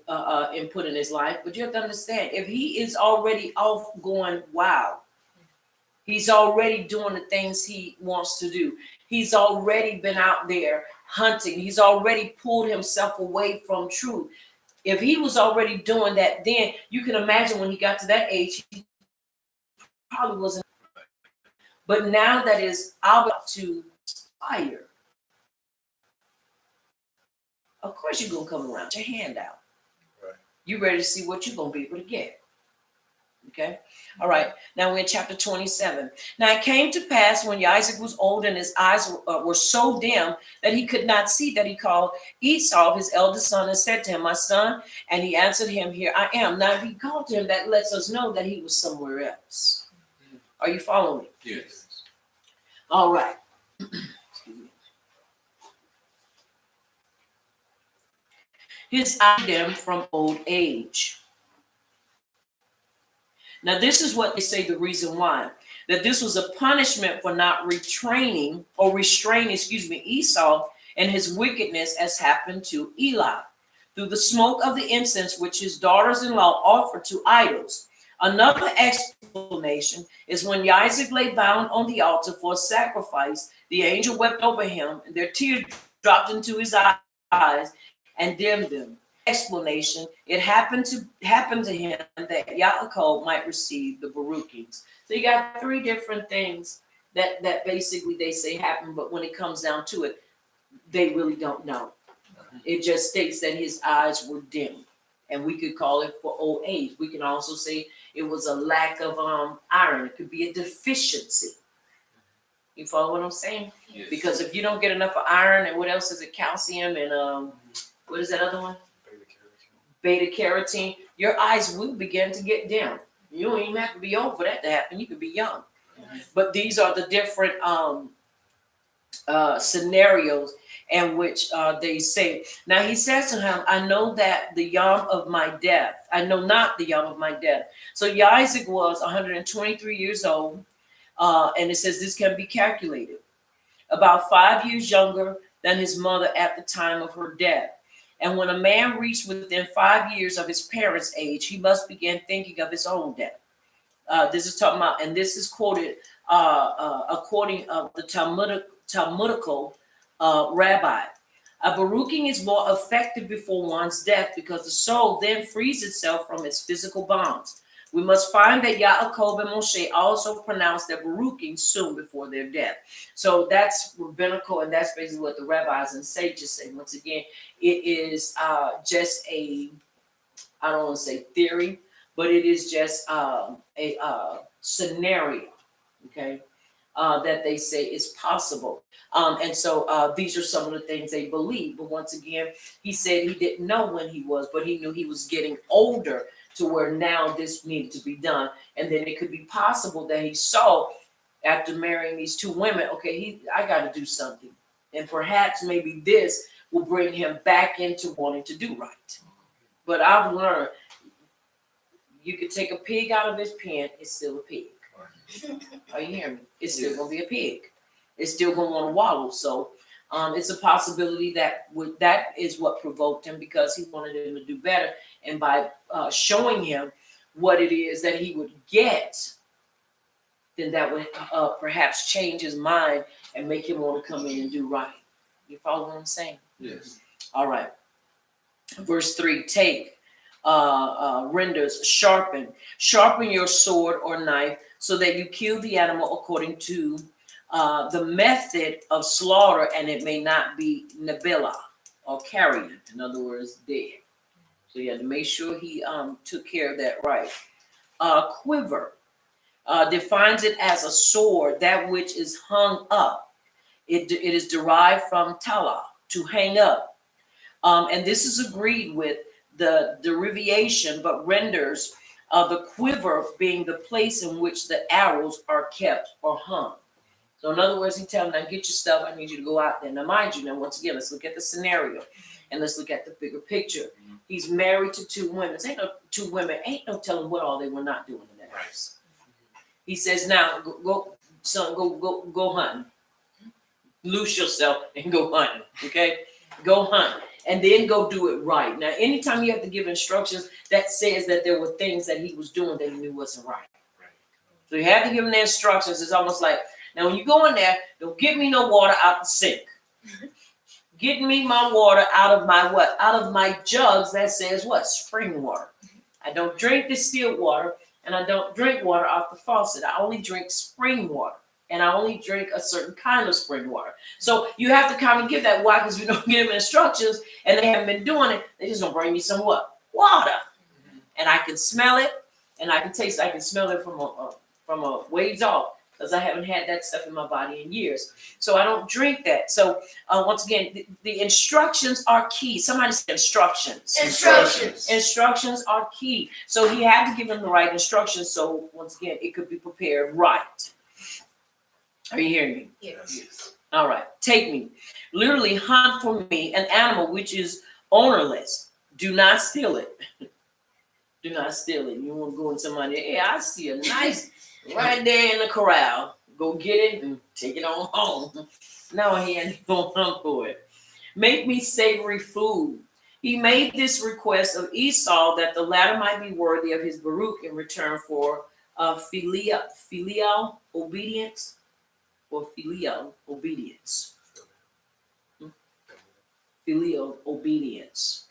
input in his life, but you have to understand, if he is already off going wild, he's already doing the things he wants to do. He's already been out there hunting. He's already pulled himself away from truth. If he was already doing that then, you can imagine when he got to that age, he probably wasn't. But now that is out to fire, of course you're going to come around, your hand out. Right. You ready to see what you're going to be able to get. Okay. All right. Now we're in chapter 27. Now it came to pass when Isaac was old and his eyes were so dim that he could not see, that he called Esau, his eldest son, and said to him, my son. And he answered him, here I am. Now if he called to him, that lets us know that he was somewhere else. Are you following me? Yes. All right. His eyes dim from old age. Now, this is what they say the reason why. That this was a punishment for not restraining Esau and his wickedness, as happened to Eli, through the smoke of the incense which his daughters-in-law offered to idols. Another explanation is when Isaac lay bound on the altar for a sacrifice, the angel wept over him, and their tears dropped into his eyes and dimmed them. explanation, it happened to him that Yaakov might receive the Baruchings. So you got three different things that basically they say happened, but when it comes down to it, they really don't know. It just states that his eyes were dim, and we could call it for old age. We can also say it was a lack of iron. It could be a deficiency. You follow what I'm saying? Yes. Because if you don't get enough of iron, and what else is it? Calcium and what is that other one? Beta carotene. Your eyes will begin to get dim. You don't even have to be old for that to happen. You could be young. But these are the different scenarios in which they say. Now he says to him, I know that the yom of my death. I know not the yom of my death. So Isaac was 123 years old. And it says this can be calculated. About 5 years younger than his mother at the time of her death. And when a man reached within 5 years of his parents' age, he must begin thinking of his own death. This is talking about, and this is quoted according of the Talmudical rabbi. A baruching is more effective before one's death because the soul then frees itself from its physical bonds. We must find that Yaakov and Moshe also pronounced their baruching soon before their death. So that's rabbinical, and that's basically what the rabbis and sages say. Once again, it is just a, I don't want to say theory, but it is just a scenario, okay, that they say is possible. And so these are some of the things they believe. But once again, he said he didn't know when he was, but he knew he was getting older to where now this needed to be done. And then it could be possible that he saw after marrying these two women, okay, I got to do something. And perhaps maybe this will bring him back into wanting to do right. But I've learned you could take a pig out of his pen, it's still a pig. Are you hearing me? It's still going to be a pig. It's still going to want to wallow. So it's a possibility that is what provoked him, because he wanted him to do better. And by showing him what it is that he would get, then that would perhaps change his mind and make him want to come in and do right. You follow what I'm saying? Yes. All right. Verse 3, take, renders, sharpen your sword or knife so that you kill the animal according to the method of slaughter, and it may not be nabila or carrion. In other words, dead. So you had to make sure he took care of that right. Quiver defines it as a sword, that which is hung up. It is derived from tala, to hang up. And this is agreed with the derivation, but renders the quiver being the place in which the arrows are kept or hung. So in other words, he tells him, now get your stuff, I need you to go out there. Now mind you, now once again, let's look at the scenario and let's look at the bigger picture. He's married to two women. Ain't no telling what all they were not doing in that house. He says, now go son, go hunting. Loose yourself and go hunting, okay? Go hunt. And then go do it right. Now, anytime you have to give instructions, that says that there were things that he was doing that he knew wasn't right. So you have to give him the instructions. It's almost like, now when you go in there, don't give me no water out the sink. Get me my water out of my what? Out of my jugs that says what? Spring water. I don't drink distilled water, and I don't drink water off the faucet. I only drink spring water. And I only drink a certain kind of spring water. So you have to kind of give that. Why? Because you don't give them instructions and they haven't been doing it. They just don't bring me some what? Water. And I can smell it and I can taste it. I can smell it from a ways off, because I haven't had that stuff in my body in years. So I don't drink that. So once again, the instructions are key. Somebody said instructions. Instructions are key. So he had to give them the right instructions. So once again, it could be prepared right. Are you hearing me? Yes. All right. Take me. Literally hunt for me an animal which is ownerless. Do not steal it. Do not steal it. You want to go in somebody, hey, I see a nice right there in the corral. Go get it and take it on home. No, he ain't going hunt for it. Make me savory food. He made this request of Esau that the latter might be worthy of his Baruch in return for filial obedience. Or filial obedience. Filial obedience.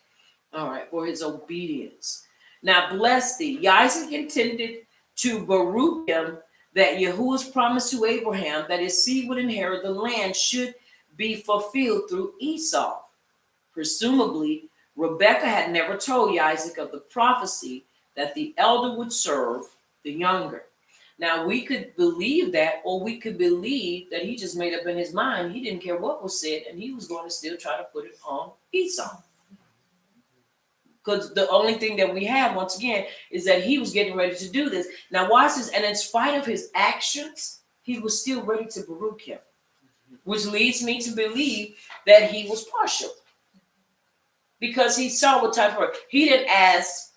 All right, for his obedience. Now bless thee. Isaac intended to Baruch him that Yahuwah's promise to Abraham that his seed would inherit the land should be fulfilled through Esau. Presumably, Rebekah had never told Isaac of the prophecy that the elder would serve the younger. Now, we could believe that, or we could believe that he just made up in his mind. He didn't care what was said, and he was going to still try to put it on Esau. Because the only thing that we have, once again, is that he was getting ready to do this. Now, watch this. And in spite of his actions, he was still ready to Baruch him, which leads me to believe that he was partial. Because he saw what type of work. He didn't ask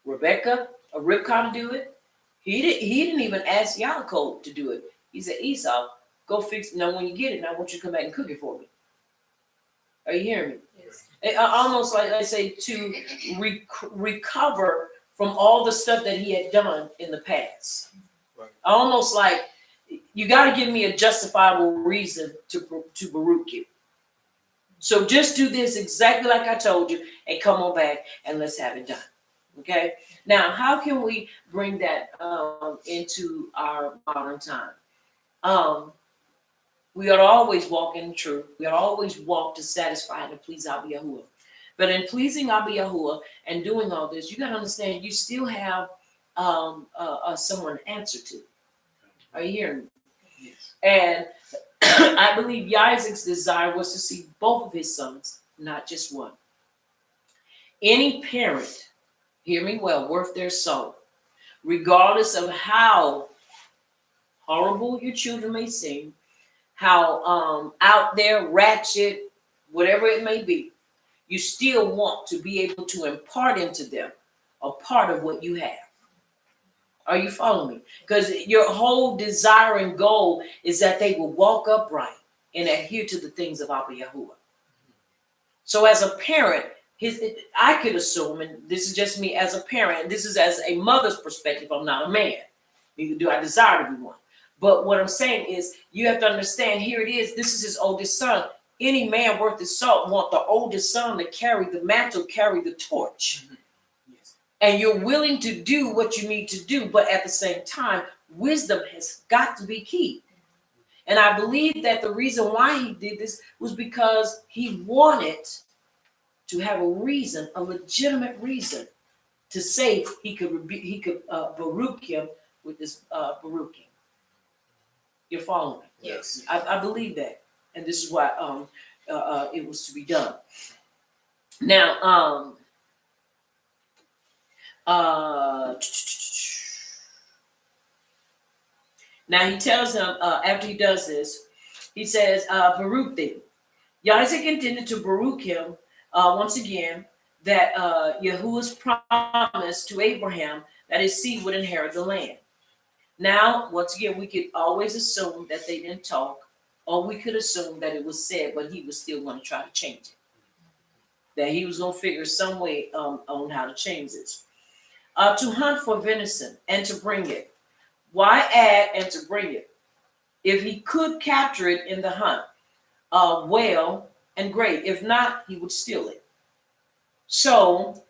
Rebecca or Rivkah to do it. He didn't even ask Yaakov to do it. He said, Esau, go fix it. Now, when you get it, now I want you to come back and cook it for me. Are you hearing me? Yes. Almost like I say, to recover from all the stuff that he had done in the past. Right. Almost like, you got to give me a justifiable reason to Baruch you. So just do this exactly like I told you and come on back and let's have it done. Okay? Now, how can we bring that into our modern time? We ought to always walk in truth. We ought to always walk to satisfy and to please Abba Yahuwah. But in pleasing Abba Yahuwah and doing all this, you got to understand you still have someone to answer to. Are you hearing me? Yes. And I believe Isaac's desire was to see both of his sons, not just one. Any parent, hear me well, worth their soul, regardless of how horrible your children may seem, how out there, ratchet, whatever it may be, you still want to be able to impart into them a part of what you have. Are you following me? Because your whole desire and goal is that they will walk upright and adhere to the things of Abba Yahuwah. So as a parent, I could assume, and this is just me as a parent, this is as a mother's perspective, I'm not a man. Neither do I desire to be one. But what I'm saying is, you have to understand, here it is, this is his oldest son. Any man worth his salt want the oldest son to carry the mantle, carry the torch. Mm-hmm. Yes. And you're willing to do what you need to do, but at the same time, wisdom has got to be key. And I believe that the reason why he did this was because he wanted to have a reason, a legitimate reason, to say he could Baruch him with this Baruching. You're following me? Yes. I believe that, and this is why it was to be done. Now, now he tells him after he does this, he says, Baruch thee. Isaac intended to Baruch him once again that Yahuwah's promise to Abraham that his seed would inherit the land. Now, once again, we could always assume that they didn't talk, or we could assume that it was said, but he was still going to try to change it. That he was going to figure some way on how to change this. To hunt for venison and to bring it. Why add and to bring it? If he could capture it in the hunt, well and great. If not, he would steal it. So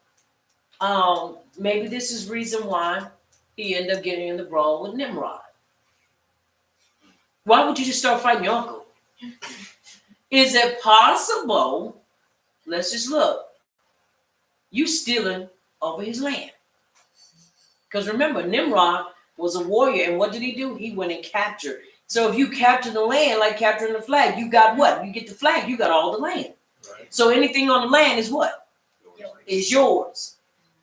maybe this is reason why he ended up getting in the brawl with Nimrod. Why would you just start fighting your uncle? Is it possible? Let's just look. You stealing over his land. Because remember, Nimrod was a warrior, and what did he do? He went and captured. So if you capture the land, like capturing the flag, you got what? You get the flag, you got all the land. Right. So anything on the land is what? Yours. Is yours.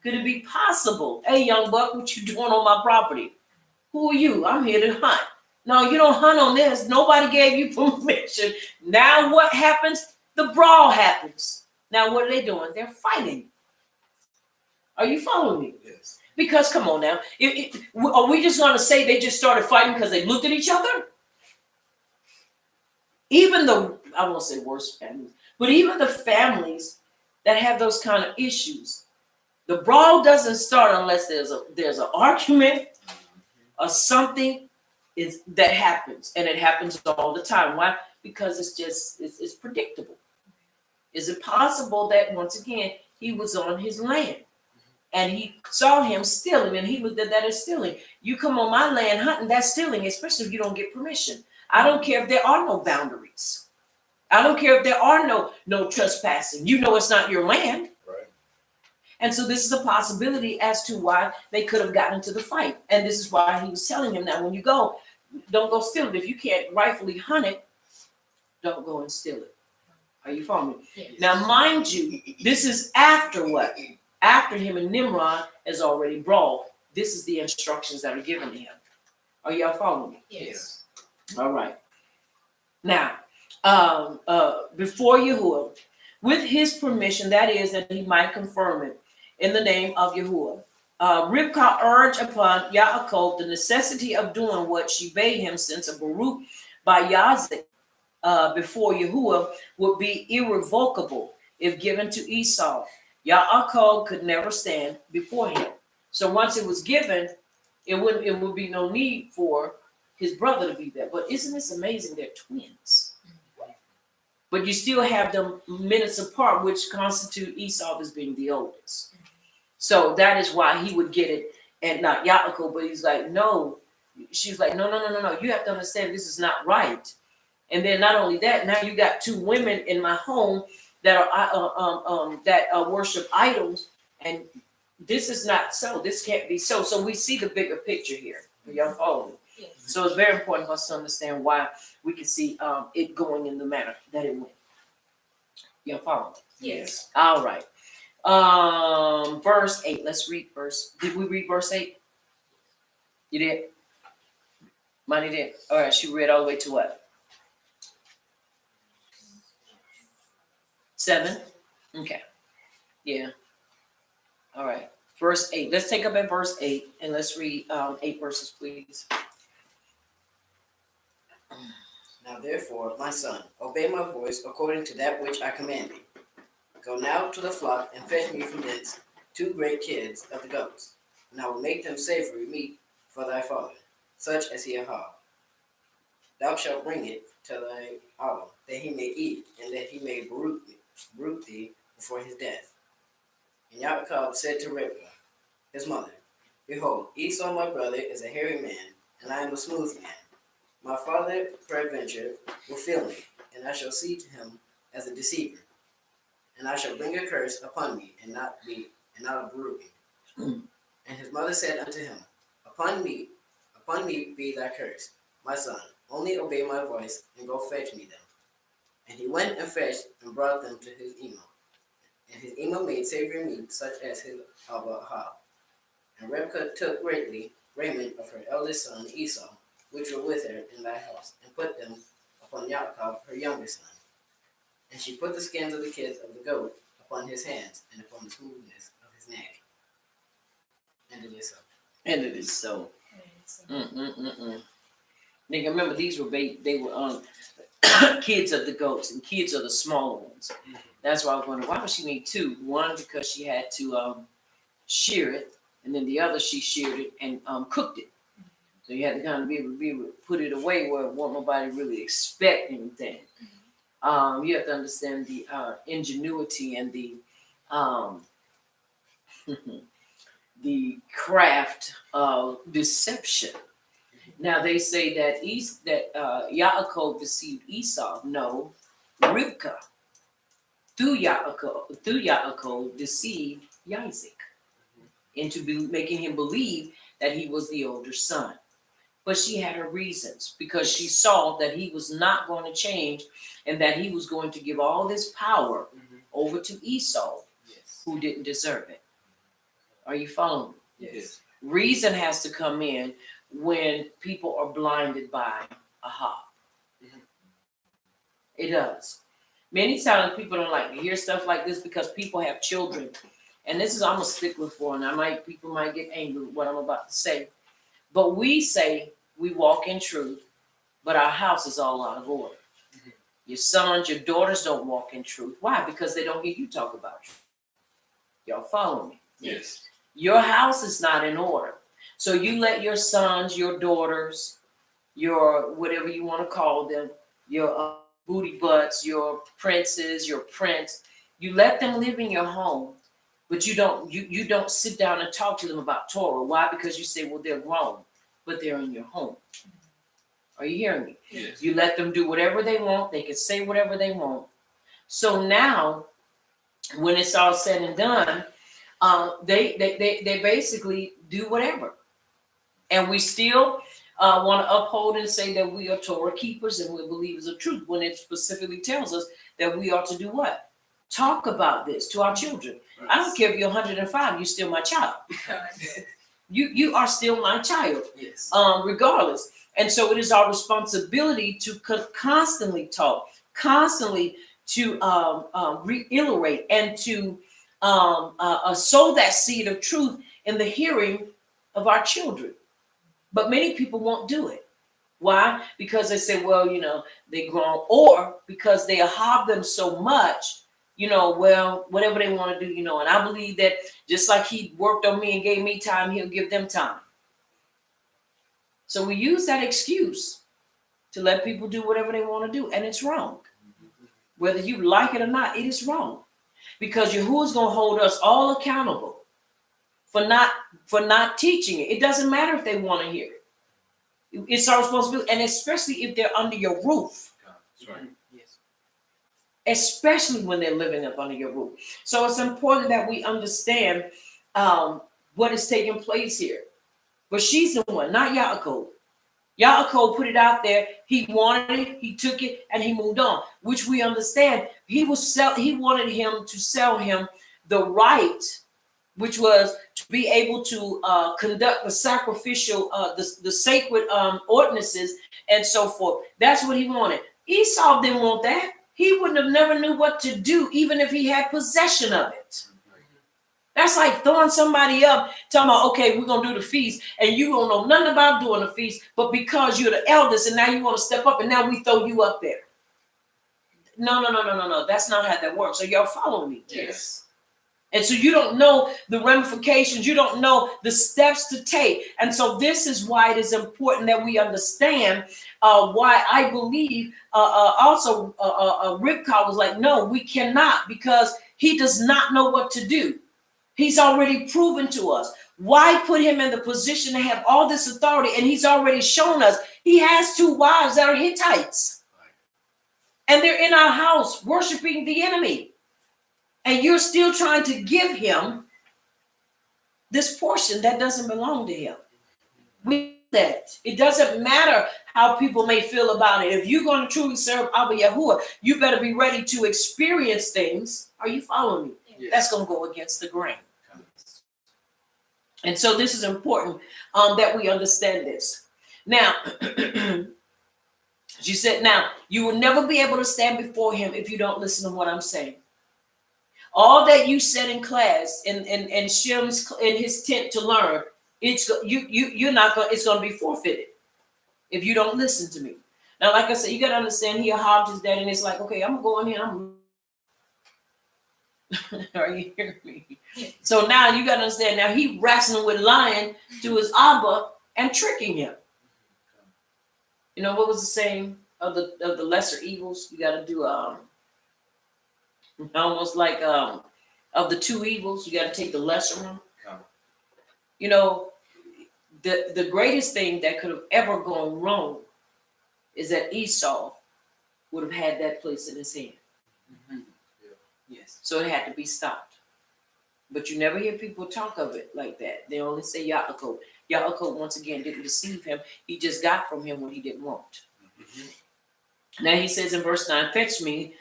Could it be possible? Hey, young buck, what you doing on my property? Who are you? I'm here to hunt. No, you don't hunt on this. Nobody gave you permission. Now what happens? The brawl happens. Now what are they doing? They're fighting. Are you following me? Yes. Because come on now, are we just going to say they just started fighting because they looked at each other? Even the, I won't say worst families, but even the families that have those kind of issues, the brawl doesn't start unless there's an argument or something that happens, and it happens all the time. Why? Because it's predictable. Is it possible that once again he was on his land. And he saw him stealing, and he looked at that as stealing. You come on my land hunting, that's stealing, especially if you don't get permission. I don't care if there are no boundaries. I don't care if there are no trespassing. You know it's not your land. Right. And so this is a possibility as to why they could have gotten into the fight. And this is why he was telling him that when you go, don't go steal it. If you can't rightfully hunt it, don't go and steal it. Are you following me? Yes. Now, mind you, this is after what? After him and Nimrod has already brawled. This is the instructions that are given to him. Are y'all following me? Yes. All right. Now, before Yahuwah, with his permission, that is, that he might confirm it in the name of Yahuwah. Rivkah urged upon Yaakov the necessity of doing what she bade him, since a Baruch by Yazdik before Yahuwah would be irrevocable if given to Esau. Yaakov could never stand before him. So once it was given, it would be no need for his brother to be there. But isn't this amazing? They're twins. But you still have them minutes apart, which constitute Esau as being the oldest. So that is why he would get it and not Yaakov. But he's like, no. She's like, no. You have to understand this is not right. And then not only that, now you got two women in my home that are worship idols, and this is not so. This can't be so. So we see the bigger picture here. Y'all follow me? Yes. So it's very important for us to understand why we can see it going in the manner that it went. Y'all follow me? Yes. All right. Verse 8. Let's read Did we read verse 8? You did? Money did. All right. She read all the way to what? 7? Okay. Yeah. All right. Verse 8. Let's take up at verse 8 and let's read 8 verses, please. Now therefore, my son, obey my voice according to that which I command thee. Go now to the flock and fetch me from thence 2 great kids of the goats, and I will make them savory meat for thy father, such as he hath. Thou shalt bring it to thy Abba, that he may eat, and that he may bruit thee before his death. And Yaakov said to Rebekah, his mother, behold, Esau my brother is a hairy man, and I am a smooth man. My father peradventure will feel me, and I shall see to him as a deceiver. And I shall bring a curse upon me, and not a bruising. And his mother said unto him, Upon me be thy curse, my son. Only obey my voice, and go fetch me them. And he went and fetched, and brought them to his Emma. And his Emma made savory meat, such as his Abba had. And Rebekah took greatly raiment of her eldest son Esau, which were with her in thy house, and put them upon Yaakov her younger son. And she put the skins of the kids of the goat upon his hands, and upon the smoothness of his neck. And it is so. And it is so. Nigga, remember these were they were kids of the goats, and kids are the smaller ones. That's why I was wondering, why would she need 2? One, because she had to shear it, and then the other she sheared it and cooked it. So you had to kind of be able to put it away where won't nobody really expect anything. You have to understand the ingenuity and the the craft of deception. Now they say that Yaakov deceived Esau. No, Rivkah through Yaakov deceived Isaac into making him believe that he was the older son. But she had her reasons, because she saw that he was not going to change, and that he was going to give all this power over to Esau, Yes. who didn't deserve it. Are you following me? Yes. Reason has to come in when people are blinded by a hop. It does. Many times people don't like to hear stuff like this because people have children. And this is I'm a stickler for, and people might get angry with what I'm about to say. But we say we walk in truth, but our house is all out of order. Your sons, your daughters don't walk in truth. Why? Because they don't hear you talk about truth. Y'all follow me? Yes. Your house is not in order. So you let your sons, your daughters, your whatever you want to call them, your booty butts, your princes, your prince, you let them live in your home, But you don't sit down and talk to them about Torah. Why? Because you say, well, they're grown, but they're in your home. Are you hearing me? Yes. You let them do whatever they want. They can say whatever they want. So now, when it's all said and done, they basically do whatever. And we still want to uphold and say that we are Torah keepers and we're believers of truth, when it specifically tells us that we are to do what? Talk about this to our children. I don't care if you're 105, you're still my child. You are still my child, Yes. regardless. And so it is our responsibility to constantly talk, constantly to reiterate and to sow that seed of truth in the hearing of our children. But many people won't do it. Why? Because they say, well, they grown, or because they harm them so much, well, whatever they want to do, and I believe that just like he worked on me and gave me time, he'll give them time. So we use that excuse to let people do whatever they want to do, and it's wrong. Whether you like it or not, it is wrong. Because Yahuwah is going to hold us all accountable for not teaching it. It doesn't matter if they want to hear it. It's our responsibility, and especially if they're under your roof. That's right. Yes. Especially when they're living up under your roof. So it's important that we understand what is taking place here. But she's the one, not Yaakov. Yaakov put it out there. He wanted it, he took it, and he moved on, which we understand. He wanted him to sell him the right, which was to be able to conduct the sacrificial, the sacred ordinances and so forth. That's what he wanted. Esau didn't want that. He wouldn't have never knew what to do, even if he had possession of it. That's like throwing somebody up, talking about, okay, we're going to do the feast, and you don't know nothing about doing the feast, but because you're the eldest, and now you want to step up, and now we throw you up there. No. That's not how that works. So y'all follow me? Yes. And so you don't know the ramifications. You don't know the steps to take. And so this is why it is important that we understand why I believe also Rivka was like, no, we cannot, because he does not know what to do. He's already proven to us. Why put him in the position to have all this authority? And he's already shown us he has 2 wives that are Hittites. And they're in our house worshiping the enemy. And you're still trying to give him this portion that doesn't belong to him. We that it doesn't matter how people may feel about it. If you're going to truly serve Abba Yahuwah, you better be ready to experience things. Are you following me? Yes. That's going to go against the grain. And so this is important that we understand this. Now, she said, now, you will never be able to stand before him if you don't listen to what I'm saying. All that you said in class, in Shem's, in his tent to learn, you're not going. It's going to be forfeited if you don't listen to me. Now, like I said, you got to understand. He hobbed his dad, and it's like, okay, I'm going in. Are you hearing me? So now you got to understand. Now he wrestling with lying to his Abba and tricking him. You know what was the saying of the lesser evils? You got to do almost like of the 2 evils, you got to take the lesser one. You know, the greatest thing that could have ever gone wrong is that Esau would have had that place in his hand. Mm-hmm. Yes. So it had to be stopped. But you never hear people talk of it like that. They only say Yaakov. Yaakov, once again, didn't deceive him. He just got from him what he didn't want. Mm-hmm. Now he says in verse 9, fetch me.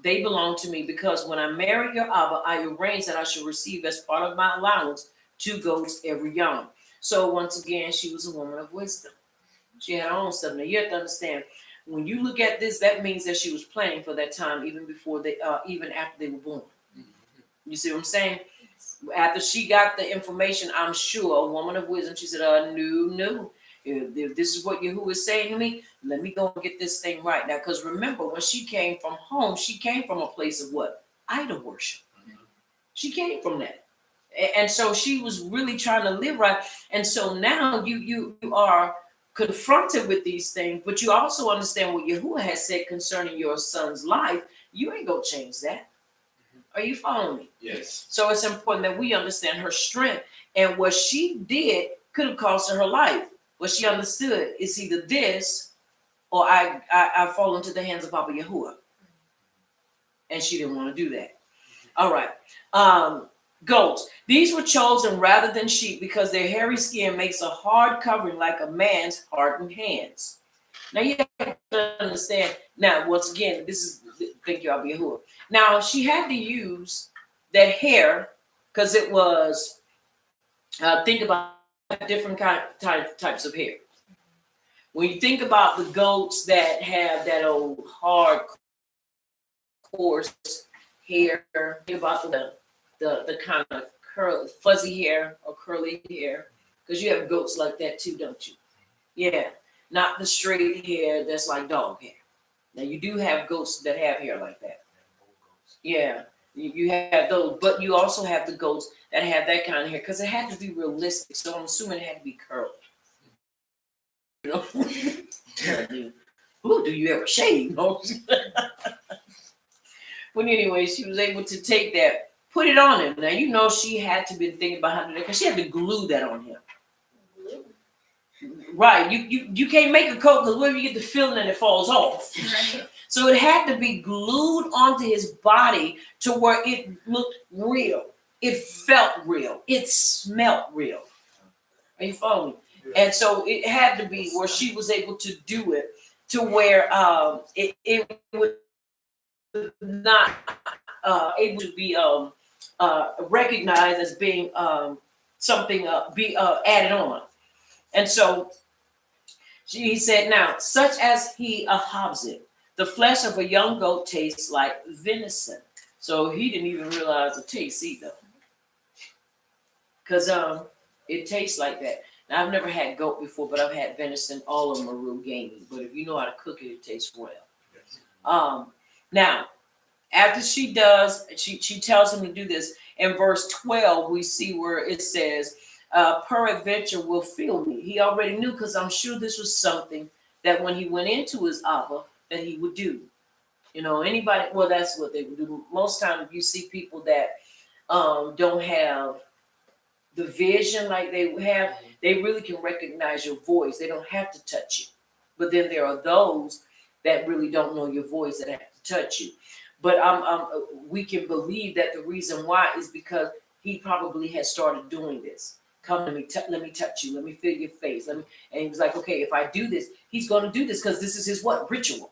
They belong to me, because when I married your Abba, I arranged that I should receive as part of my allowance 2 goats every yom. So once again, she was a woman of wisdom. She had her own stuff. Now you have to understand, when you look at this, that means that she was planning for that time even before even after they were born. You see what I'm saying? After she got the information, I'm sure, a woman of wisdom, she said, no. If this is what Yahuwah is saying to me, let me go and get this thing right. Now, because remember, when she came from home, she came from a place of what? Idol worship. Mm-hmm. She came from that. And so she was really trying to live right. And so now you are confronted with these things, but you also understand what Yahuwah has said concerning your son's life. You ain't going to change that. Are you following me? Yes. So it's important that we understand her strength, and what she did could have cost her life. What she understood is either this or I fall into the hands of Papa Yahuwah. And she didn't want to do that. All right. Goats. These were chosen rather than sheep because their hairy skin makes a hard covering like a man's hardened hands. Now you have to understand. Now, once again, this is thank you, Abba Yahuwah. Now she had to use that hair because it was think about different types of hair. When you think about the goats that have that old hard, coarse hair, think about the kind of fuzzy hair or curly hair, because you have goats like that too, don't you? Yeah, not the straight hair that's like dog hair. Now you do have goats that have hair like that. Yeah, you have those, but you also have the goats that have that kind of hair because it had to be realistic. So I'm assuming it had to be curly. You know, who do you ever shave? No. But anyway, she was able to take that, put it on him. Now you know she had to be thinking about how to do that because she had to glue that on him. Right, you can't make a coat because whenever you get the feeling that it falls off. Right. So it had to be glued onto his body to where it looked real. It felt real. It smelled real. Are you following me? And so it had to be where she was able to do it to where it was not able to be recognized as being something be added on. And so he said, now, such as he ahabs it, the flesh of a young goat tastes like venison. So he didn't even realize the taste either. Because it tastes like that. Now, I've never had goat before, but I've had venison. All of them are real gamey. But if you know how to cook it, it tastes well. Now, after she does, she tells him to do this. In verse 12, we see where it says, peradventure will fill me. He already knew because I'm sure this was something that when he went into his Abba, that he would do. You know, anybody, well, that's what they would do. Most times you see people that don't have the vision like they have, they really can recognize your voice. They don't have to touch you. But then there are those that really don't know your voice that have to touch you. But we can believe that the reason why is because he probably had started doing this. Come to me, let me touch you, let me feel your face. And he was like, okay, if I do this, he's going to do this because this is his what? Ritual.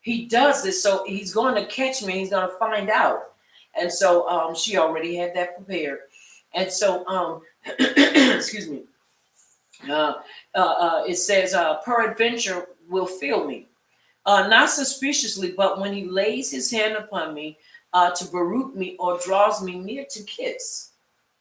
He does this, so he's going to catch me, he's going to find out. And so she already had that prepared. And so, excuse me, it says, peradventure will fill me. Not suspiciously, but when he lays his hand upon me to baruch me or draws me near to kiss.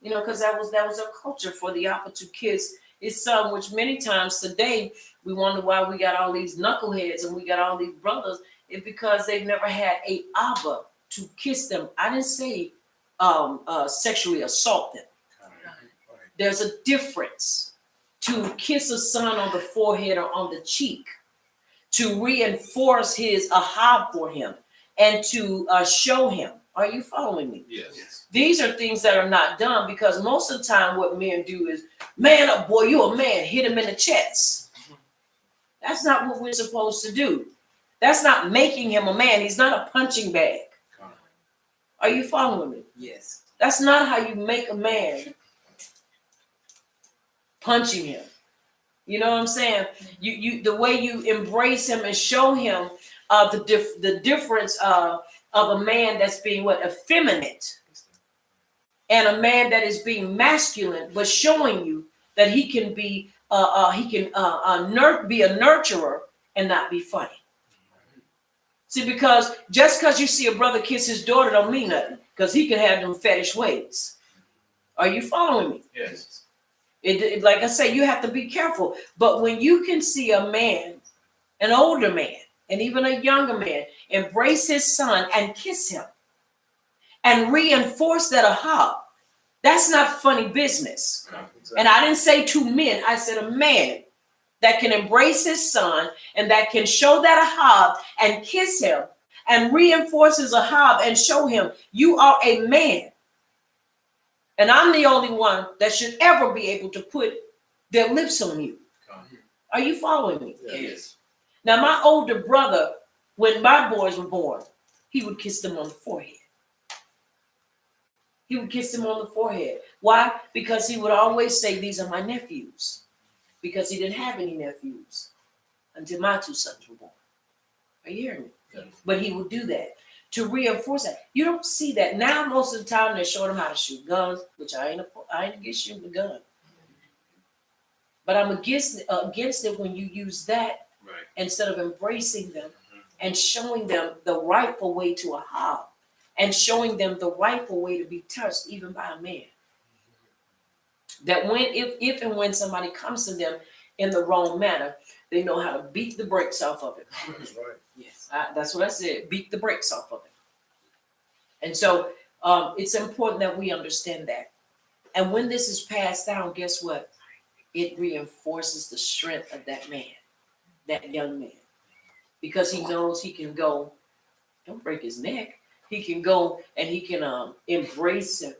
You know, because that was a culture for the Abba to kiss his son, which many times today we wonder why we got all these knuckleheads and we got all these brothers. It's because they've never had a Abba to kiss them. I didn't say sexually assault them. There's a difference to kiss a son on the forehead or on the cheek, to reinforce his ahab for him and to show him. Are you following me? Yes. These are things that are not done because most of the time what men do is, man up, boy, you're a man, hit him in the chest. That's not what we're supposed to do. That's not making him a man. He's not a punching bag. Are you following me? Yes. That's not how you make a man. Punching him. You know what I'm saying? You the way you embrace him and show him the difference of a man that's being what? Effeminate. And a man that is being masculine, but showing you that he can be be a nurturer and not be funny. See, because just because you see a brother kiss his daughter don't mean nothing, because he can have them fetish ways. Are you following me? Yes. It like I say, you have to be careful. But when you can see a man, an older man, and even a younger man, embrace his son and kiss him and reinforce that ahab, that's not funny business. Exactly. And I didn't say two men, I said a man that can embrace his son and that can show that ahab and kiss him and reinforces Ahab and show him, you are a man. And I'm the only one that should ever be able to put their lips on you. Are you following me? Yes. Now, my older brother, when my boys were born, he would kiss them on the forehead. He would kiss them on the forehead. Why? Because he would always say, these are my nephews. Because he didn't have any nephews until my two sons were born. Are you hearing me? Yes. But he would do that to reinforce that. You don't see that. Now, most of the time, they're showing them how to shoot guns, which I ain't against shooting a gun. But I'm against it when you use that Right. instead of embracing them and showing them the rightful way to Ahab and showing them the rightful way to be touched even by a man. That when, if and when somebody comes to them in the wrong manner, they know how to beat the brakes off of it. That's right. Yes, that's what I said. Beat the brakes off of it. And so it's important that we understand that. And when this is passed down, guess what? It reinforces the strength of that man, that young man, because he knows he can go. Don't break his neck. He can go and he can embrace him.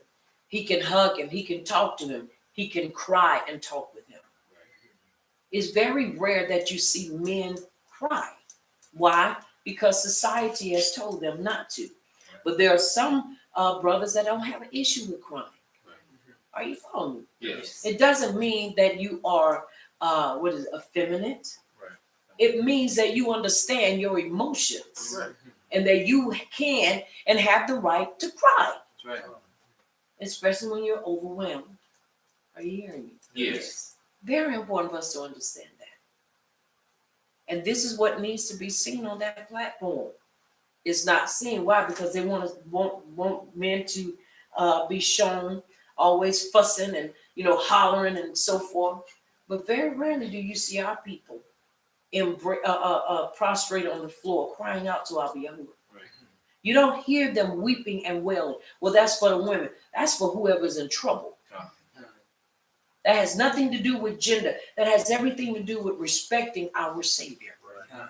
He can hug him. He can talk to him. He can cry and talk with him. It's very rare that you see men cry. Why? Because society has told them not to. But there are some brothers that don't have an issue with crying. Are you following me? Yes. It doesn't mean that you are effeminate. Right. It means that you understand your emotions Right. and that you can and have the right to cry, That's right. especially when you're overwhelmed. Are you hearing me? Yes. Very important for us to understand that. And this is what needs to be seen on that platform. It's not seen. Why? Because they want men to be shown always fussing and hollering and so forth. But very rarely do you see our people prostrate on the floor, crying out to our Yahweh. Right. You don't hear them weeping and wailing. Well, that's for the women. That's for whoever's in trouble. That has nothing to do with gender. That has everything to do with respecting our Savior. Right.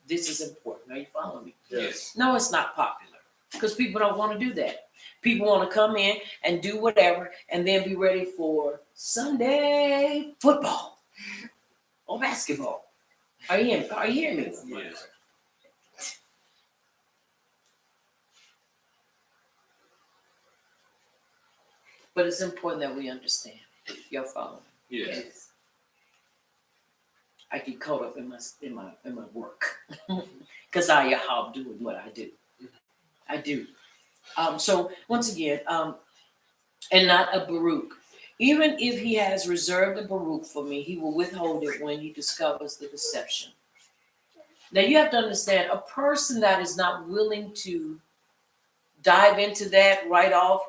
This is important. Are you following me? Yes. No, it's not popular because people don't want to do that. People want to come in and do whatever and then be ready for Sunday football or basketball. Are you hearing me? Yes. But it's important that we understand. You're following. Yes. I get caught up in my work because I am doing what I do. I do. So once again, and not a Baruch. Even if he has reserved a Baruch for me, he will withhold it when he discovers the deception. Now you have to understand, a person that is not willing to dive into that right off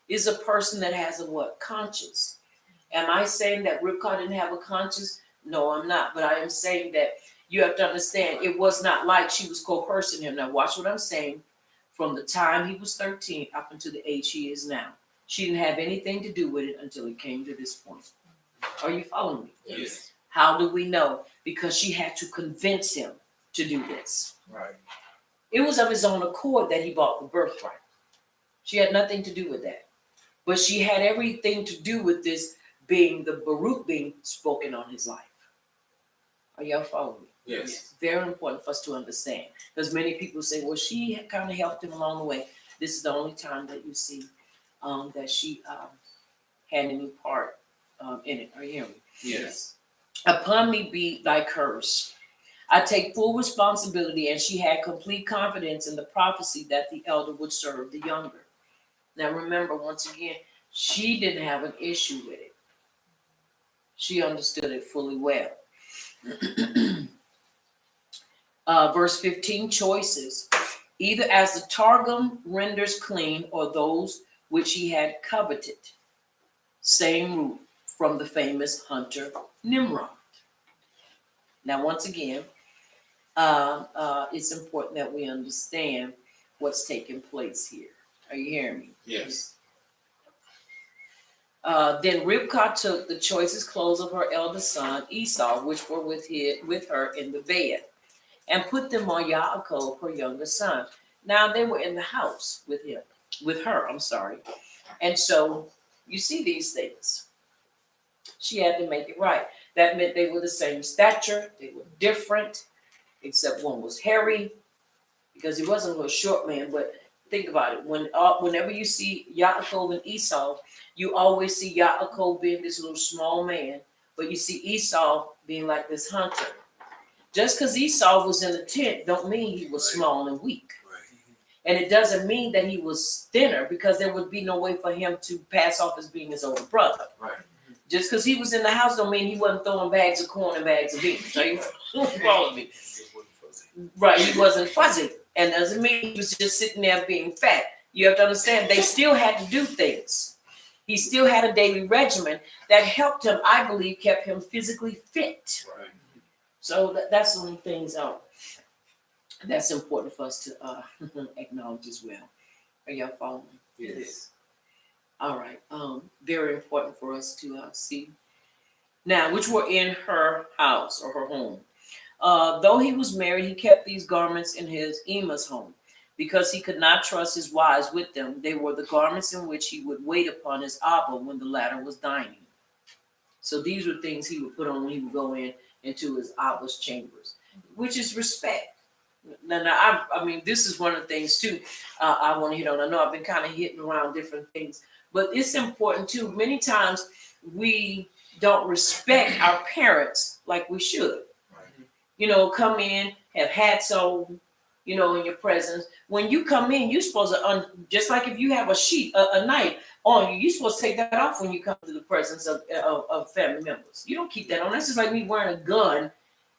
is a person that has a what? Conscience. Am I saying that Rivka didn't have a conscience? No, I'm not. But I am saying that you have to understand, it was not like she was coercing him. Now watch what I'm saying. From the time he was 13 up until the age he is now. She didn't have anything to do with it until it came to this point. Are you following me? Yes. How do we know? Because she had to convince him to do this. Right. It was of his own accord that he bought the birthright. She had nothing to do with that. But she had everything to do with this being the Baruch being spoken on his life. Are y'all following me? Yes. Very important for us to understand. Because many people say, well, she kind of helped him along the way. This is the only time that you see that she had any part in it. Are you hearing me? Yes. Upon me be thy curse. I take full responsibility, and she had complete confidence in the prophecy that the elder would serve the younger. Now remember, once again, she didn't have an issue with it. She understood it fully well. Verse 15, choices. Either as the Targum renders clean or those which he had coveted. Same root from the famous hunter Nimrod. Now, once again, it's important that we understand what's taking place here. Are you hearing me? Yes. Then Rivkah took the choicest clothes of her eldest son Esau, which were with her in the bed, and put them on Yaakov, her younger son. Now they were in the house with her, I'm sorry. And so you see these things. She had to make it right. That meant they were the same stature, they were different, except one was hairy, because he wasn't a short man. But think about it. Whenever you see Yaakov and Esau, you always see Yaakov being this little small man, but you see Esau being like this hunter. Just because Esau was in a tent don't mean he was small and weak. And it doesn't mean that he was thinner, because there would be no way for him to pass off as being his older brother. Right. Just because he was in the house don't mean he wasn't throwing bags of corn and bags of beans. Are you following me? Right, he wasn't fuzzy. And doesn't mean he was just sitting there being fat. You have to understand, they still had to do things. He still had a daily regimen that helped him, I believe, kept him physically fit. Right. So that's some things that's important for us to acknowledge as well. Are y'all following? Yes. All right. Very important for us to see. Now, which were in her house or her home. Though he was married, he kept these garments in his Emma's home, because he could not trust his wives with them. They were the garments in which he would wait upon his Abba when the latter was dining. So these were things he would put on when he would go into his Abba's chambers, which is respect. Now I mean, this is one of the things too I want to hit on. I know I've been kind of hitting around different things, but it's important too. Many times we don't respect our parents like we should. You know, come in, have hats on, you know, in your presence. When you come in, you're supposed to, just like if you have a sheet, a knife on you, you're supposed to take that off when you come to the presence of family members. You don't keep that on. That's just like me wearing a gun,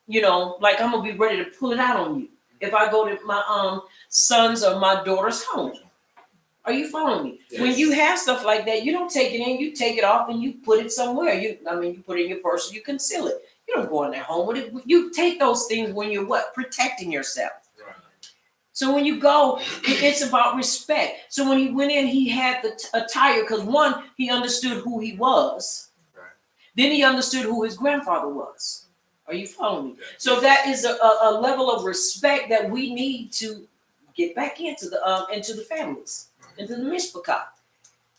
you know, like I'm going to be ready to pull it out on you if I go to my son's or my daughter's home. Are you following me? Yes. When you have stuff like that, you don't take it in, you take it off and you put it somewhere. You put it in your purse, you conceal it. You don't go in there home with it. You take those things when you're protecting yourself. Right. So when you go, it's about respect. So when he went in, he had the attire, because one, he understood who he was. Right. Then he understood who his grandfather was. Are you following me? Yes. So that is a level of respect that we need to get back into the families, into the mishpachah.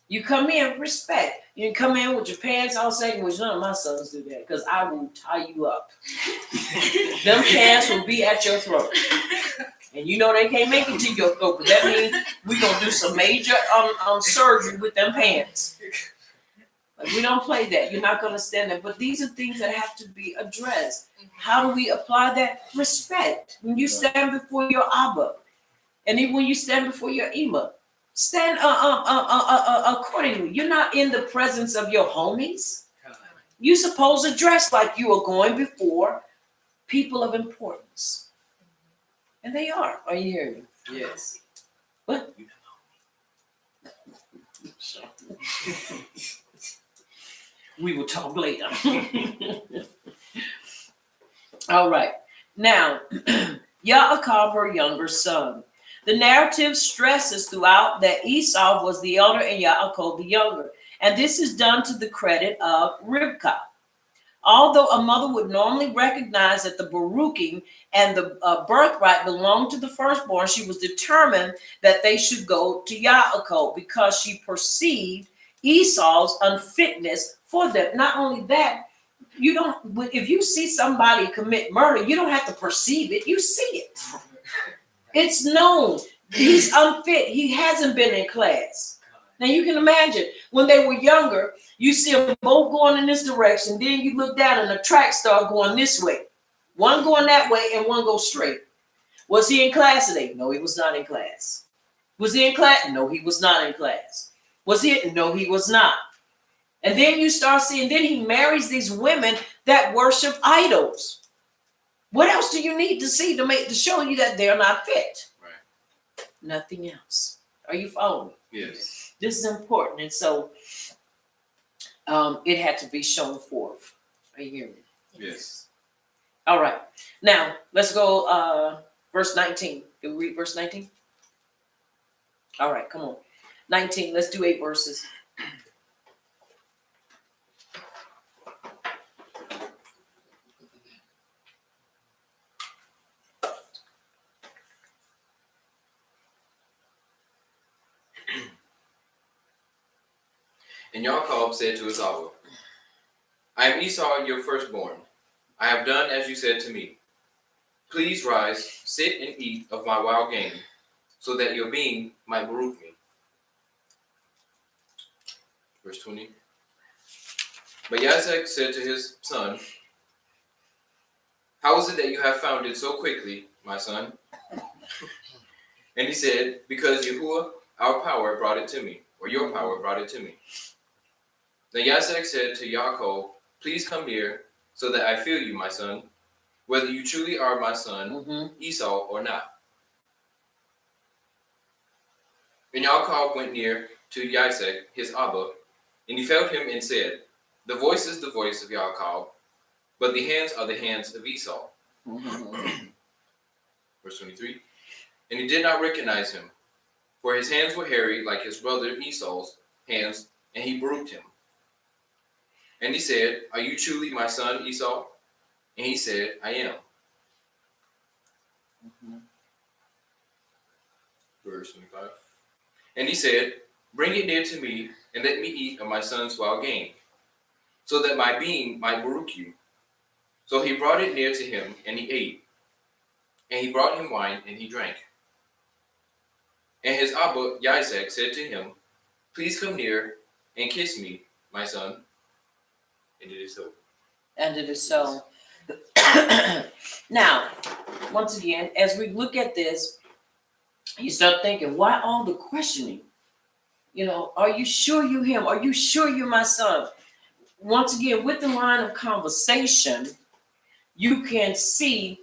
You come in, respect. You can come in with your pants all sagging, which none of my sons do that, because I will tie you up. Them pants will be at your throat. And you know they can't make it to your throat, but that means we're going to do some major surgery with them pants. Like, we don't play that. You're not going to stand there. But these are things that have to be addressed. How do we apply that? Respect. When you stand before your Abba, and even when you stand before your Ima, stand accordingly. You're not in the presence of your homies. You're supposed to dress like you are going before people of importance. And they are. Are you hearing me? Yes. What? We will talk later. All right. Now, Yaakov, her younger son. The narrative stresses throughout that Esau was the elder and Yaakov the younger. And this is done to the credit of Rivkah. Although a mother would normally recognize that the Baruchim and the birthright belonged to the firstborn, she was determined that they should go to Yaakov because she perceived Esau's unfitness for them. Not only that, if you see somebody commit murder, you don't have to perceive it, you see it. It's known. He's unfit. He hasn't been in class. Now you can imagine when they were younger, you see them both going in this direction. Then you look down and the track star going this way. One going that way and one goes straight. Was he in class today? No, he was not in class. Was he in class? No, he was not in class. Was he? No, he was not. And then you start seeing, then he marries these women that worship idols. What else do you need to see to show you that they're not fit? Right. Nothing else. Are you following me? Yes. This is important. And so it had to be shown forth. Are you hearing me? Yes. All right. Now, let's go verse 19. Can we read verse 19? All right, come on. 19. Let's do 8 verses. And Yaakov said to his Abba, I am Esau, your firstborn. I have done as you said to me. Please rise, sit and eat of my wild game, so that your being might bereave me. Verse 20. But Isaac said to his son, how is it that you have found it so quickly, my son? And he said, because Yahuwah, our power, brought it to me, or your power brought it to me. Then Isaac said to Yaakov, please come near, so that I feel you, my son, whether you truly are my son, Esau, or not. And Yaakov went near to Isaac, his Abba, and he felt him and said, the voice is the voice of Yaakov, but the hands are the hands of Esau. Verse 23. And he did not recognize him, for his hands were hairy like his brother Esau's hands, and he bereaved him. And he said, are you truly my son Esau? And he said, I am. Verse 25. And he said, bring it near to me, and let me eat of my son's wild game, so that my being might bereave you. So he brought it near to him, and he ate. And he brought him wine, and he drank. And his Abba Isaac said to him, please come near and kiss me, my son. And it is so. And it is so. Now, once again, as we look at this, you start thinking, why all the questioning? You know, are you sure you him? Are you sure you're my son? Once again, with the line of conversation, you can see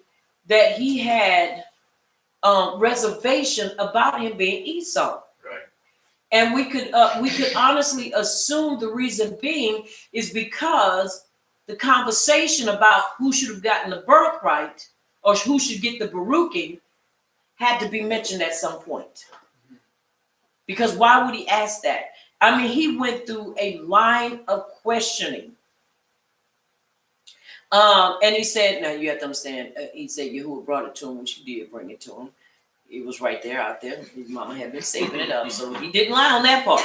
that he had reservation about him being Esau. Right. And we could honestly assume the reason being is because the conversation about who should have gotten the birthright or who should get the beruking had to be mentioned at some point. Because why would he ask that? I mean, he went through a line of questioning. And he said, now you have to understand, he said Yahuwah brought it to him when she did bring it to him. It was right there out there. His mama had been saving it up, so he didn't lie on that part.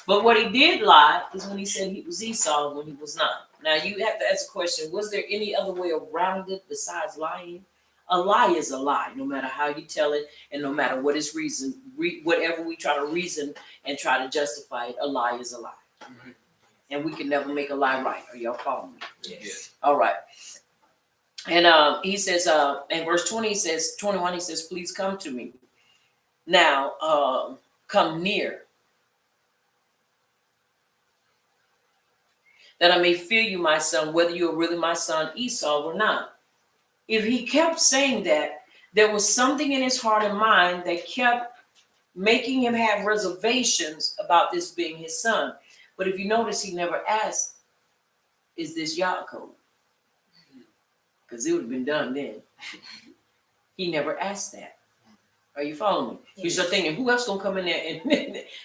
But what he did lie is when he said he was Esau when he was not. Now you have to ask the question, was there any other way around it besides lying? A lie is a lie, no matter how you tell it, and no matter what is reason, whatever we try to reason and try to justify it, a lie is a lie. Mm-hmm. And we can never make a lie right. Are y'all following me? Yes. All right. And he says, in verse 20, he says, 21, he says, please come to me. Now, come near, that I may feel you, my son, whether you're really my son Esau or not. If he kept saying that, there was something in his heart and mind that kept making him have reservations about this being his son. But if you notice, he never asked, is this Yaakov? Because it would have been done then. He never asked that. Are you following me? Yes. You start thinking, who else gonna come in there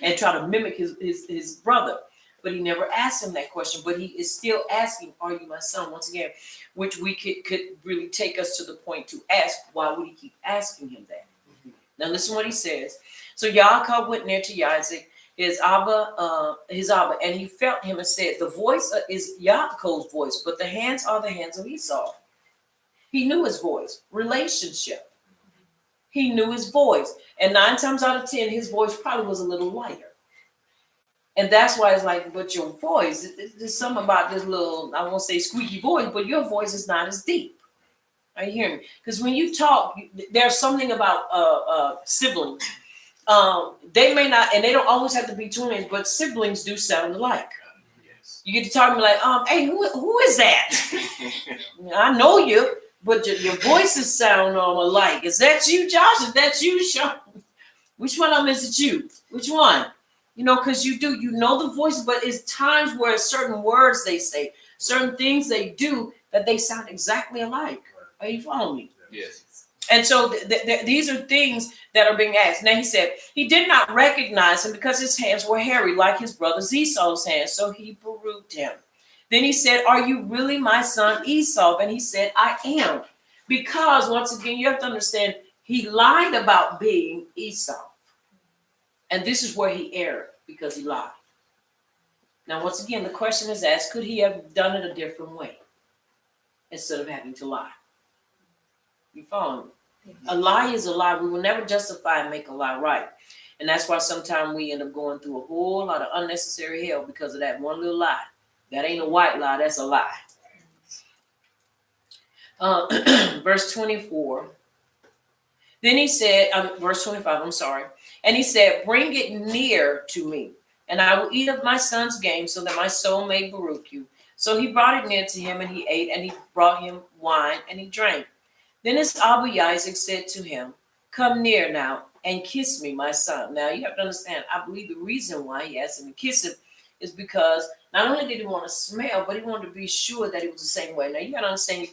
and try to mimic his brother? But he never asked him that question. But he is still asking, are you my son? Once again, which we could really take us to the point to ask, why would he keep asking him that? Mm-hmm. Now listen what he says. So Yaakov went near to Isaac, his Abba, and he felt him and said, the voice is Yaakov's voice, but the hands are the hands of Esau. He knew his voice, relationship. He knew his voice. And 9 times out of 10, his voice probably was a little lighter. And that's why it's like, but your voice, there's something about this little, I won't say squeaky voice, but your voice is not as deep. Are you hearing me? Because when you talk, there's something about siblings. They may not, and they don't always have to be twins, but siblings do sound alike. Yes. You get to talk to me like, hey, who is that? I know you, but your voices sound alike. Is that you, Josh? Is that you, Sean? Which one of them is it you? Which one? You know, because you know the voice, but it's times where certain words they say, certain things they do, that they sound exactly alike. Are you following me? Yes. And so these are things that are being asked. Now he said, he did not recognize him because his hands were hairy like his brother Esau's hands. So he bereaved him. Then he said, are you really my son Esau? And he said, I am. Because once again, you have to understand, he lied about being Esau. And this is where he erred, because he lied. Now, once again, the question is asked, could he have done it a different way instead of having to lie? You follow me? A lie is a lie. We will never justify and make a lie right. And that's why sometimes we end up going through a whole lot of unnecessary hell because of that one little lie. That ain't a white lie, that's a lie. Verse 24. Then he said, verse 25, I'm sorry. And he said, bring it near to me, and I will eat of my son's game so that my soul may baruch you. So he brought it near to him, and he ate, and he brought him wine, and he drank. Then his Abba Isaac said to him, come near now and kiss me, my son. Now you have to understand, I believe the reason why he asked him to kiss him is because not only did he want to smell, but he wanted to be sure that it was the same way. Now you got to understand,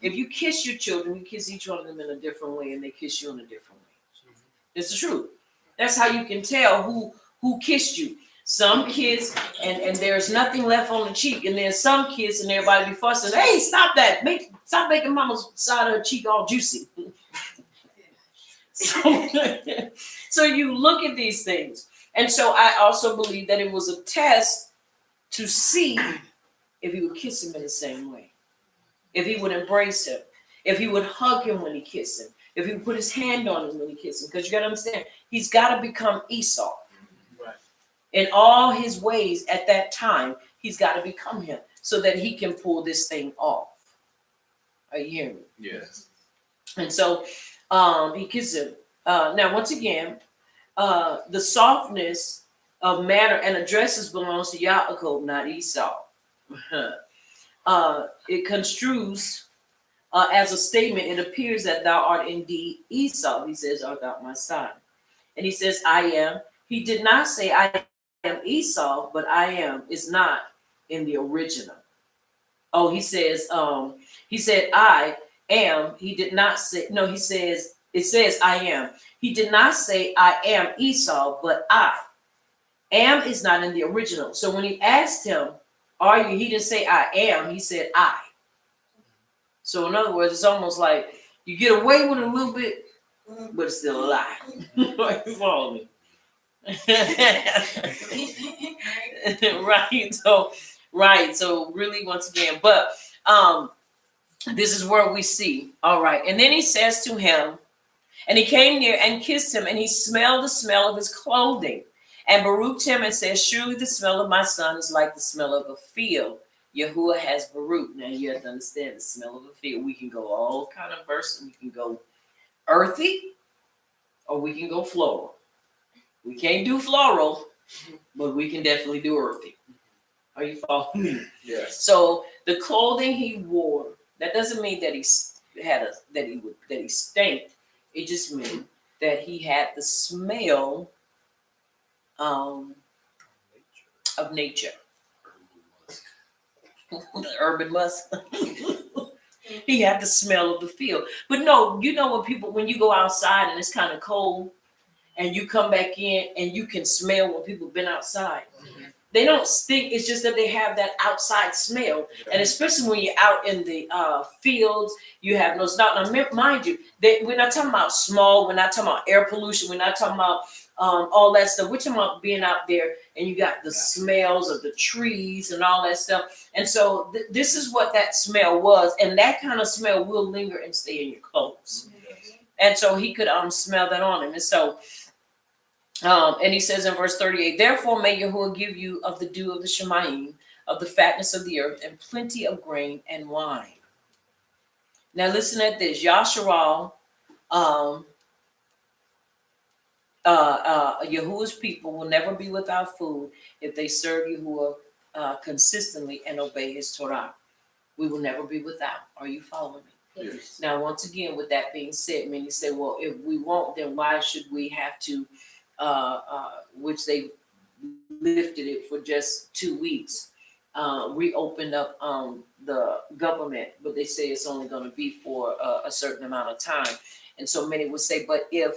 if you kiss your children, you kiss each one of them in a different way, and they kiss you in a different way. It's the truth. That's how you can tell who kissed you. Some kiss and there's nothing left on the cheek, and then some kiss and everybody be fussing. Hey, stop that! Stop making mama's side of her cheek all juicy. So you look at these things, and so I also believe that it was a test to see if he would kiss him in the same way, if he would embrace him, if he would hug him when he kissed him, if he would put his hand on him when he kissed him. Because you got to understand, he's got to become Esau. Right. In all his ways at that time, he's got to become him so that he can pull this thing off. Are you hearing me? Yes. And so he kissed him. Now, once again, the softness of manner and addresses belongs to Yaakov, not Esau. It construes as a statement. It appears that thou art indeed Esau. He says, art thou my son? And he says, I am. He did not say I am Esau, but I am is not in the original. Oh, he says, he said, I am. He did not say, no, he says, it says I am. He did not say I am Esau, but I. Am is not in the original. So when he asked him, are you? He didn't say I am. He said I. So in other words, it's almost like you get away with it a little bit, but it's still a lie. You follow me? Right. So really, once again, but this is where we see. All right. And then he says to him, and he came near and kissed him, and he smelled the smell of his clothing, and baruched him and said, surely the smell of my son is like the smell of a field. Yahuwah has baruch. Now you have to understand the smell of a field. We can go all kind of verses. We can go earthy, or we can go floral. We can't do floral, but we can definitely do earthy. Are you following me? Yes. So the clothing he wore, that doesn't mean that he stank. It just means that he had the smell of nature. The urban musk. He had the smell of the field. But no, you know when you go outside and it's kind of cold and you come back in and you can smell when people have been outside. They don't stink. It's just that they have that outside smell. And especially when you're out in the fields, you have those. Now, mind you, we're not talking about smog. We're not talking about air pollution. We're not talking about all that stuff. We're talking about being out there and you got the smells of the trees and all that stuff. And so this is what that smell was. And that kind of smell will linger and stay in your clothes. And so he could smell that on him. And so and he says in verse 38, therefore may Yahuwah give you of the dew of the Shemayim, of the fatness of the earth, and plenty of grain and wine. Now listen at this. Yasharal, Yahuwah's people will never be without food if they serve Yahuwah consistently and obey his Torah. We will never be without. Are you following me? Yes. Now, once again, with that being said, many say, well, if we won't, then why should we have to which they lifted it for just 2 weeks, reopened up the government, but they say it's only going to be for a certain amount of time. And so many would say, but if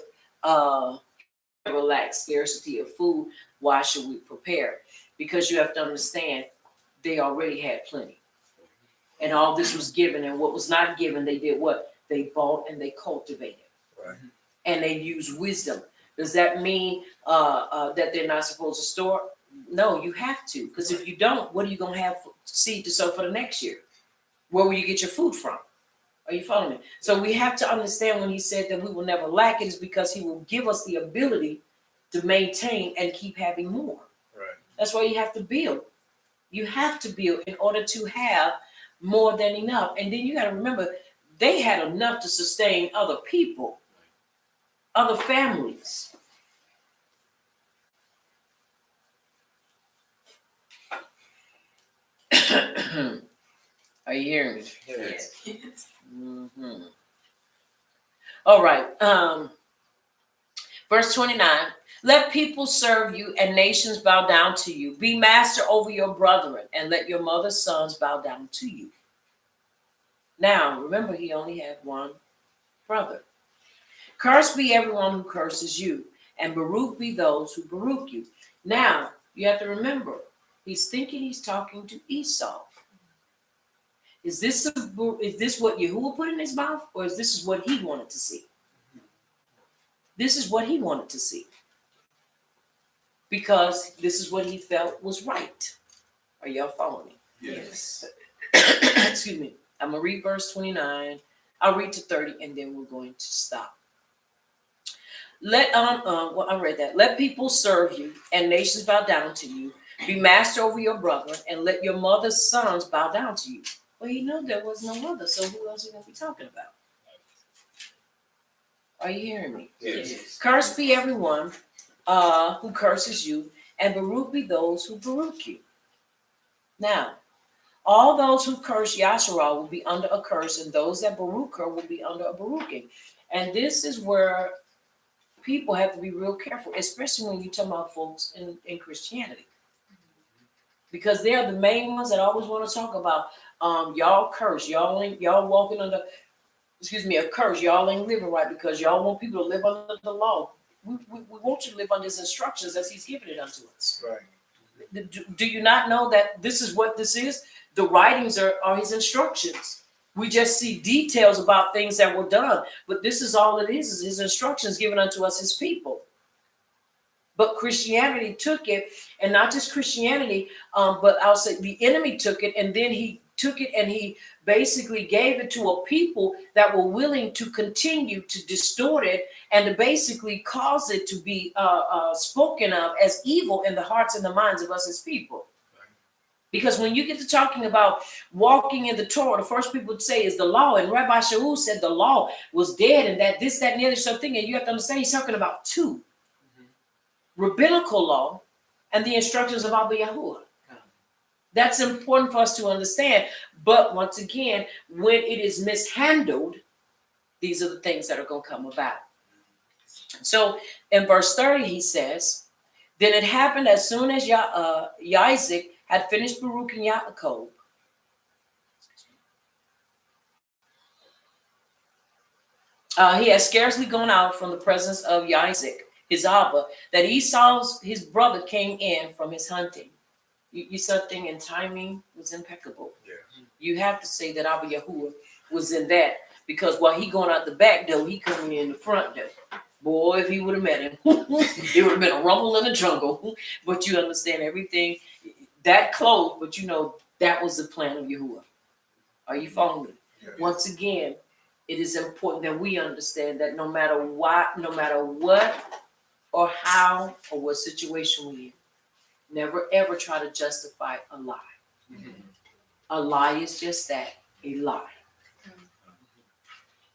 relax scarcity of food, why should we prepare? Because you have to understand, they already had plenty. And all this was given, and what was not given, they did what? They bought and they cultivated. Right. And they used wisdom. Does that mean that they're not supposed to store? No, you have to, because if you don't, what are you gonna have seed to sow for the next year? Where will you get your food from? Are you following me? So we have to understand when he said that we will never lack, it is because he will give us the ability to maintain and keep having more. Right. That's why you have to build. You have to build in order to have more than enough. And then you got to remember, they had enough to sustain other people, other families. Are you hearing me? Yes. Mhm. All right. Verse 29. Let people serve you and nations bow down to you. Be master over your brethren and let your mother's sons bow down to you. Now, remember, he only had one brother. Cursed be everyone who curses you, and Baruch be those who Baruch you. Now, you have to remember, he's thinking he's talking to Esau. Is this what Yahuwah put in his mouth, or is this what he wanted to see? This is what he wanted to see. Because this is what he felt was right. Are y'all following me? Yes. Excuse me. I'm going to read verse 29. I'll read to 30, and then we're going to stop. I read that. Let people serve you, and nations bow down to you. Be master over your brother, and let your mother's sons bow down to you. Well, you know there was no mother, so who else are you going to be talking about? Are you hearing me? Yes. Cursed be everyone who curses you, and Baruch be those who Baruch you. Now, all those who curse Yasharah will be under a curse, and those that Baruch her will be under a Baruching. And this is where people have to be real careful, especially when you talk about folks in Christianity. Because they're the main ones that always want to talk about y'all curse, y'all walking under, a curse, y'all ain't living right because y'all want people to live under the law. We want you to live under his instructions as he's given it unto us. Right. Do you not know that this is what this is? The writings are his instructions. We just see details about things that were done, but this is all it is his instructions given unto us, his people. But Christianity took it, and not just Christianity, but I'll say the enemy took it, and then he took it and he basically gave it to a people that were willing to continue to distort it and to basically cause it to be spoken of as evil in the hearts and the minds of us as people. Because when you get to talking about walking in the Torah, the first people would say is the law. And Rabbi Shaul said the law was dead and that this, that, and the other sort of thing. And you have to understand he's talking about two. Rabbinical law and the instructions of Abba Yahuwah. That's important for us to understand. But once again, when it is mishandled, these are the things that are going to come about. So in verse 30, he says, then it happened as soon as Isaac had finished Baruch and Yaakov. He had scarcely gone out from the presence of Isaac, his Abba, that Esau's, his brother, came in from his hunting. You something and timing was impeccable. Yeah. You have to say that Abba Yahuwah was in that, because while he going out the back door, he coming in the front door. Boy, if he would have met him, it would have been a rumble in the jungle. But you understand everything that close, but you know that was the plan of Yahuwah. Are you following me? Yeah. Once again, it is important that we understand that no matter what or how or what situation we're in, never ever try to justify a lie. Mm-hmm. A lie is just that, a lie.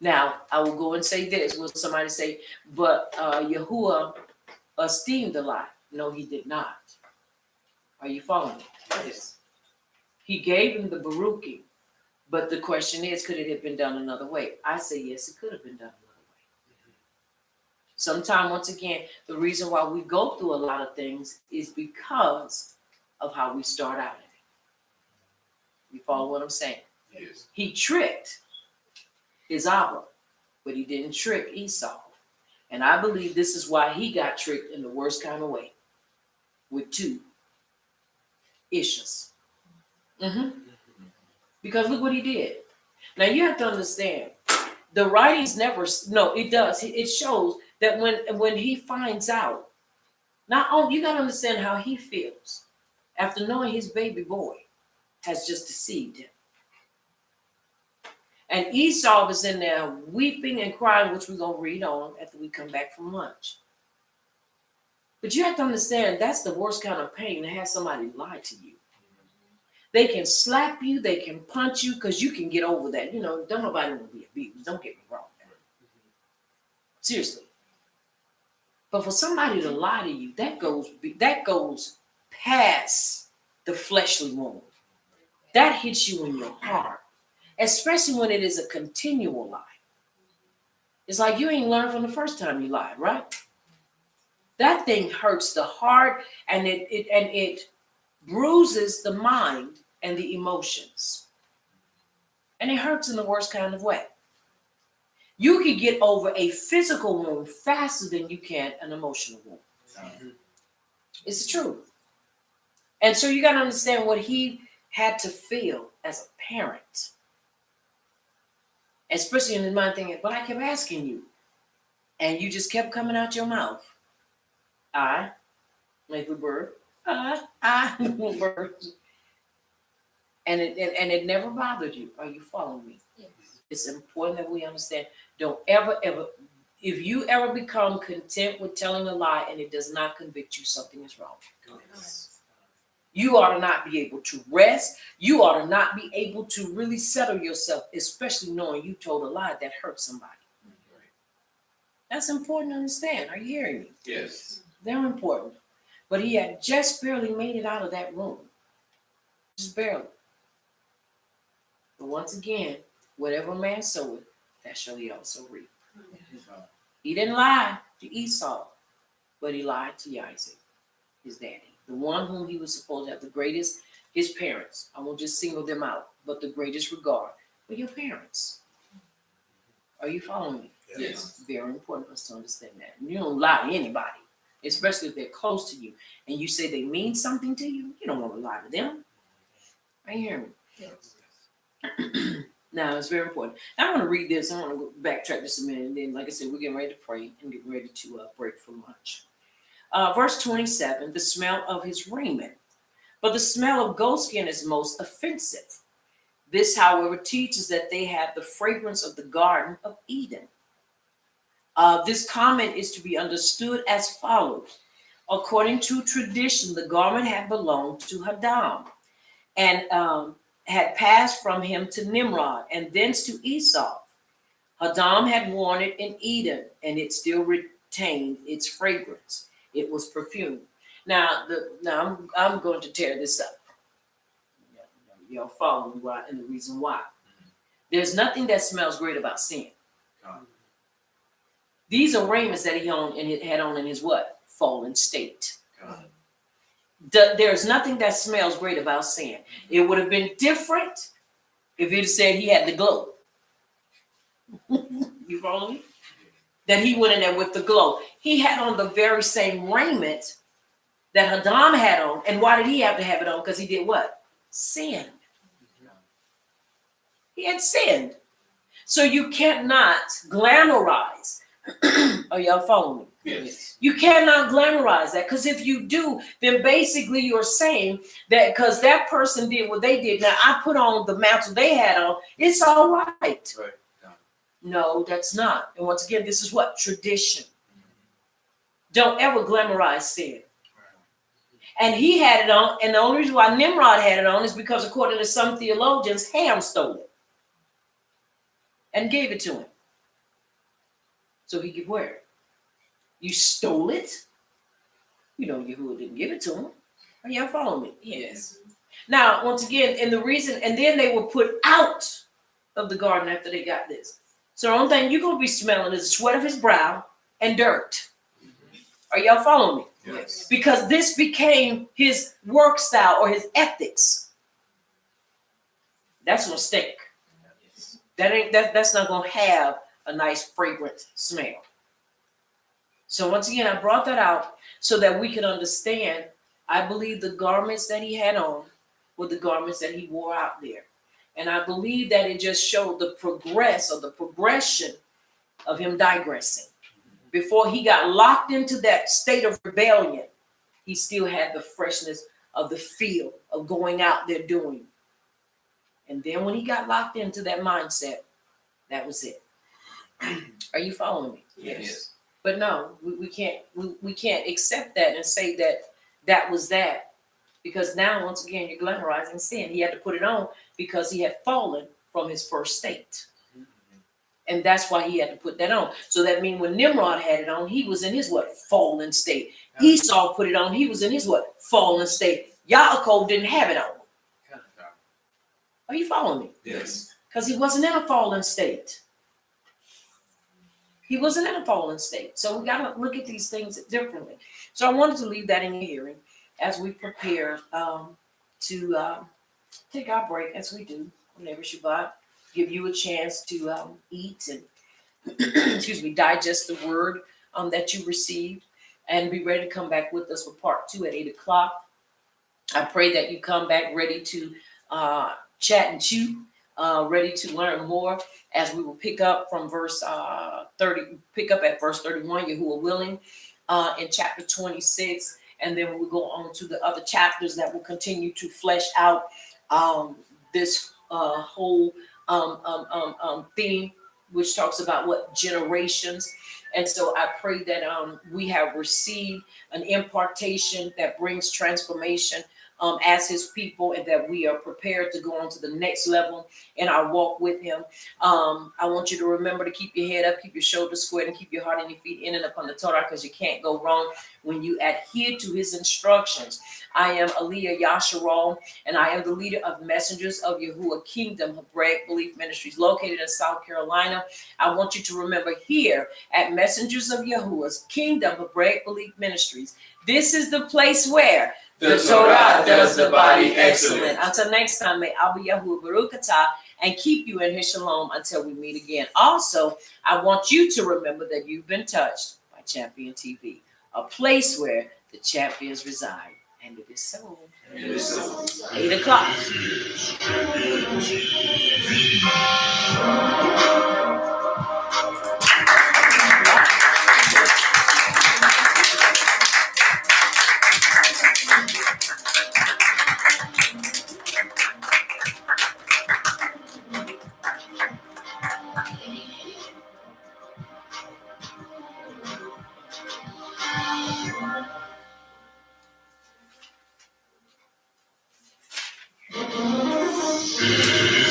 Now, I will go and say this. Will somebody say, but Yahuwah esteemed the lie? No, he did not. Are you following me? Yes. He gave him the Baruching, but the question is, could it have been done another way? I say yes, it could have been done another way. Sometimes, once again, the reason why we go through a lot of things is because of how we start out in it. You follow what I'm saying? Yes. He tricked his Abba, but he didn't trick Esau. And I believe this is why he got tricked in the worst kind of way, with two issues. Because look what he did. Now you have to understand, the writings never, no, it does. It shows that when he finds out Not only, you got to understand how he feels after knowing his baby boy has just deceived him. And Esau was in there weeping and crying, which we're going to read on after we come back from lunch. But you have to understand, that's the worst kind of pain to have somebody lie to you. They can slap you, they can punch you, because you can get over that. You know, don't nobody want to be abused. Don't get me wrong. Seriously. But for somebody to lie to you, that goes past the fleshly wound. That hits you in your heart, especially when it is a continual lie. It's like you ain't learned from the first time you lied, right? That thing hurts the heart, and it bruises the mind and the emotions. And it hurts in the worst kind of way. You can get over a physical wound faster than you can an emotional wound. It's the truth. And so you got to understand what he had to feel as a parent. Especially in his mind thinking, but I kept asking you. And you just kept coming out your mouth. I, like the bird, little bird. And it never bothered you. Are you following me? Yes. It's important that we understand. Don't ever, if you ever become content with telling a lie and it does not convict you, something is wrong. You ought to not be able to rest. You ought to not be able to really settle yourself, especially knowing you told a lie that hurt somebody. That's important to understand. Are you hearing me? Yes. Very important. But he had just barely made it out of that room. Just barely. But once again, whatever a man soweth, that shall he also reap. He didn't lie to Esau, but he lied to Isaac, his daddy. The one whom he was supposed to have the greatest, his parents. I won't just single them out, but the greatest regard for your parents. Are you following me? Yes. Very important for us to understand that. You don't lie to anybody, especially if they're close to you, and you say they mean something to you. You don't want to lie to them. Are you hearing me? Yes. Now, it's very important. Now, I want to read this. I want to go backtrack just a minute. And then, like I said, we're getting ready to pray and get ready to break for lunch. Verse 27, the smell of his raiment. But the smell of goatskin is most offensive. This, however, teaches that they had the fragrance of the Garden of Eden. This comment is to be understood as follows. According to tradition, the garment had belonged to Adam and had passed from him to Nimrod and thence to Esau. Adam had worn it in Eden, and it still retained its fragrance. It was perfumed. Now I'm going to tear this up. Y'all follow me why, and the reason why. There's nothing that smells great about sin. These are raiments that he had on in his what? Fallen state. There's nothing that smells great about sin. It would have been different if he'd said he had the glow. You follow me? That he went in there with the glow. He had on the very same raiment that Adam had on. And why did he have to have it on? Because he did what? Sin. He had sinned. So you cannot glamorize. Are y'all following me? Yes. You cannot glamorize that, because if you do, then basically you're saying that because that person did what they did, now I put on the mantle they had on, it's all right. Right. No, that's not. And once again, this is what? Tradition. Don't ever glamorize sin. And he had it on, and the only reason why Nimrod had it on is because, according to some theologians, Ham stole it and gave it to him so he could wear it. You stole it. You know Yahuwah didn't give it to him. Are y'all following me? Yes. Now, once again, and the reason, and then they were put out of the garden after they got this. So the only thing you're going to be smelling is the sweat of his brow and dirt. Are y'all following me? Yes. Because this became his work style or his ethics. That's a mistake. That's not going to have a nice fragrant smell. So once again, I brought that out so that we can understand. I believe the garments that he had on were the garments that he wore out there. And I believe that it just showed the progression of him digressing. Before he got locked into that state of rebellion, he still had the freshness of the feel of going out there doing. And then when he got locked into that mindset, that was it. Are you following me? Yes. But no, we can't accept that and say that that was that, because now once again you're glamorizing sin. He had to put it on because he had fallen from his first state, and that's why he had to put that on. So that means when Nimrod had it on, he was in his what? Fallen state. Esau put it on, he was in his what? Fallen state. Yaakov didn't have it on. Are you following me? Yes. Because he wasn't in a fallen state. He wasn't in a fallen state. So we got to look at these things differently. So I wanted to leave that in your hearing as we prepare to take our break, as we do whenever Shabbat, give you a chance to eat and excuse me, digest the word that you received, and be ready to come back with us for part 2 at 8 o'clock. I pray that you come back ready to chat and chew, ready to learn more, as we will pick up from verse 30, pick up at verse 31, Yahuwah willing, in chapter 26, and then we'll go on to the other chapters that will continue to flesh out this whole theme, which talks about what generations. And so I pray that we have received an impartation that brings transformation as his people, and that we are prepared to go on to the next level in our walk with him. I want you to remember to keep your head up, keep your shoulders squared, and keep your heart and your feet in and upon the Torah, because you can't go wrong when you adhere to his instructions. I am Aliyah Yasharal, and I am the leader of Messengers of Yahuwah Kingdom Hebraic Belief Ministries, located in South Carolina. I want you to remember, here at Messengers of Yahuwah's Kingdom Hebraic Belief Ministries, this is the place where the Torah does the body excellent. Until next time, may Abba Yahuwah Baruch Atah and keep you in his shalom until we meet again. Also, I want you to remember that you've been touched by Champion TV, a place where the champions reside. And it is so. 8 o'clock.